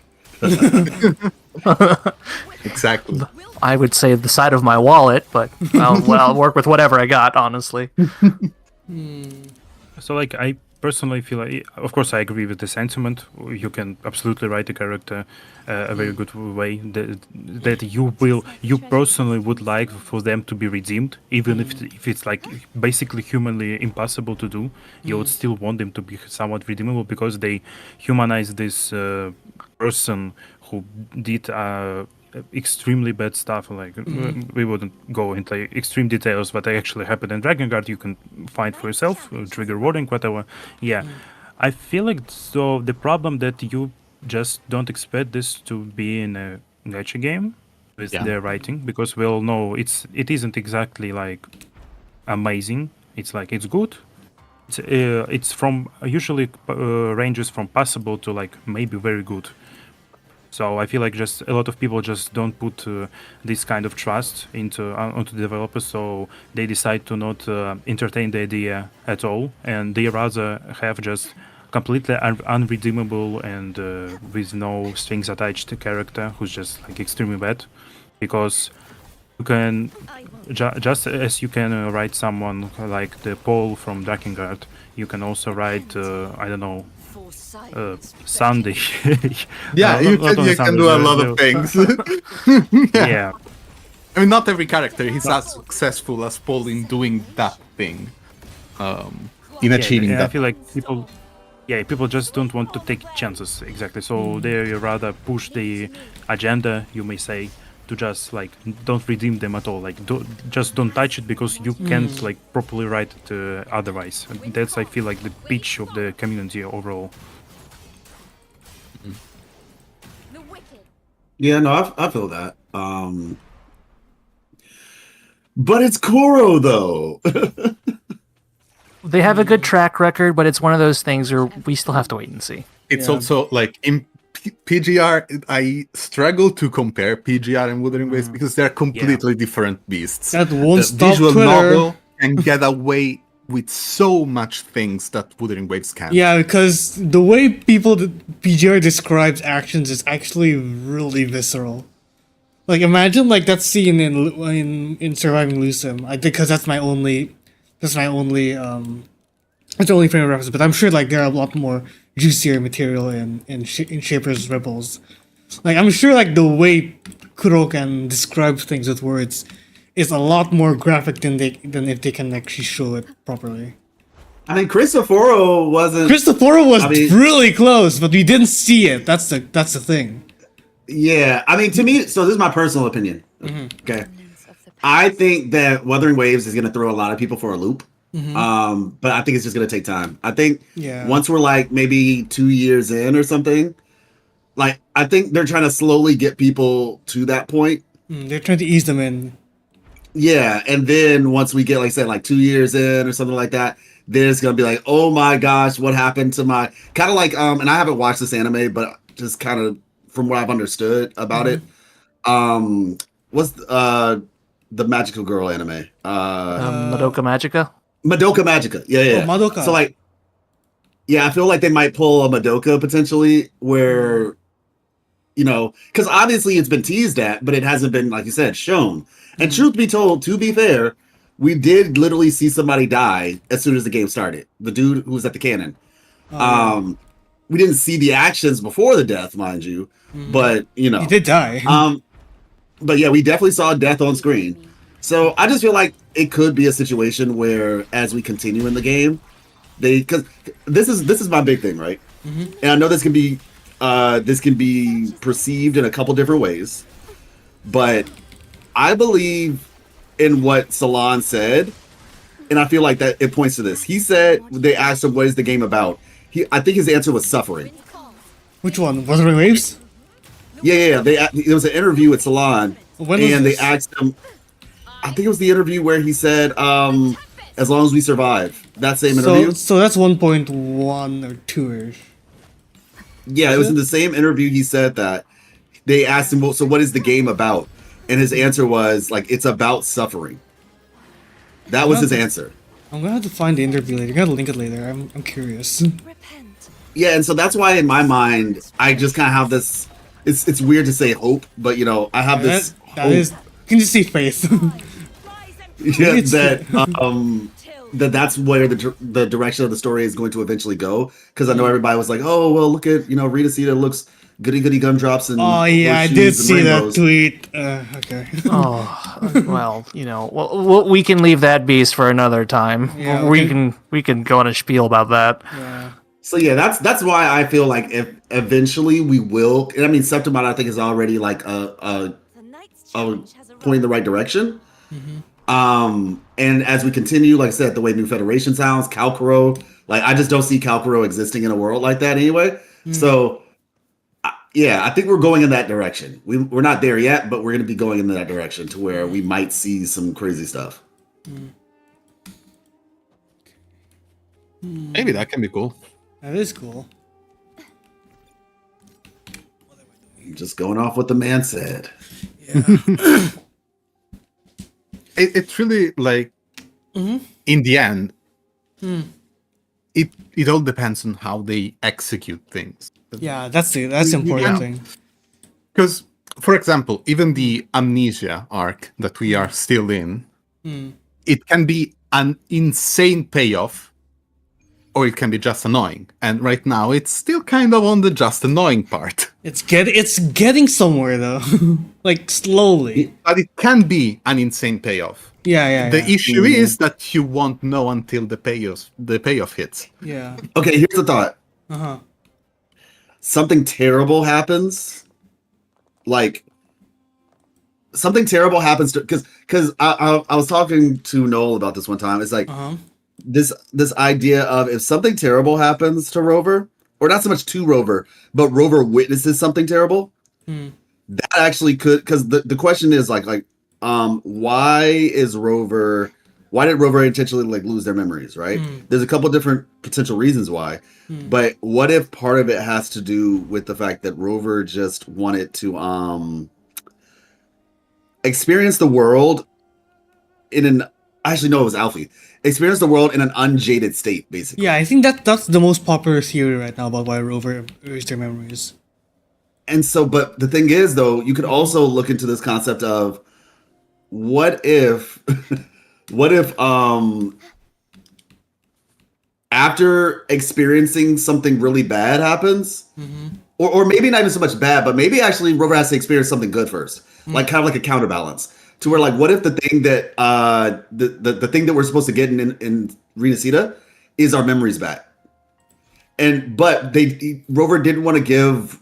Exactly. I would say the side of my wallet, but I'll work with whatever I got, honestly. So, like, I personally feel like, of course, I agree with the sentiment. You can absolutely write the character a very good way that you personally would like for them to be redeemed, even if it's like basically humanly impossible to do. You would still want them to be somewhat redeemable because they humanize this person who did extremely bad stuff. Like we wouldn't go into extreme details, but actually happened in Dragon Guard. You can find for yourself, trigger warning, whatever. Yeah, I feel like so the problem that you just don't expect this to be in a gacha game with their writing, because we all know it isn't exactly like amazing. It's like it's good. It's from usually ranges from passable to like maybe very good. So I feel like just a lot of people just don't put this kind of trust onto developers, so they decide to not entertain the idea at all, and they rather have just completely unredeemable and with no strings attached character who's just like extremely bad, because you can just as you can write someone like the Paul from Dragon Guard, you can also write I don't know. Sunday. Yeah, No, you not only can Sunday, do a the- lot the- of things. Yeah. I mean, not every character is as successful as Paul in doing that thing. In achieving I that. feel like people just don't want to take chances, exactly. So they rather push the agenda, you may say, to just like don't redeem them at all. Like just don't touch it because you can't like properly write it otherwise. And that's I feel like the pitch of the community overall. The wicked. Yeah, no, I feel that. But it's Koro though. They have a good track record, but it's one of those things where we still have to wait and see. It's also like in PGR, I struggle to compare PGR and Wuthering Waves because they're completely different beasts. That won't The stop visual Twitter. novel can get away with so much things that Wuthering Waves can. Yeah, because the way PGR describes actions is actually really visceral. Like imagine like that scene in Surviving Lucem. Because that's my only that's the only frame of reference. But I'm sure like there are a lot more juicier material in Shaper's Rebels. Like I'm sure like the way Kuro can describe things with words is a lot more graphic than if they can actually show it properly. I mean, Cristoforo wasn't. Cristoforo was I mean- really close, but we didn't see it. That's the thing. Yeah, I mean, to me, so this is my personal opinion. Okay, I think that Wuthering Waves is going to throw a lot of people for a loop. But I think it's just going to take time. I think once we're like maybe 2 years in or something, like I think they're trying to slowly get people to that point. They're trying to ease them in. Yeah, and then once we get, like I said, like 2 years in or something like that, then it's gonna be like, oh my gosh, what happened to my kind of like and I haven't watched this anime, but just kind of from what I've understood about it, what's the magical girl anime? Madoka Magica. Madoka Magica. Yeah. Oh, Madoka. So like, yeah, I feel like they might pull a Madoka potentially where, you know, because obviously it's been teased at, but it hasn't been, like you said, shown. And truth be told, to be fair, we did literally see somebody die as soon as the game started. The dude who was at the cannon. We didn't see the actions before the death, mind you, but you know, He did die. but yeah, we definitely saw death on screen. So I just feel like it could be a situation where, as we continue in the game, because this is my big thing, right? And I know this can be perceived in a couple different ways, but I believe in what Salon said and I feel like that it points to this. He said they asked him what is the game about. I think his answer was suffering. Which one? Wuthering Waves? Yeah. There was an interview at Salon, When was and this? they asked him. I think it was the interview where he said, "As long as we survive." That same interview. So that's 1.1 or 2-ish. Yeah, it was in the same interview. He said that they asked him, "Well, so what is the game about?" And his answer was like, "It's about suffering." That was his answer. I'm gonna have to find the interview later. I'm gonna link it later. I'm curious. Repent. Yeah, and so that's why in my mind I just kind of have this. It's weird to say hope, but you know I have this. That is. You can just see faith. Yeah, It's- that's where the direction of the story is going to eventually go. Because I know everybody was like, "Oh, well, look at Rita Sita looks goody gumdrops and Oh yeah, I horseshoes did and see rainbows." that tweet. Okay. Oh, well, we can leave that beast for another time. Yeah, we can go on a spiel about that. Yeah. So yeah, that's why I feel like if eventually we will. And I mean, Septimon I think is already like a The Knight's a challenge has point in the right direction. And as we continue, like I said, the way New Federation sounds, Kalkuro, like I just don't see Kalkuro existing in a world like that anyway. So yeah, I think we're going in that direction. We're not there yet, but we're going to be going in that direction to where we might see some crazy stuff. Maybe that can be cool. That is cool. Just going off what the man said. It's really like in the end, it all depends on how they execute things. Yeah, that's the important Yeah. thing. Because, for example, even the amnesia arc that we are still in, it can be an insane payoff, or it can be just annoying. And right now, it's still kind of on the just annoying part. It's getting somewhere though. Like slowly. But it can be an insane payoff. Yeah. The issue is that you won't know until the payoff hits. Yeah. Okay, here's the thought. Uh-huh. Something terrible happens, like something terrible happens to because I was talking to Noel about this one time. It's like this idea of if something terrible happens to Rover, or not so much to Rover, but Rover witnesses something terrible, that actually could, because the question is like why did Rover intentionally like lose their memories, right? There's a couple different potential reasons why. But what if part of it has to do with the fact that Rover just wanted to experience the world in an actually no, it was alfxi. Experience the world in an unjaded state, basically. Yeah, I think that's the most popular theory right now about why Rover erased their memories. And so, but the thing is, though, you could also look into this concept of what if, after experiencing something really bad happens, or maybe not even so much bad, but maybe actually Rover has to experience something good first, like kind of like a counterbalance. To where, like, what if the thing that the thing that we're supposed to get in Renacita is our memories back, but Rover didn't want to give.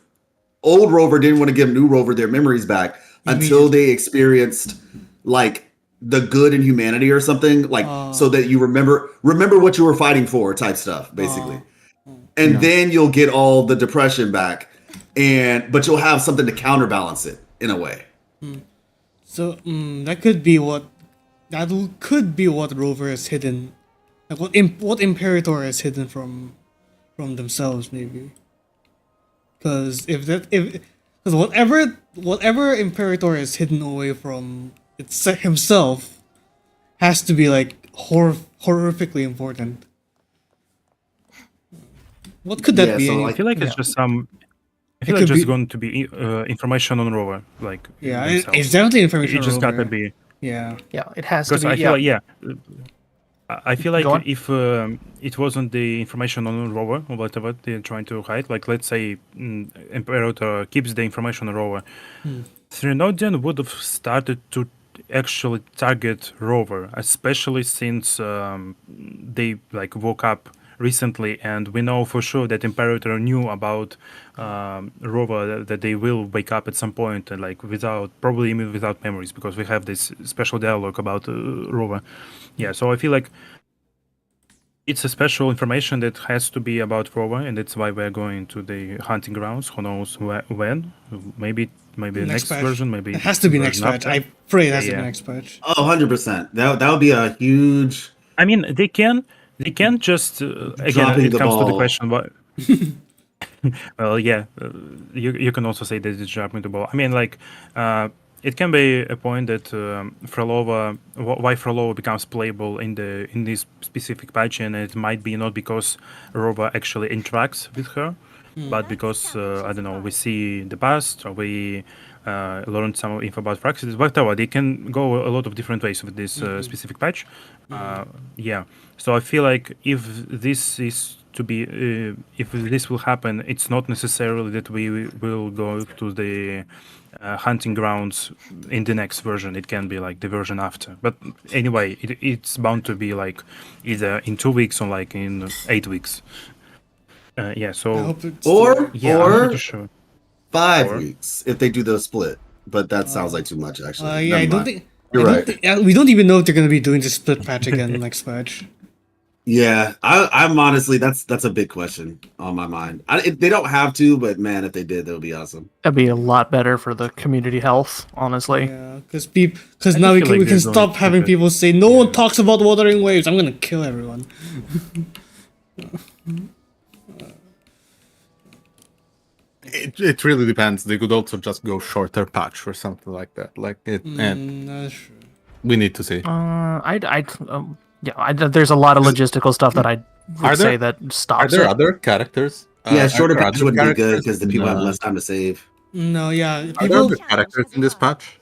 Old Rover didn't want to give new Rover their memories back until they experienced like the good in humanity or something, like so that you remember what you were fighting for, type stuff, basically. And then you'll get all the depression back, but you'll have something to counterbalance it in a way. So that could be what Rover has hidden, like what Imperator has hidden from themselves, maybe. Because whatever Imperator is hidden away from himself has to be like horrifically important. What could that be? So, I feel like it's just some. I feel It like could just be- going to be information on Rover, like Yeah, themselves. it's definitely information. It just on Rover. gotta be. Yeah. Yeah, it has to Because be. I feel like I feel like Go on. if it wasn't the information on Rover or whatever they're trying to hide, like let's say Imperator keeps the information on Rover, Trinodian would have started to actually target Rover, especially since they like woke up recently, and we know for sure that Imperator knew about Rova, that they will wake up at some point, and like probably even without memories, because we have this special dialogue about Rova. Yeah, so I feel like it's a special information that has to be about Rova, and that's why we're going to the hunting grounds. Who knows when? Maybe next patch. version. Maybe It has to be next version patch. after. I pray it has to Yeah. be next patch. Oh, 100%. That would be a huge I mean, they can just again. Dropping It the comes to the ball. question what. Well, yeah, you can also say that it's dropping the ball. I mean, like, it can be a point that Frolova, why Frolova becomes playable in this specific patch, and it might be not because Rova actually interacts with her, but because I don't know, we see the past, or we learned some info about Praxis, whatever. They can go a lot of different ways with this specific patch. Yeah, so I feel like if this is to be, if this will happen, it's not necessarily that we will go to the hunting grounds in the next version. It can be like the version after. But anyway, it's bound to be like either in 2 weeks or like in 8 weeks. Yeah. I So hope it's Or yeah, I'm or pretty sure. 5 Or- weeks if they do the split. But that sounds like too much, actually. yeah, I Never don't mind. think. You're I don't right. think- we don't even know if they're gonna be doing the split patch again next patch. Yeah, I'm honestly that's a big question on my mind. They don't have to, but man, if they did, that would be awesome. That'd be a lot better for the community health, honestly. Yeah, because I now do we feel can like we can they're going stop to having keep it. people say no one talks about Wuthering Waves. I'm gonna kill everyone. It really depends. They could also just go shorter patch or something like that. Like it, and That's true. we need to see. There's a lot of logistical stuff that I Are would say there- that Are stops there it. other characters? Yeah, Are shorter there patch other would be good characters because the in, people have less time to save. No, yeah, Are there people other characters in this patch?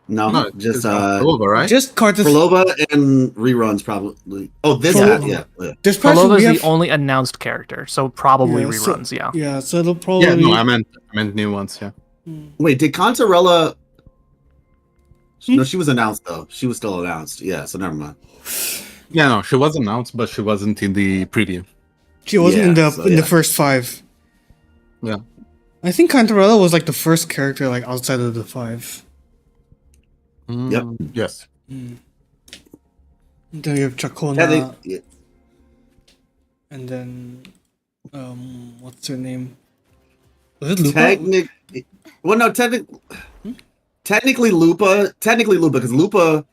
No, it's just Frolova, right? just Cartus. Prolova and reruns probably. Oh, this Prolova. yeah. This patch Prolova's we the have. only announced character, so probably Yeah, so- reruns, yeah. Yeah, so it'll probably. Yeah, no, I meant new ones. Yeah. Wait, did Contarella? No, she was announced though. She was still announced. Yeah, so never mind. Yeah, no, she was announced, but she wasn't in the preview. She wasn't in Yeah, the so, in the yeah. first 5. Yeah. I think Cantarella was like the first character like outside of the 5. Yep. Yes. Then you have Chacona, Yeah, and then what's her name? Was it Lupa? technically Lupa, because Lupa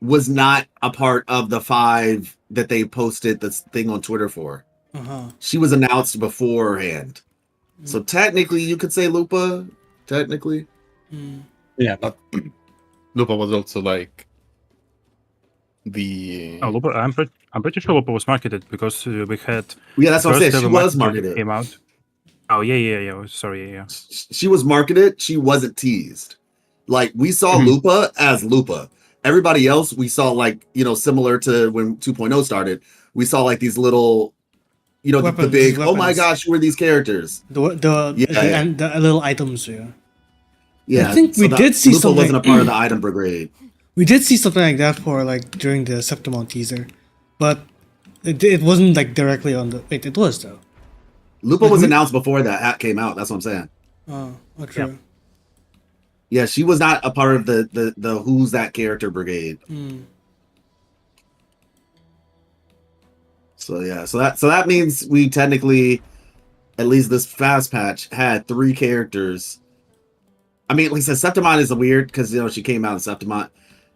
was not a part of the 5 that they posted this thing on Twitter for. She was announced beforehand. So technically you could say Lupa. Technically. Yeah, but Lupa was also like the. Oh, Lupa, I'm pretty sure Lupa was marketed because we had. Yeah, that's what I'm saying. first She ever was marketing marketed. Came out. Oh yeah. Sorry, yeah. She was marketed. She wasn't teased. Like we saw Lupa as Lupa. Everybody else we saw like, similar to when 2.0 started. We saw like these little, the Weapons, big, oh my weapons. gosh, who are these characters? Yeah. And the little items. Yeah, Yeah, I think we did see Lupa something. wasn't a part of the item brigade. We did see something like that for like during the Septimon teaser, but it wasn't like directly on the. Wait, it was though. Lupa was announced before that hat came out. That's what I'm saying. Oh, true. Yeah, she was not a part of the who's that character brigade. So yeah, so that means we technically, at least this fast patch, had 3 characters. I mean, like I said, Septimon is weird because she came out in Septimon,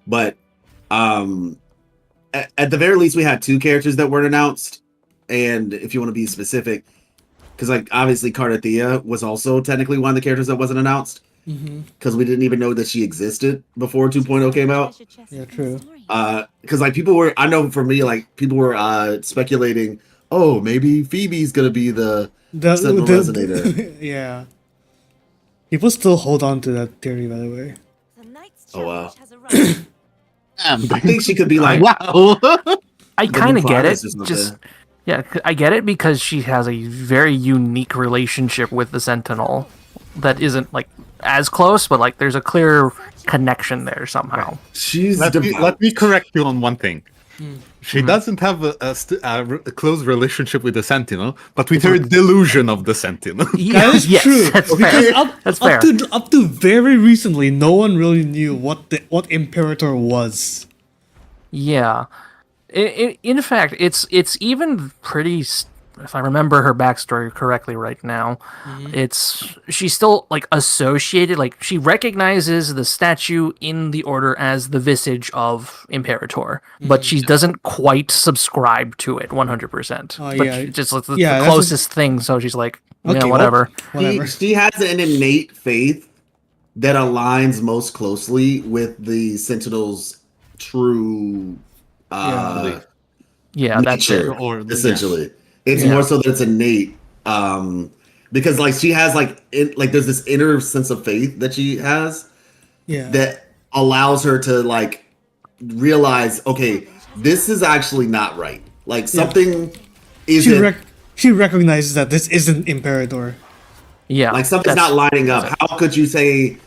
but at the very least we had 2 characters that weren't announced. And if you want to be specific, because like obviously Cardathea was also technically one of the characters that wasn't announced because we didn't even know that she existed before 2.0 came out. Yeah, true. Because like people were, I know for me, like people were speculating, oh, maybe Phoebe's gonna be the Sentinel Resonator. Yeah. People still hold on to that theory, by the way. Oh wow. I think she could be like, Wow. I kind of get it. Progress or something. Just I get it because she has a very unique relationship with the Sentinel that isn't like as close, but like there's a clear connection there somehow. she's Let me correct you on one thing. She doesn't have a close relationship with the Sentinel, but with her delusion of the Sentinel. That is yes, true. That's Because fair. That's fair. up to very recently, no one really knew what Imperator was. Yeah. In fact, it's even pretty. If I remember her backstory correctly, right now, she's still like associated. Like she recognizes the statue in the order as the visage of Imperator, but she doesn't quite subscribe to it 100%. Oh, But yeah. just like the Yeah, that's closest thing. So she's like, yeah, Okay, whatever. Whatever. She has an innate faith that aligns most closely with the Sentinel's true Yeah, that's it. nature, Or- essentially. It's Yeah. more so that it's innate. Because like she has there's this inner sense of faith that she has Yeah. that allows her to like realize, okay, this is actually not right. Like something isn't She recognizes that this isn't Imperator. Yeah, like something's that's- not lining up. How could you say?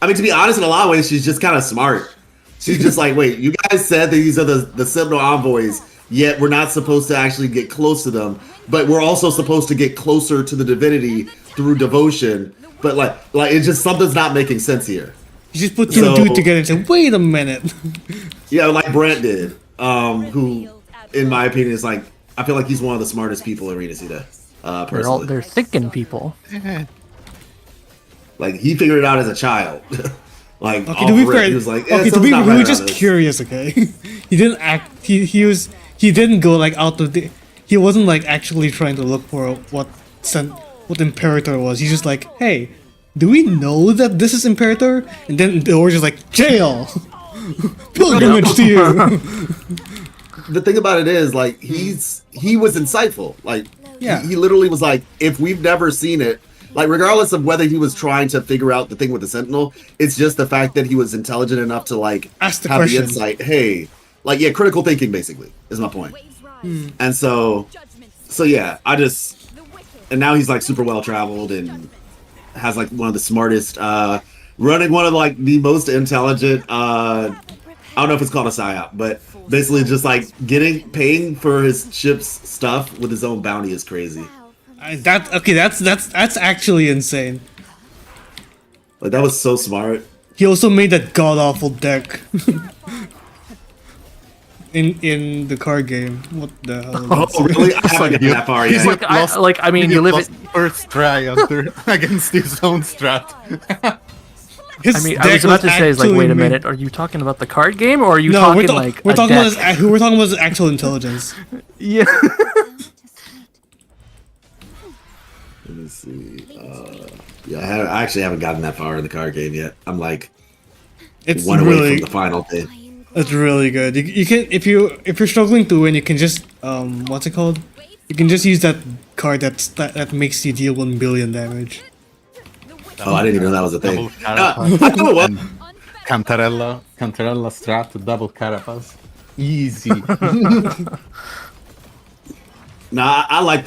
I mean, to be honest, in a lot of ways, she's just kind of smart. She's just like, wait, you guys said that these are the Sentinel envoys, yet we're not supposed to actually get close to them, but we're also supposed to get closer to the divinity through devotion. But like it's just something's not making sense here. You just put two and two together and say, wait a minute. Yeah, like Brent did, who, in my opinion, is like I feel like he's one of the smartest people in Arena Cita. Personally, they're thinking people. like he figured it out as a child. Like, Okay, to be fair, he was like, okay, to something's be not we right were around just this. curious, okay? He didn't act. He didn't go like out of the. He wasn't like actually trying to look for what Imperator was. He's just like, hey, do we know that this is Imperator? And then the Orc is like, jail, pilgrimage to you. The thing about it is, like, he was insightful. Like, Yeah. he literally was like, if we've never seen it, like, regardless of whether he was trying to figure out the thing with the Sentinel, it's just the fact that he was intelligent enough to like Ask the have question. the insight. Hey, like, yeah, critical thinking basically is my point. And so yeah, and now he's like super well traveled and has like one of the smartest, running one of like the most intelligent. I don't know if it's called a psyop, but basically just like paying for his ship's stuff with his own bounty is crazy. That's actually insane. Like that was so smart. He also made that god awful deck. In the card game. What the hell? Oh really? I haven't gotten that far He's yet. Like, I mean, you live it. first try against his own strat. His I mean, I deck was about to say, is like, actually wait a made- minute, are you talking about the card game, or are you No, talking we're talking deck? about his actual intelligence. Yeah. Let me see. Yeah, I actually haven't gotten that far in the card game yet. I'm like It's one away really from the final thing. it's really good. You can if you're struggling to win, you can just what's it called? You can just use that card that makes you deal 1 billion damage. Oh, I didn't even know that was a thing. Double I know it was. Cantarella strat, double carapace. Easy. Nah, I like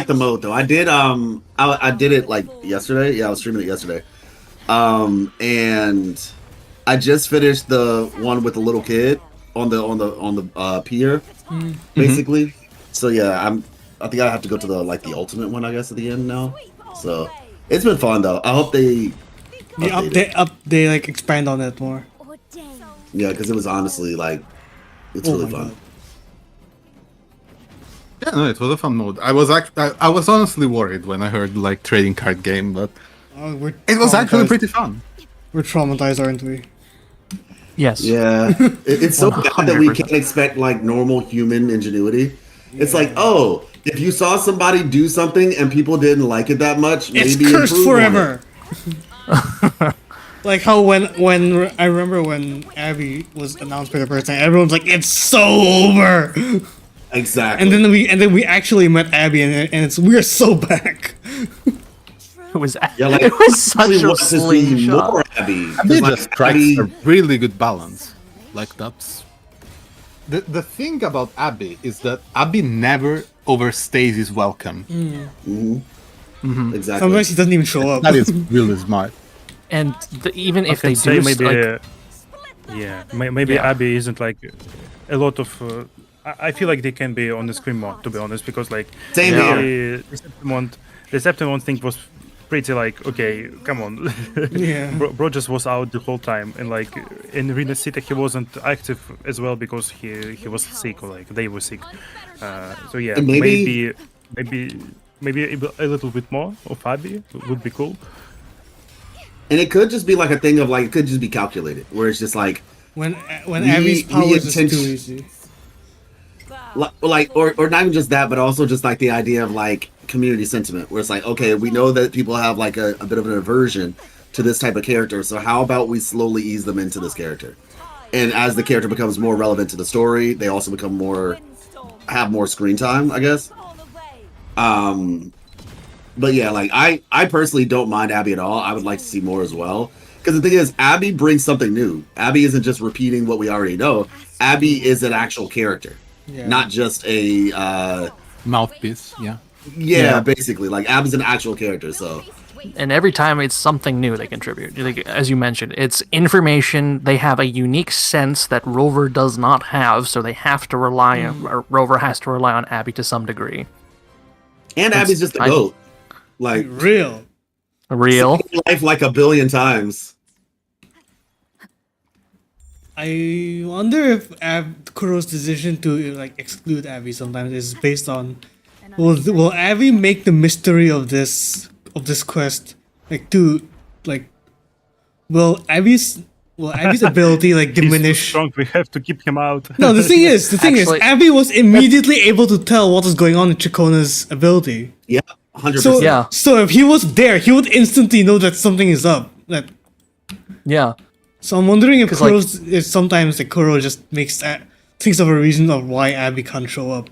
the mode though. I did I did it like yesterday. Yeah, I was streaming it yesterday. And I just finished the one with the little kid on the pier, basically. So yeah, I think I have to go to the ultimate one, I guess, at the end now. So it's been fun though. I hope they They like expand on it more. yeah, because it was honestly like it's Oh really my fun. God. Yeah, no, it was a fun mode. I was honestly worried when I heard like trading card game, but it was actually pretty fun. We're traumatized, aren't we? Yes. Yeah, it's so bad that we 100%. can't expect like normal human ingenuity. It's like, oh, if you saw somebody do something and people didn't like it that much, It's maybe cursed improve on it. forever. Like how when I remember when Abby was announced for the first time, everyone's like, "It's so over," Exactly. and then we actually met Abby, and we're so back. It was. yeah, like It was such really a wants to see slingshot. more Abby. They 'Cause, like, just strikes Abby- a really good balance. Like that's the thing about Abby is that Abby never overstays his welcome. Exactly. Sometimes he doesn't even show up. That is really smart. And even if I they can say do, maybe like, maybe Yeah. Abby isn't like a lot of. I feel like they can be on the screen more, to be honest, because like Same the Septimont thing was pretty like, okay, come on. Yeah. Bro just was out the whole time, and like in Arena City he wasn't active as well because he was sick, or like they were sick. So yeah, And maybe a little bit more of Abby would be cool. And it could just be like a thing of like it could just be calculated, where it's just like When We- Abby's we powers is too intention- easy. like or not even just that, but also just like the idea of like community sentiment, where it's like, okay, we know that people have like a bit of an aversion to this type of character, so how about we slowly ease them into this character? And as the character becomes more relevant to the story, they also become have more screen time, I guess. But yeah, like I personally don't mind Abby at all. I would like to see more as well. Because the thing is, Abby brings something new. Abby isn't just repeating what we already know. Abby is an actual character, Yeah. not just a Mouthpiece, yeah. yeah, basically. Like Abby's an actual character, so And every time it's something new they contribute. Like, as you mentioned, it's information. They have a unique sense that Rover does not have, so they have to rely on, or Rover has to rely on Abby to some degree. and Abby's just a goat. Like Real. Real. seen life like a billion times. I wonder if Kuro's decision to like exclude Abby sometimes is based on will Abby make the mystery of this quest will Abby's ability like He's too diminish? strong. We have to keep him out. No, the thing is, Actually- Abby was immediately able to tell what was going on in Chikona's ability. Yeah, 100%. So Yeah. so if he was there, he would instantly know that something is up. Yeah. So I'm wondering if 'Cause, like- if sometimes like Kuro just thinks of a reason of why Abby can't show up.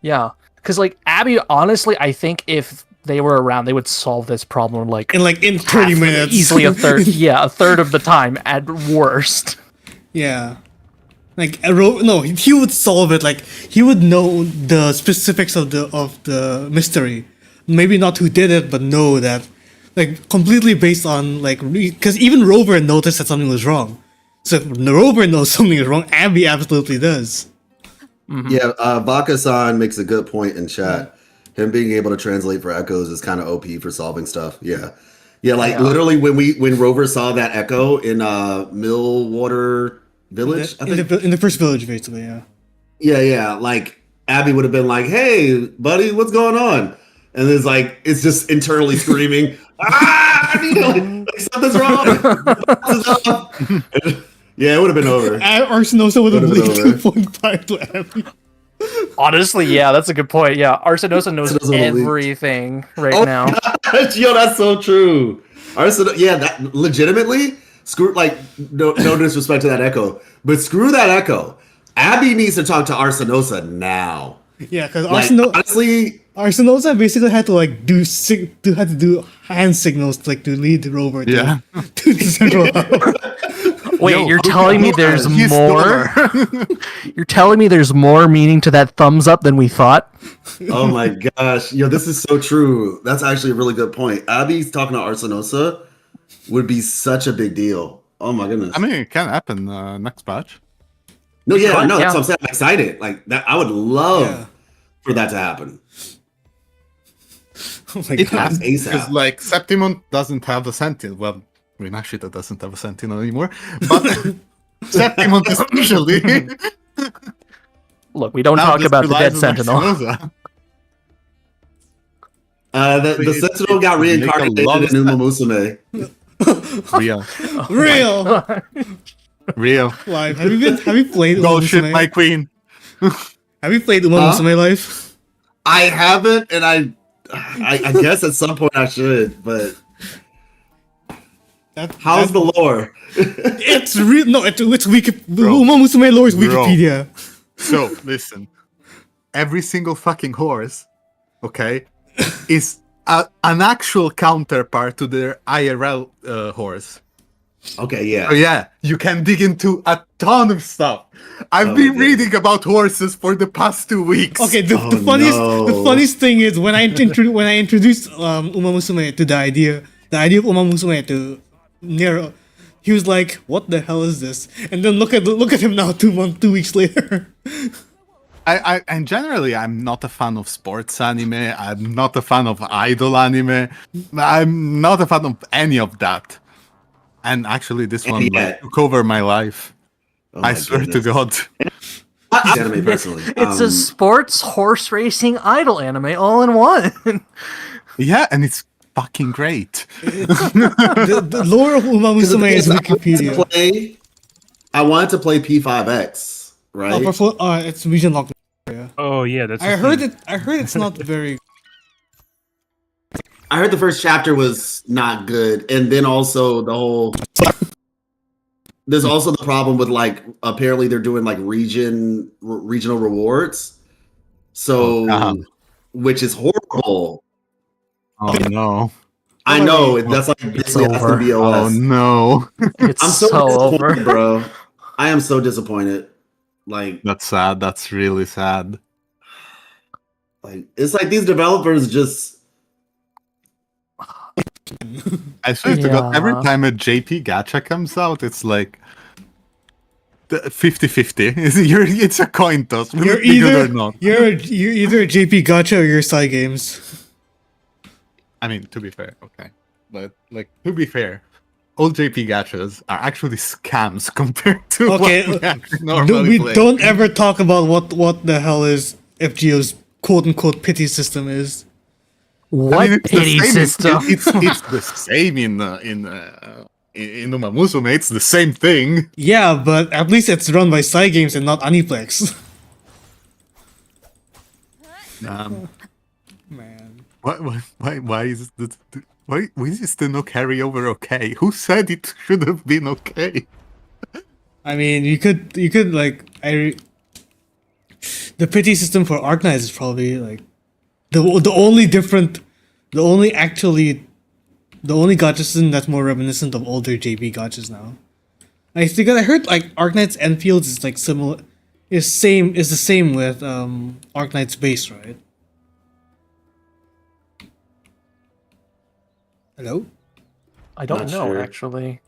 Yeah. Because, like, Abby, honestly, I think if they were around, they would solve this problem, like, In 30 minutes. easily a third. Yeah, a third of the time at worst. Yeah. Like he would solve it. Like he would know the specifics of the mystery. Maybe not who did it, but know that, like, completely based on like because even Rover noticed that something was wrong. So if Rover knows something is wrong, Abby absolutely does. Yeah, Baka-san makes a good point in chat. Him being able to translate for echoes is kind of OP for solving stuff. Yeah. Yeah, like literally when Rover saw that echo in Millwater Village, I think. In the first village, basically, yeah. Yeah, like Abby would have been like, "Hey, buddy, what's going on?" And it's just internally screaming, "Ah, I need like something's wrong." Yeah, it would have been over. Arsenosa would have Would've been leaked over. 2.5 to Abby. Honestly, yeah, that's a good point. Yeah, Arsenosa knows Arsenosa will leak. everything right Oh now. Yo, that's so true. Yeah, that legitimately. Screw no disrespect to that echo, but screw that echo. Abby needs to talk to Arsenosa now. Yeah, because Like, honestly, Arsenosa basically had to like do hand signals to lead the Rover Yeah. to the central hub. Wait, Yo, you're telling me there's he's more? You're telling me there's more meaning to that thumbs up than we thought? oh my gosh, yo, this is so true. That's actually a really good point. Abby's talking to Arsenosa would be such a big deal. Oh my goodness. I mean, it can happen next patch. No, Yeah. that's what I'm saying. I'm excited. Like that, I would love Yeah. for that to happen. Oh my It god. has ASAP. because like Septimon doesn't have a Sentinel. Well, Rinashita doesn't have a Sentinel anymore, but Septimon especially. Look, we don't now talk just about the relies dead on Sentinel. Maximosa. The Sentinel got Make a lot reincarnated of in Uma Musume. Real, Real real. live. Have you played Uma Go ship Musume? my queen. Have you played Uma Musume Live? I haven't, and I guess at some point I should, but how's the lore? It's real. No, it's Uma Musume lore is Bro. Wikipedia. So listen, every single fucking horse, okay, is an actual counterpart to their IRL horse. Okay, yeah. So yeah, you can dig into a ton of stuff. I've Oh, been yeah. reading about horses for the past 2 weeks. Okay, the Oh, funniest funniest thing is when I introduced Uma Musume to the idea of Uma Musume to he was like, "What the hell is this?" And then look at him now, 2 weeks later. And generally, I'm not a fan of sports anime. I'm not a fan of idol anime. I'm not a fan of any of that. And actually, this one yet- took over my life. Oh I my swear to goodness. God. Anime personally. It's a sports horse racing idol anime all in one. Yeah, and it's fucking great. The lore of Uma Musume is Wikipedia. I wanted to play P5X, right? It's region locked. Oh yeah, that's. I the heard thing. it. I heard it's not very. I heard the first chapter was not good, and then also the whole. There's also the problem with like apparently they're doing like regional rewards, so which is horrible. Oh no. I know that's like basically that's the over. BOS. Oh no. It's I'm so, so disappointed, over. bro. I am so disappointed. Like That's sad. That's really sad. it's like these developers just. I swear to God, every Yeah. time a JP gacha comes out, it's like 50-50. It's a coin toss. Will You're it be good either or not? you're either a JP Gacha or you're Psy Games. I mean, to be fair, okay. But, like, to be fair, all JP gachas are actually scams compared to Okay, what we actually normally We play. don't ever talk about what the hell is FGO's quote unquote pity system is. What I mean, it's the pity same- system? It's the same in Uma Musume. It's the same thing. Yeah, but at least it's run by Psy Games and not Aniplex. Um, Man. why is the no carryover okay? Who said it should have been okay? I mean, you could like the pity system for Arknights is probably like the only gacha system that's more reminiscent of older JP gachas now. I heard like Arknights Enfields is like similar, is the same with Arknights base, right? Hello? I don't Not know sure. actually.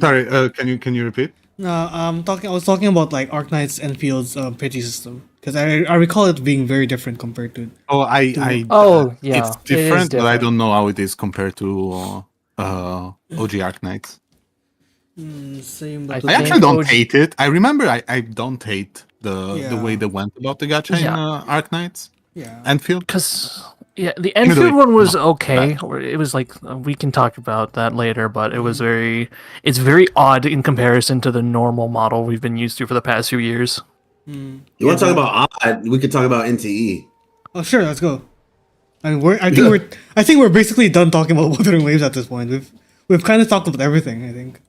Sorry, can you repeat? No, I was talking about like Arknights Enfield's pity system because I recall it being very different compared to. Oh, I Oh, yeah, it's it is different, but I different. don't know how it is compared to OG Arc Knights. Same, I but I think actually don't OG hate it. I remember I don't hate the Yeah. way they went about the gacha in Yeah. Arc Knights. yeah. Enfield. Because yeah, the Even though Enfield it's one was not okay. It was like we can talk about that later, but it was it's very odd in comparison to the normal model we've been used to for the past few years. You want to talk about odd? We could talk about NTE. Oh sure, let's go. I mean, I think we're basically done talking about Wuthering Waves at this point. We've kind of talked about everything. I think.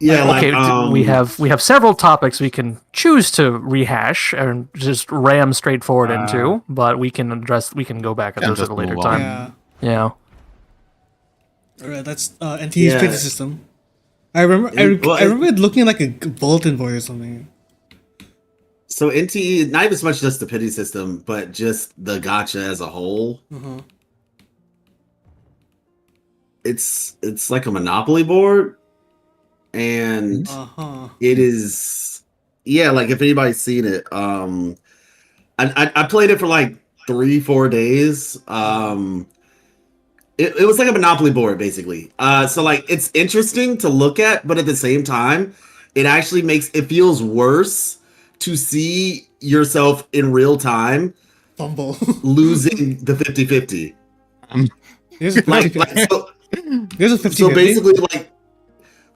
Yeah, like Okay, we have several topics we can choose to rehash and just ram straight forward into, but we can go back at Yeah, those at just a later move on. time. Yeah. Yeah. Alright, that's NT's Yeah. pity system. I remember. Well, I remember it looking like a bulletin board or something. So NTE, not even so much just the pity system, but just the gacha as a whole. Uh-huh. It's like a Monopoly board, and Uh-huh. it is, yeah. Like if anybody's seen it, I played it for like 3-4 days. It was like a Monopoly board basically. So like it's interesting to look at, but at the same time, it actually it feels worse to see yourself in real time Fumble. losing the 50-50. There's a 50. There's a 50. So basically, like,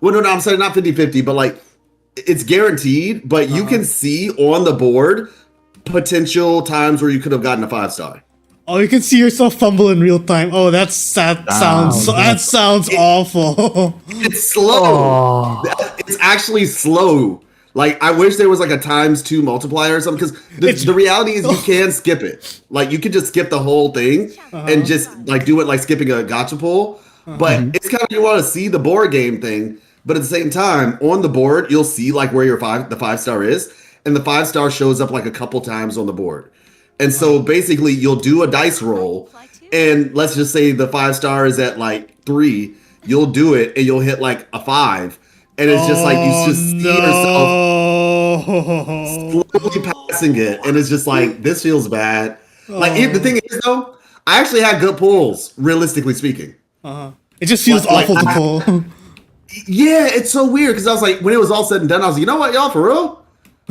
well, no, I'm saying not 50-50, but like, it's guaranteed, but you can see on the board potential times where you could have gotten a 5-star. Oh, you can see yourself fumble in real time. Oh, that sounds awful. It's slow. Oh. It's actually slow. Like, I wish there was like a ×2 multiplier or something, because the reality is you can skip it. Like, you could just skip the whole thing and just like do it like skipping a gacha pull. But it's kind of, you want to see the board game thing, but at the same time, on the board, you'll see like where the 5-star is, and the 5-star shows up like a couple times on the board. And so basically, you'll do a dice roll, and let's just say the 5-star is at like 3, you'll do it and you'll hit like a 5, and it's just like you just see yourself slowly passing it, and it's just like, this feels bad. Like the thing is though, I actually had good pulls, realistically speaking. It just feels Like, awful to pull. Yeah, it's so weird because I was like, when it was all said and done, I was like, you know what, y'all, for real?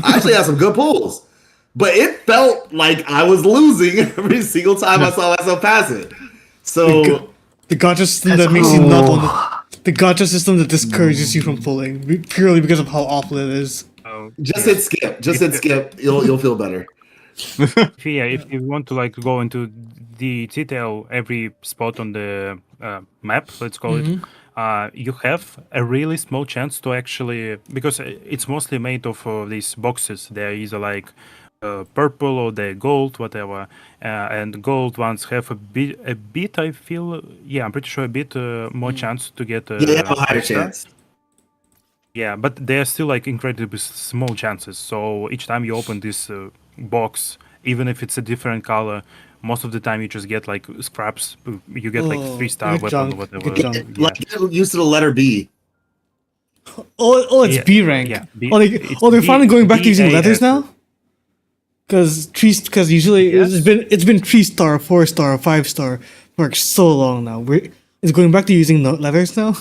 I actually had some good pulls. But it felt like I was losing every single time I saw myself pass it. So The gacha system that makes you not want to, the gacha system that discourages you from pulling purely because of how awful it is. just hit skip. Just hit skip. You'll feel better. If you want to like go into the detail every spot on the map, let's call it, you have a really small chance to actually, because it's mostly made of these boxes. They're either like purple or the gold, whatever, and gold ones have a bit. I feel, I'm pretty sure a bit more chance to get. You have a higher chance. Yeah, but they're still like incredibly small chances. So each time you open this box, even if it's a different color, most of the time you just get like scraps. You get like 3-star good weapon junk, or whatever. good junk. Like get used to the letter B. It's Yeah, B rank. yeah, They're finally going back to using letters now. Because usually it's been 3-star, 4-star, 5-star for so long now. It's going back to using letters now.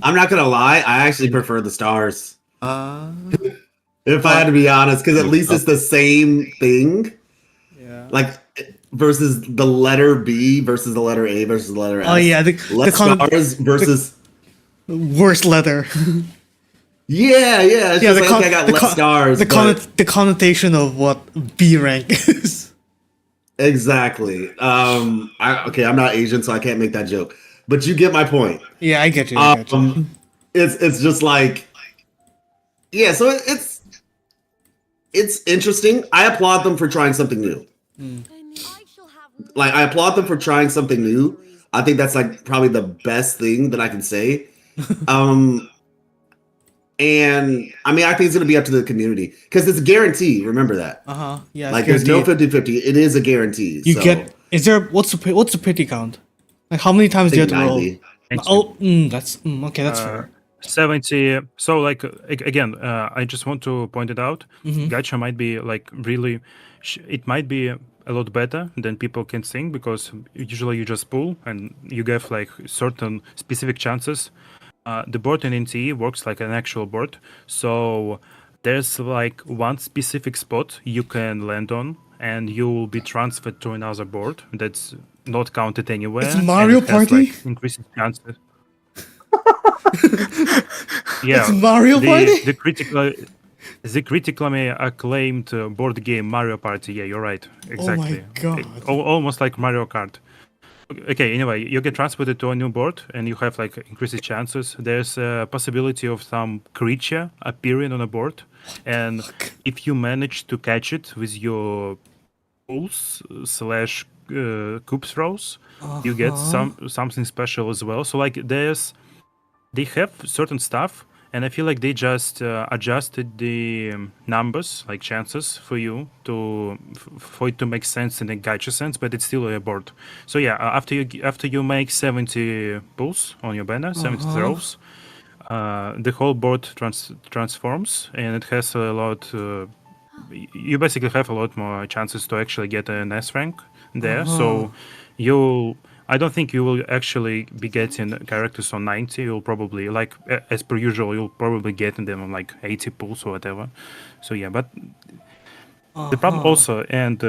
I'm not gonna lie, I actually prefer the stars. If I had to be honest, because at least it's the same thing. Yeah. Like versus the letter B versus the letter A versus the letter S. Oh yeah, less stars versus worst letter. Yeah. It's just like, okay, I got less stars. The connotation of what B rank is. Exactly. I'm not Asian, so I can't make that joke. But you get my point. Yeah, I get you. It's just like, yeah. So it's interesting. I applaud them for trying something new. Like I applaud them for trying something new. I think that's like probably the best thing that I can say. And I mean, I think it's going to be up to the community because it's a guarantee. Remember that. Yeah. Like there's no 50-50. It is a guarantee. What's the pity count? Like how many times do you have to roll? 90. That's okay. That's fair. 70. So like again, I just want to point it out. Gacha might be like really, it might be a lot better than people can think because usually you just pull and you get like certain specific chances. The board in NTE works like an actual board, so there's like one specific spot you can land on, and you will be transferred to another board that's not counted anywhere. It's Mario Party. Like, increasing chances. Yeah, it's Mario Party. The critically acclaimed board game Mario Party. Yeah, you're right. Exactly. Oh my god! Almost like Mario Kart. Okay, anyway, you get transported to a new board and you have like increased chances. There's a possibility of some creature appearing on a board, and if you manage to catch it with your pulls / coup throws, you get something special as well. So like they have certain stuff, and I feel like they just adjusted the numbers, like chances for you for it to make sense in a gacha sense, but it's still a board. So yeah, after you make 70 pulls on your banner, 70 throws, the whole board transforms, and it has a lot. You basically have a lot more chances to actually get an S rank there. So I don't think you will actually be getting characters on 90. You'll probably, like as per usual, you'll probably get them on like 80 pulls or whatever. So yeah, but the problem also, and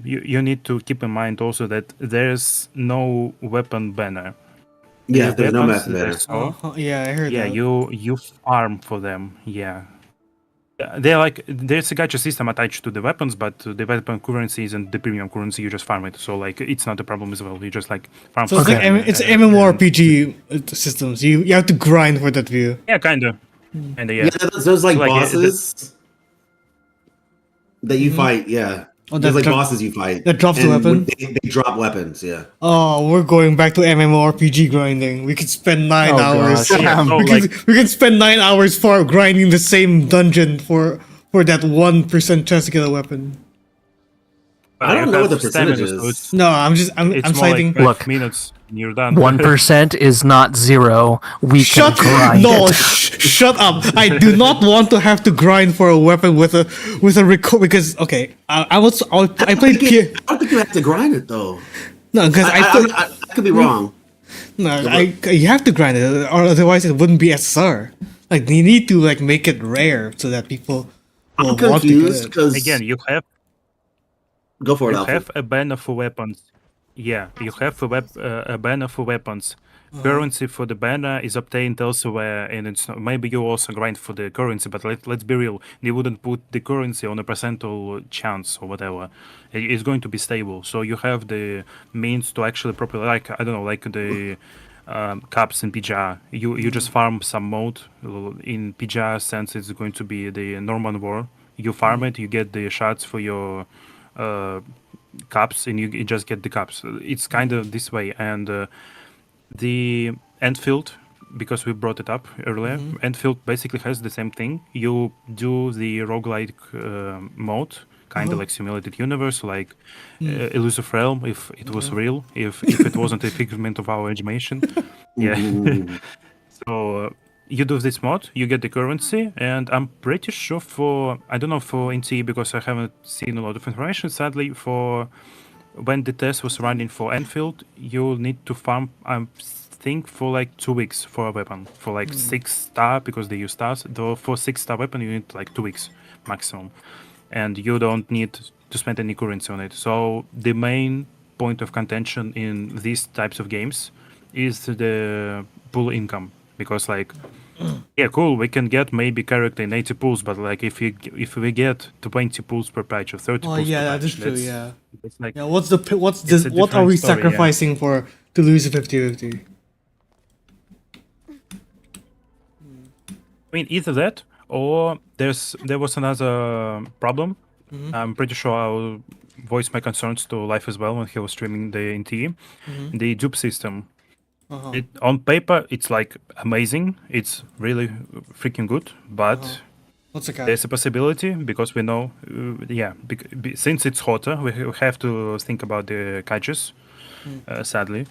you need to keep in mind also that there's no weapon banner. Yeah, there's no weapon banner. Yeah, I heard that. Yeah, you farm for them. Yeah. They're like there's a gacha system attached to the weapons, but the weapon currency isn't the premium currency. You just farm it, so like it's not a problem as well. You just like farm. So it's MMORPG systems. You have to grind for that view. Yeah, kinda. And yeah, there's like bosses that you fight. Yeah, there's like bosses you fight that drops the weapon. They drop weapons. Yeah. Oh, we're going back to MMORPG grinding. We could spend 9 hours. Yeah, we can spend 9 hours for grinding the same dungeon for that 1% chance to get a weapon. I don't You know what the have stamina, percentage so is. No, I'm It's more citing. like 5 Look. minutes and you're done. 1% is not 0. We Shut can grind no! it. Shut up! I do not want to have to grind for a weapon with a record because okay, I played I don't think you have to grind it though. no because I could be wrong. you have to grind it or otherwise it wouldn't be SSR. Like you need to like make it rare so that people will I'm want to get confused it. because Again, you have go for it, you Alfred. have a banner for weapons. Yeah, you have a banner for weapons. Currency for the banner is obtained elsewhere, and it's not, maybe you also grind for the currency. But let's be real, they wouldn't put the currency on a percentile chance or whatever. It's going to be stable, so you have the means to actually properly, like I don't know, like the caps in PGR. You just farm some mode in PGR, since it's going to be the Norman War. You farm it, you get the shots for your cups, and you just get the cups. It's kind of this way. And the Enfield, because we brought it up earlier, Enfield basically has the same thing. You do the roguelike mode, kind of like simulated universe, like Elusive Realm, if it was real, if it wasn't a figment of our imagination. Yeah. So you do this mod, you get the currency, and I'm pretty sure for, I don't know for NT because I haven't seen a lot of information, sadly, for when the test was running for Enfield, you'll need to farm, I think, for like 2 weeks for a weapon. For like 6-star, because they use stars, though for 6-star weapon you need like 2 weeks maximum. And you don't need to spend any currency on it. So the main point of contention in these types of games is the pool income. Because like, yeah, cool, we can get maybe character in 80 pools, but like if we get 20 pools per patch or 30 Oh pools yeah, per that patch, is true. Yeah. it's like, Yeah. What a are we different story, yeah. sacrificing for to lose a 50-50? I mean, either that or there was another problem. I'm pretty sure I'll voice my concerns to Life as well when he was streaming the NT. The dupe system. On paper, it's like amazing. It's really freaking good, but What's the catch? there's a possibility because we know, since it's hotter, we have to think about the catches, sadly.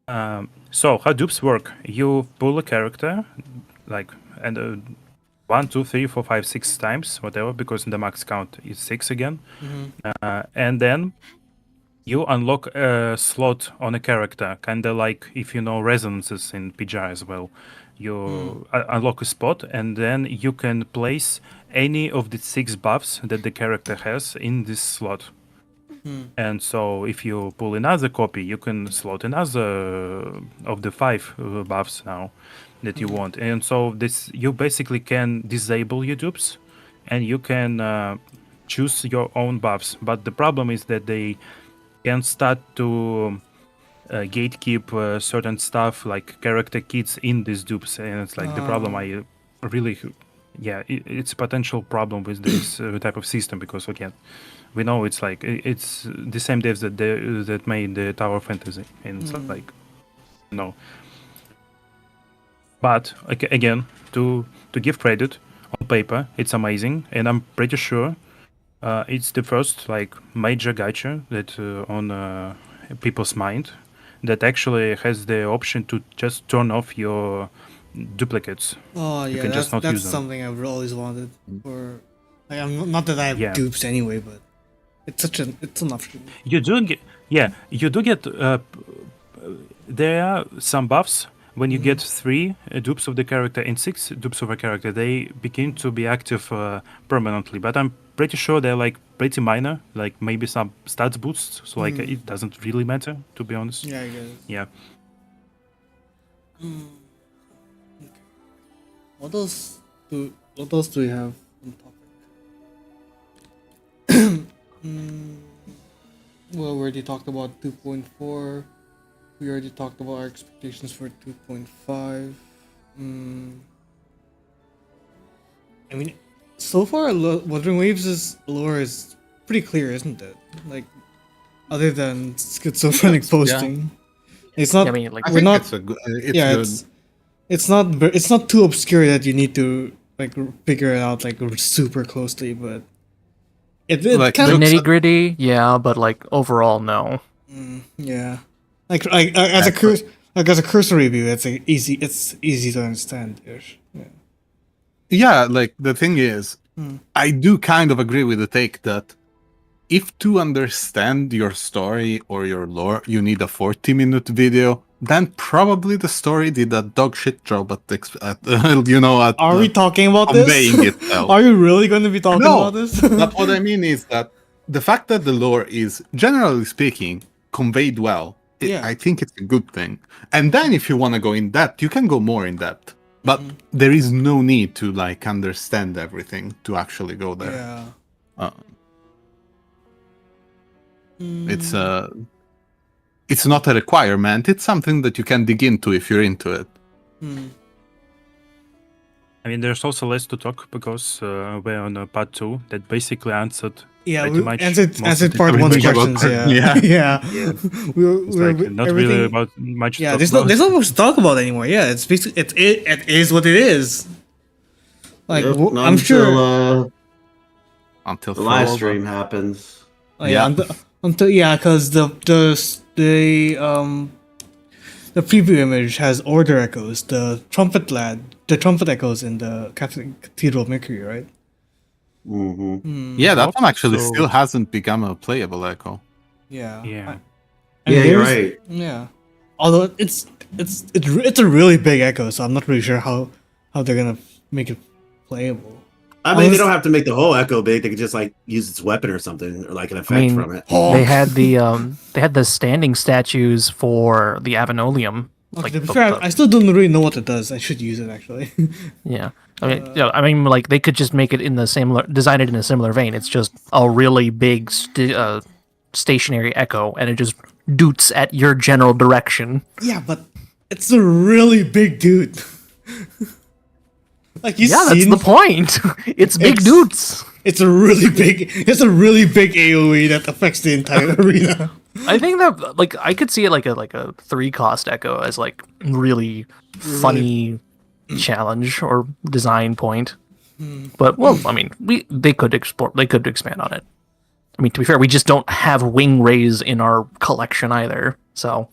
So how dupes work? You pull a character, like, and 1, 2, 3, 4, 5, 6 times, whatever, because the max count is 6 again, and then you unlock a slot on a character, kind of like if you know resonances in PGR as well. You unlock a spot, and then you can place any of the 6 buffs that the character has in this slot. And so if you pull another copy, you can slot another of the 5 buffs now that you want. And so this, you basically can disable your dupes, and you can choose your own buffs. But the problem is that they can start to gatekeep certain stuff like character kits in these dupes, and it's like the problem. I really, it's a potential problem with this type of system, because again, we know it's like it's the same devs that made the Tower of Fantasy, and it's like no. But again, to give credit, on paper it's amazing, and I'm pretty sure it's the first like major gacha that on people's mind that actually has the option to just turn off your duplicates. Oh You yeah, can just not that's use them. something I've always wanted. For like, I'm not that I have Yeah. dupes anyway, but it's an option. You do get, there are some buffs when you get 3 dupes of the character and 6 dupes of a character. They begin to be active permanently, but I'm pretty sure they're like pretty minor, like maybe some stats boosts, so like it doesn't really matter, to be honest. Yeah, I guess. Yeah. What else do we have on topic? Well, we already talked about 2.4. We already talked about our expectations for 2.5. I mean, so far, Wuthering Waves' lore is pretty clear, isn't it? Like, other than schizophrenic posting, it's not. I mean, like, I we're think not. it's a good. It's Yeah, good. it's not too obscure that you need to like figure it out like super closely, but it Like, kind The of looks- nitty gritty, yeah, but like overall, no. yeah. Like as a as a cursory view, it's easy to understand. Ish. Yeah. Yeah, like the thing is, I do kind of agree with the take that if to understand your story or your lore, you need a 40-minute video, then probably the story did a dog shit job at Are we talking about this? conveying itself. Are you really going to be talking No, about this? but what I mean is that the fact that the lore is, generally speaking, conveyed well, Yeah. I think it's a good thing. And then if you want to go in depth, you can go more in depth. But there is no need to like understand everything to actually go there. Yeah. It's not a requirement. It's something that you can dig into if you're into it. I mean, there's also less to talk because we're on part 2 that basically answered Yeah, pretty we much answered most of the part one's everything about questions. part- Yeah, yeah. yeah. It's like not really about much to Yeah, talk there's about. not much to talk about anymore. Yeah, it's basically it is what it is. Like Yep, not I'm sure. Until the live fall, stream happens. Oh, yeah, Yeah. until because the preview image has order echoes, the trumpet echoes in the Cathedral of Mercury, right? Mm-hmm. Yeah, that one actually So- still hasn't become a playable echo. Yeah. Yeah. And Yeah, you're there's- right. Yeah. Although it's a really big echo, so I'm not really sure how they're gonna make it playable. I mean, they don't have to make the whole echo big. They could just like use its weapon or something, or like an effect mean, from it. They had the standing statues for the Avenolium. Okay, Like to be the- fair, the- I still don't really know what it does. I should use it actually. Yeah, I mean, like they could just make it in the design it in a similar vein. It's just a really big stationary echo, and it just doots at your general direction. Yeah, but it's a really big dude. Like you Yeah, seen, that's the point. It's big It's- doots. it's a really big AOE that affects the entire arena. I think that like I could see it like a 3-cost echo as like really funny challenge or design point. But well, I mean, they could expand on it. I mean, to be fair, we just don't have wing rays in our collection either, so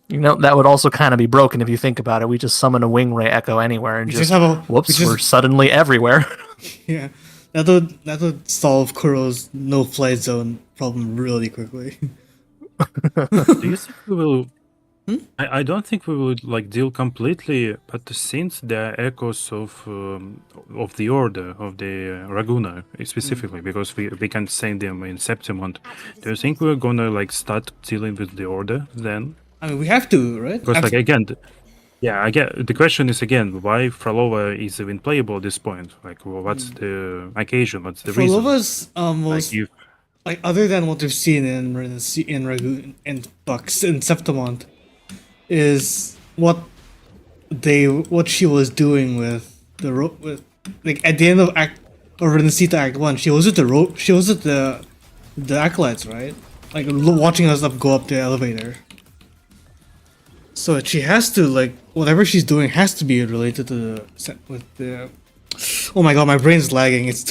that would also kind of be broken if you think about it. We just summon a wing ray echo anywhere and just have a- whoops, we just- we're suddenly everywhere. Yeah, that would solve Kuro's no flight zone problem really quickly. Do you think we will? I don't think we will like deal completely, but since there are echoes of the order of the Raguna specifically, because we can send them in Septimont, do you think we're gonna like start dealing with the order then? I mean, we have to, right? Because like again, I get the question is again why Frolova is even playable at this point. Like, well, what's the occasion? What's the reason? Frolova's Like, most you, like other than what we've seen in Ragoon and Bucks in Septimont is what she was doing with with like at the end of Renesita Act 1, she was at the acolytes, right? Like watching us go up the elevator. So she has to like whatever she's doing has to be related to the Oh my god, my brain's lagging. It's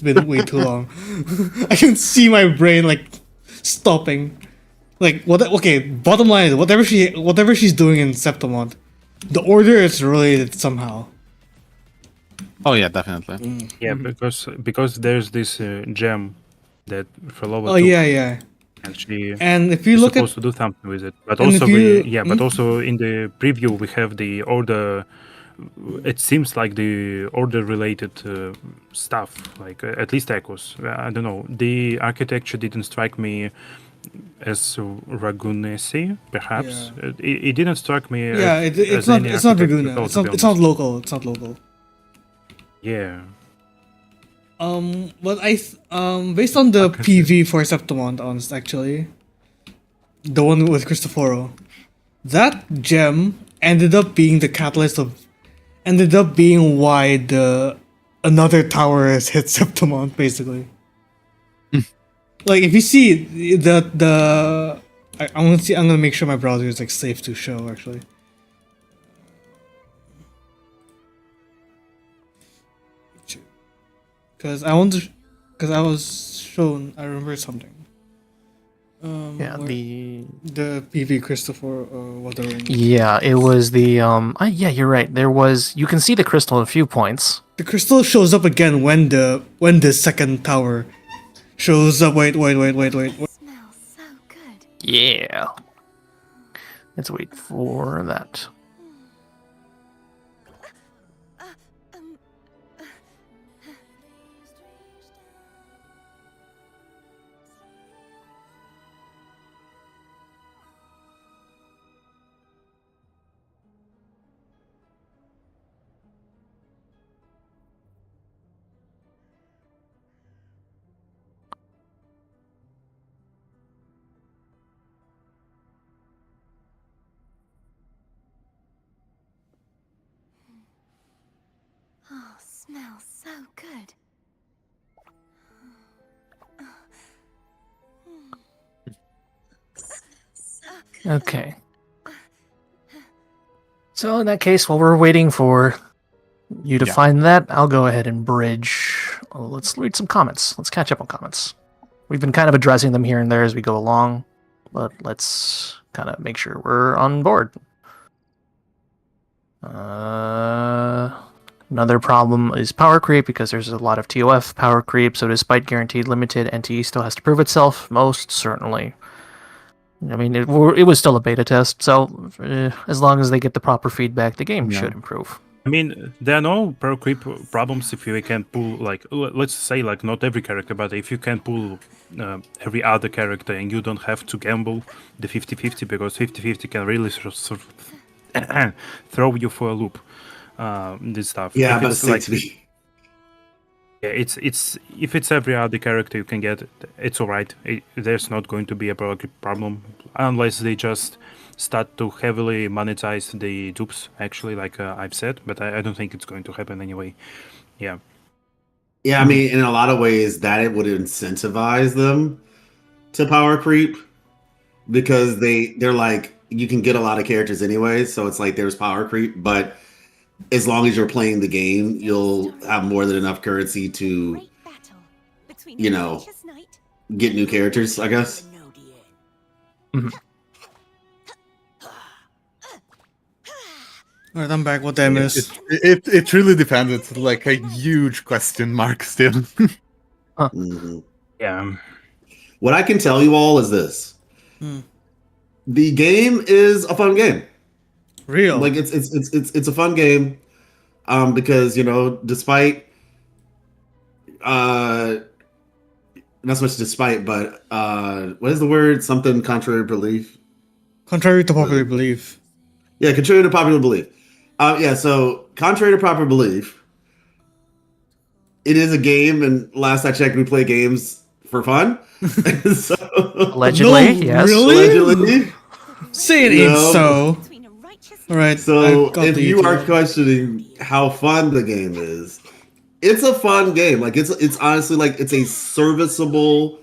been way too long. I can see my brain like stopping. Like okay, bottom line is whatever she's doing in Septimont, the order is related somehow. Oh yeah, definitely. yeah, because there's this gem that Frolova Oh took, yeah. and she And if you is look supposed at to do something with it. But and if also you- but also in the preview we have the order. It seems like the order related stuff, like at least echoes. I don't know. The architecture didn't strike me as Ragunesi, perhaps. Yeah. It didn't strike me. yeah, as it's not any it's not architecture Raguna. at all, It's to be not honest. local. It's not local. Yeah. But based on the PV for Septimont, honest actually, the one with Cristoforo, that gem ended up being why another tower has hit Septimont, basically. Like if you see I'm gonna make sure my browser is like safe to show actually. Because I want to, because I was shown. I remember something. Yeah, where- the the PV Christopher Wuthering. yeah, it was the yeah, you're right. There was you can see the crystal at a few points. The crystal shows up again when the second tower shows up. Wait. Smells so good. Yeah. Let's wait for that. Oh, smells so good. Okay. So in that case, while we're waiting for you to Yeah. find that, I'll go ahead and bridge. Let's read some comments. Let's catch up on comments. We've been kind of addressing them here and there as we go along, but let's kind of make sure we're on board. Another problem is power creep because there's a lot of TOF power creep, so despite guaranteed limited, NTE still has to prove itself, most certainly. I mean, it was still a beta test, so as long as they get the proper feedback, the game Yeah. should improve. I mean, there are no power creep problems if you can pull, like, let's say, like, not every character, but if you can pull every other character and you don't have to gamble the 50-50, because 50-50 can really sort of throw you for a loop, this stuff. Yeah, If but it's like, to be yeah, it's if it's every other character you can get, it's alright. There's not going to be a power creep problem, unless they just start to heavily monetize the dupes, actually, like I've said, but I don't think it's going to happen anyway. Yeah. Yeah, I mean, in a lot of ways, that it would incentivize them to power creep because they're like, you can get a lot of characters anyway, so it's like there's power creep, but as long as you're playing the game, you'll have more than enough currency to Great battle between you a know, righteous knight get new characters, I guess. Alright, I'm back. What did I miss? It really depends. It's like a huge question mark still. Mhm. Yeah. What I can tell you all is this: the game is a fun game. Real. Like it's a fun game, because despite not so much despite, but what is the word? Something contrary to belief. Contrary to popular belief. Yeah, contrary to popular belief. Yeah, so contrary to popular belief, it is a game, and last I checked, we play games for fun. So, Allegedly, yes. Really? allegedly. Say it No. ain't so. between a righteous Alright. So I got if the you are ETA. questioning how fun the game is, it's a fun game. Like it's honestly like it's a serviceable,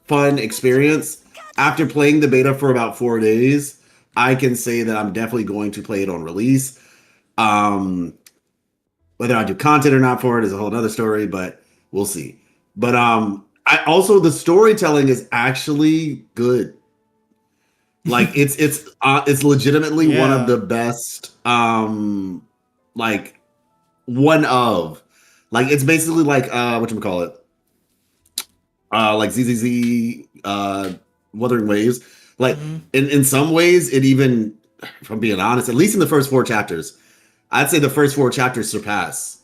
fun experience. After playing the beta for about 4 days, I can say that I'm definitely going to play it on release. Whether I do content or not for it is a whole other story, but we'll see. But I also the storytelling is actually good. Like it's legitimately one Yeah. of the best like one of like it's basically like whatchamacallit like ZZZ Wuthering Waves. Like in some ways it even, if I'm being honest, at least in the first 4 chapters, I'd say the first 4 chapters surpass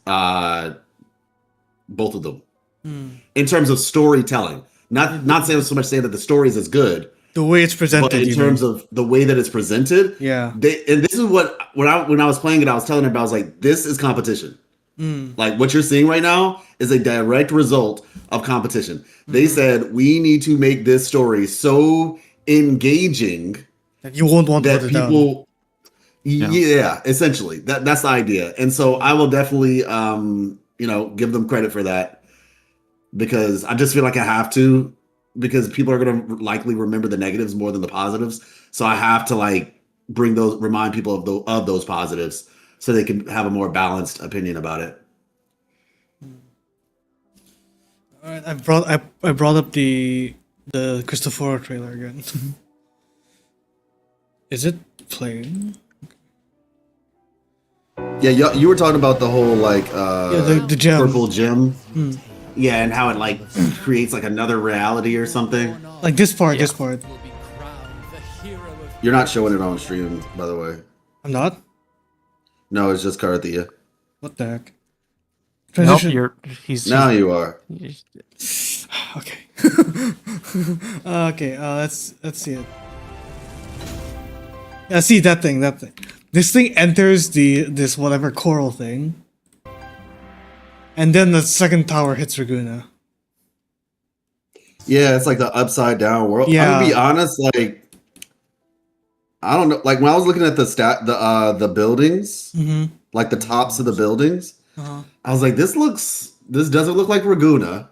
both of them in terms of storytelling. Not saying so much saying that the story is as good, The way it's presented. but in terms of the way that it's presented, Yeah. and this is what when I was playing it, I was telling everybody, I was like, this is competition. Like what you're seeing right now is a direct result of competition. They said we need to make this story so engaging You won't want to that put it down. people, yeah, essentially that's the idea. And so I will definitely give them credit for that, because I just feel like I have to, because people are going to likely remember the negatives more than the positives. So I have to like remind people of those positives so they can have a more balanced opinion about it. Alright, I brought up the Christopher trailer again. Is it playing? Yeah, you were talking about the whole like the gem. purple gem. Yeah, and how it like creates like another reality or something. Like this part, Yeah. this part. You're not showing it on stream, by the way. I'm not? No, it's just Carthia. What the heck? Nope, Transition. he's Now you are. Okay. Okay, let's see it. Yeah, see that thing. This thing enters this whatever coral thing. And then the second tower hits Raguna. Yeah, it's like the upside down world. Yeah. I'm gonna be honest, like I don't know. Like when I was looking at the buildings, like the tops of the buildings, I was like, this doesn't look like Raguna.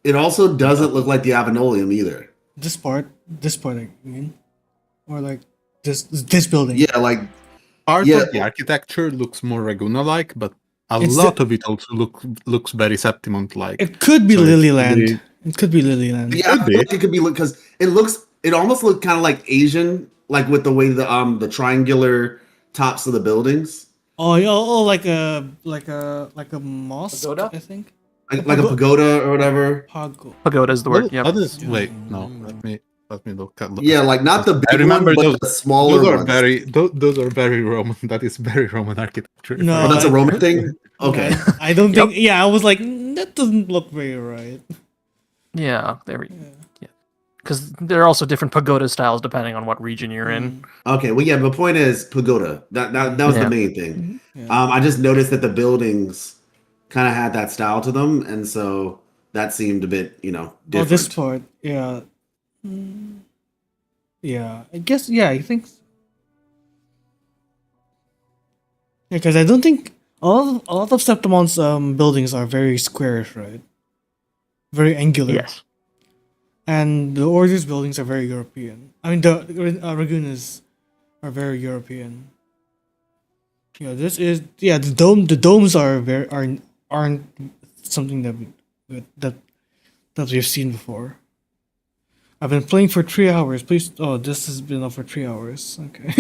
It also doesn't look like the Avenolium either. This part, I mean, or like this building. Yeah, like Part Yeah. of the architecture looks more Raguna-like, but a It's lot of it also looks very Septimont-like. It could be So it's Lilyland. really- It could be Lilyland. yeah, I feel like it could be because it almost looked kind of like Asian, like with the way the triangular tops of the buildings, Oh, yeah, like a mosque, Pagoda? I think. like a pagoda or whatever. Pagoda is the word. Yep. What is? Wait, no. Let me look. Yeah, like not the big I remember one, but those. the smaller Those are ones. those are very Roman. That is very Roman architecture. No. Oh, that's a Roman thing. Okay. I don't think. Yeah, I was like, that doesn't look very right. Yeah, yeah. Because there are also different pagoda styles depending on what region you're in. Okay. Well, yeah. The point is pagoda. That was Yeah. the main thing. Yeah. I just noticed that the buildings kind of had that style to them, and so that seemed a bit, Oh, different. this part, yeah. Yeah, I guess. Yeah, I think. Yeah, because I don't think a lot of Septimon's buildings are very squarish, right? Very angular. Yes. And the Order's buildings are very European. I mean, the Ragunas are very European. Yeah, this is the domes are aren't something that we've seen before. I've been playing for 3 hours. Please, this has been up for 3 hours. Okay.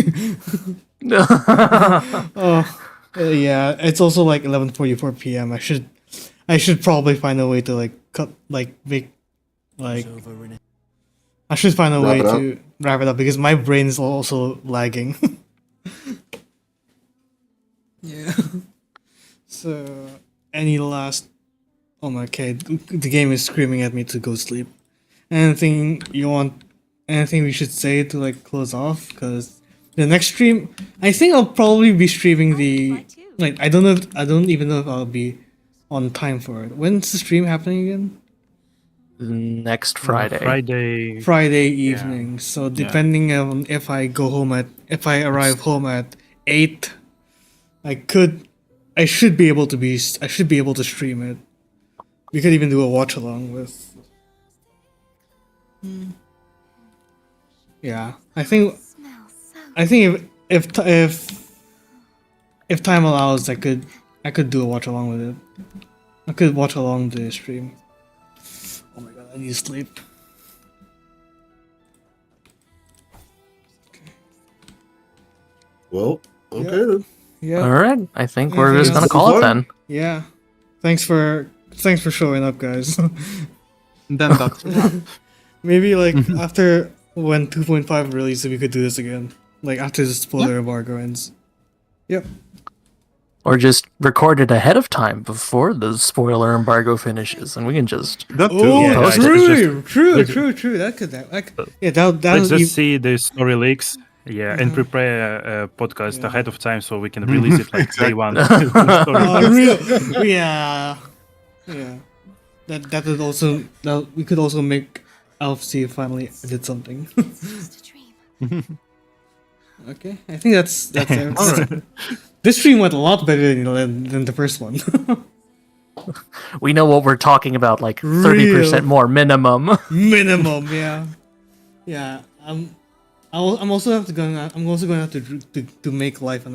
Yeah, it's also like 11:44 p.m. I should probably find a way to I should find a Wrap way it up. to wrap it up because my brain is also lagging. Yeah. So, any last? Oh my god, the game is screaming at me to go sleep. Anything you want? Anything we should say to close off? Because the next stream, I think I'll probably be streaming the I don't even know if I'll be on time for it. When's the stream happening again? Next Friday. Friday evening. So depending on if I arrive home at 8, I should be able to stream it. We could even do a watch along with. Yeah, I think if time allows, I could do a watch along with it. I could watch along the stream. Oh my god, I need to sleep. Well, okay. Then. Yeah. All right. I think we're Anything just gonna else? call it then. Yeah. Thanks for showing up, guys. Then that's Maybe after when 2.5 releases, we could do this again. After the spoiler embargo ends. Yep. Or just record it ahead of time before the spoiler embargo finishes, and we can just. that too. Oh, Yeah, post it. true. That could that Let's would just see the story leaks. Yeah, and prepare a podcast ahead of time so we can release it day one. real. Yeah. That would also we could also make alfxi finally did something. Okay, I think that's it. This stream went a lot better than the first one. We know what we're talking about, 30% more minimum. Minimum, yeah. I'm also going to have to make life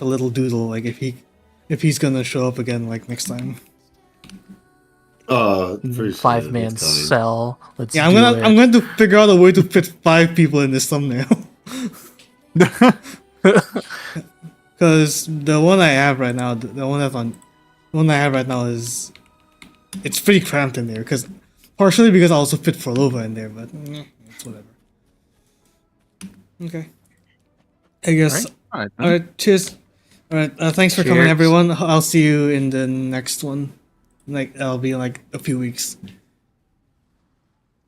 a little doodle, if he's gonna show up again next time. For sure, 5-man it's coming. cell. Let's Yeah, do it. I'm going to figure out a way to fit 5 people in this thumbnail. Because the one I have right now, the one I have right now is, it's pretty cramped in there. Because partially because I also fit Forlova in there, but it's whatever. Okay. I guess. Alright. All right. Cheers. All right. Thanks for coming, Cheers. everyone. I'll see you in the next one. Like I'll be in like a few weeks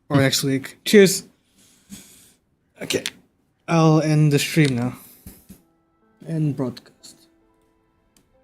or next week. Cheers. Okay. I'll end the stream now. End broadcast.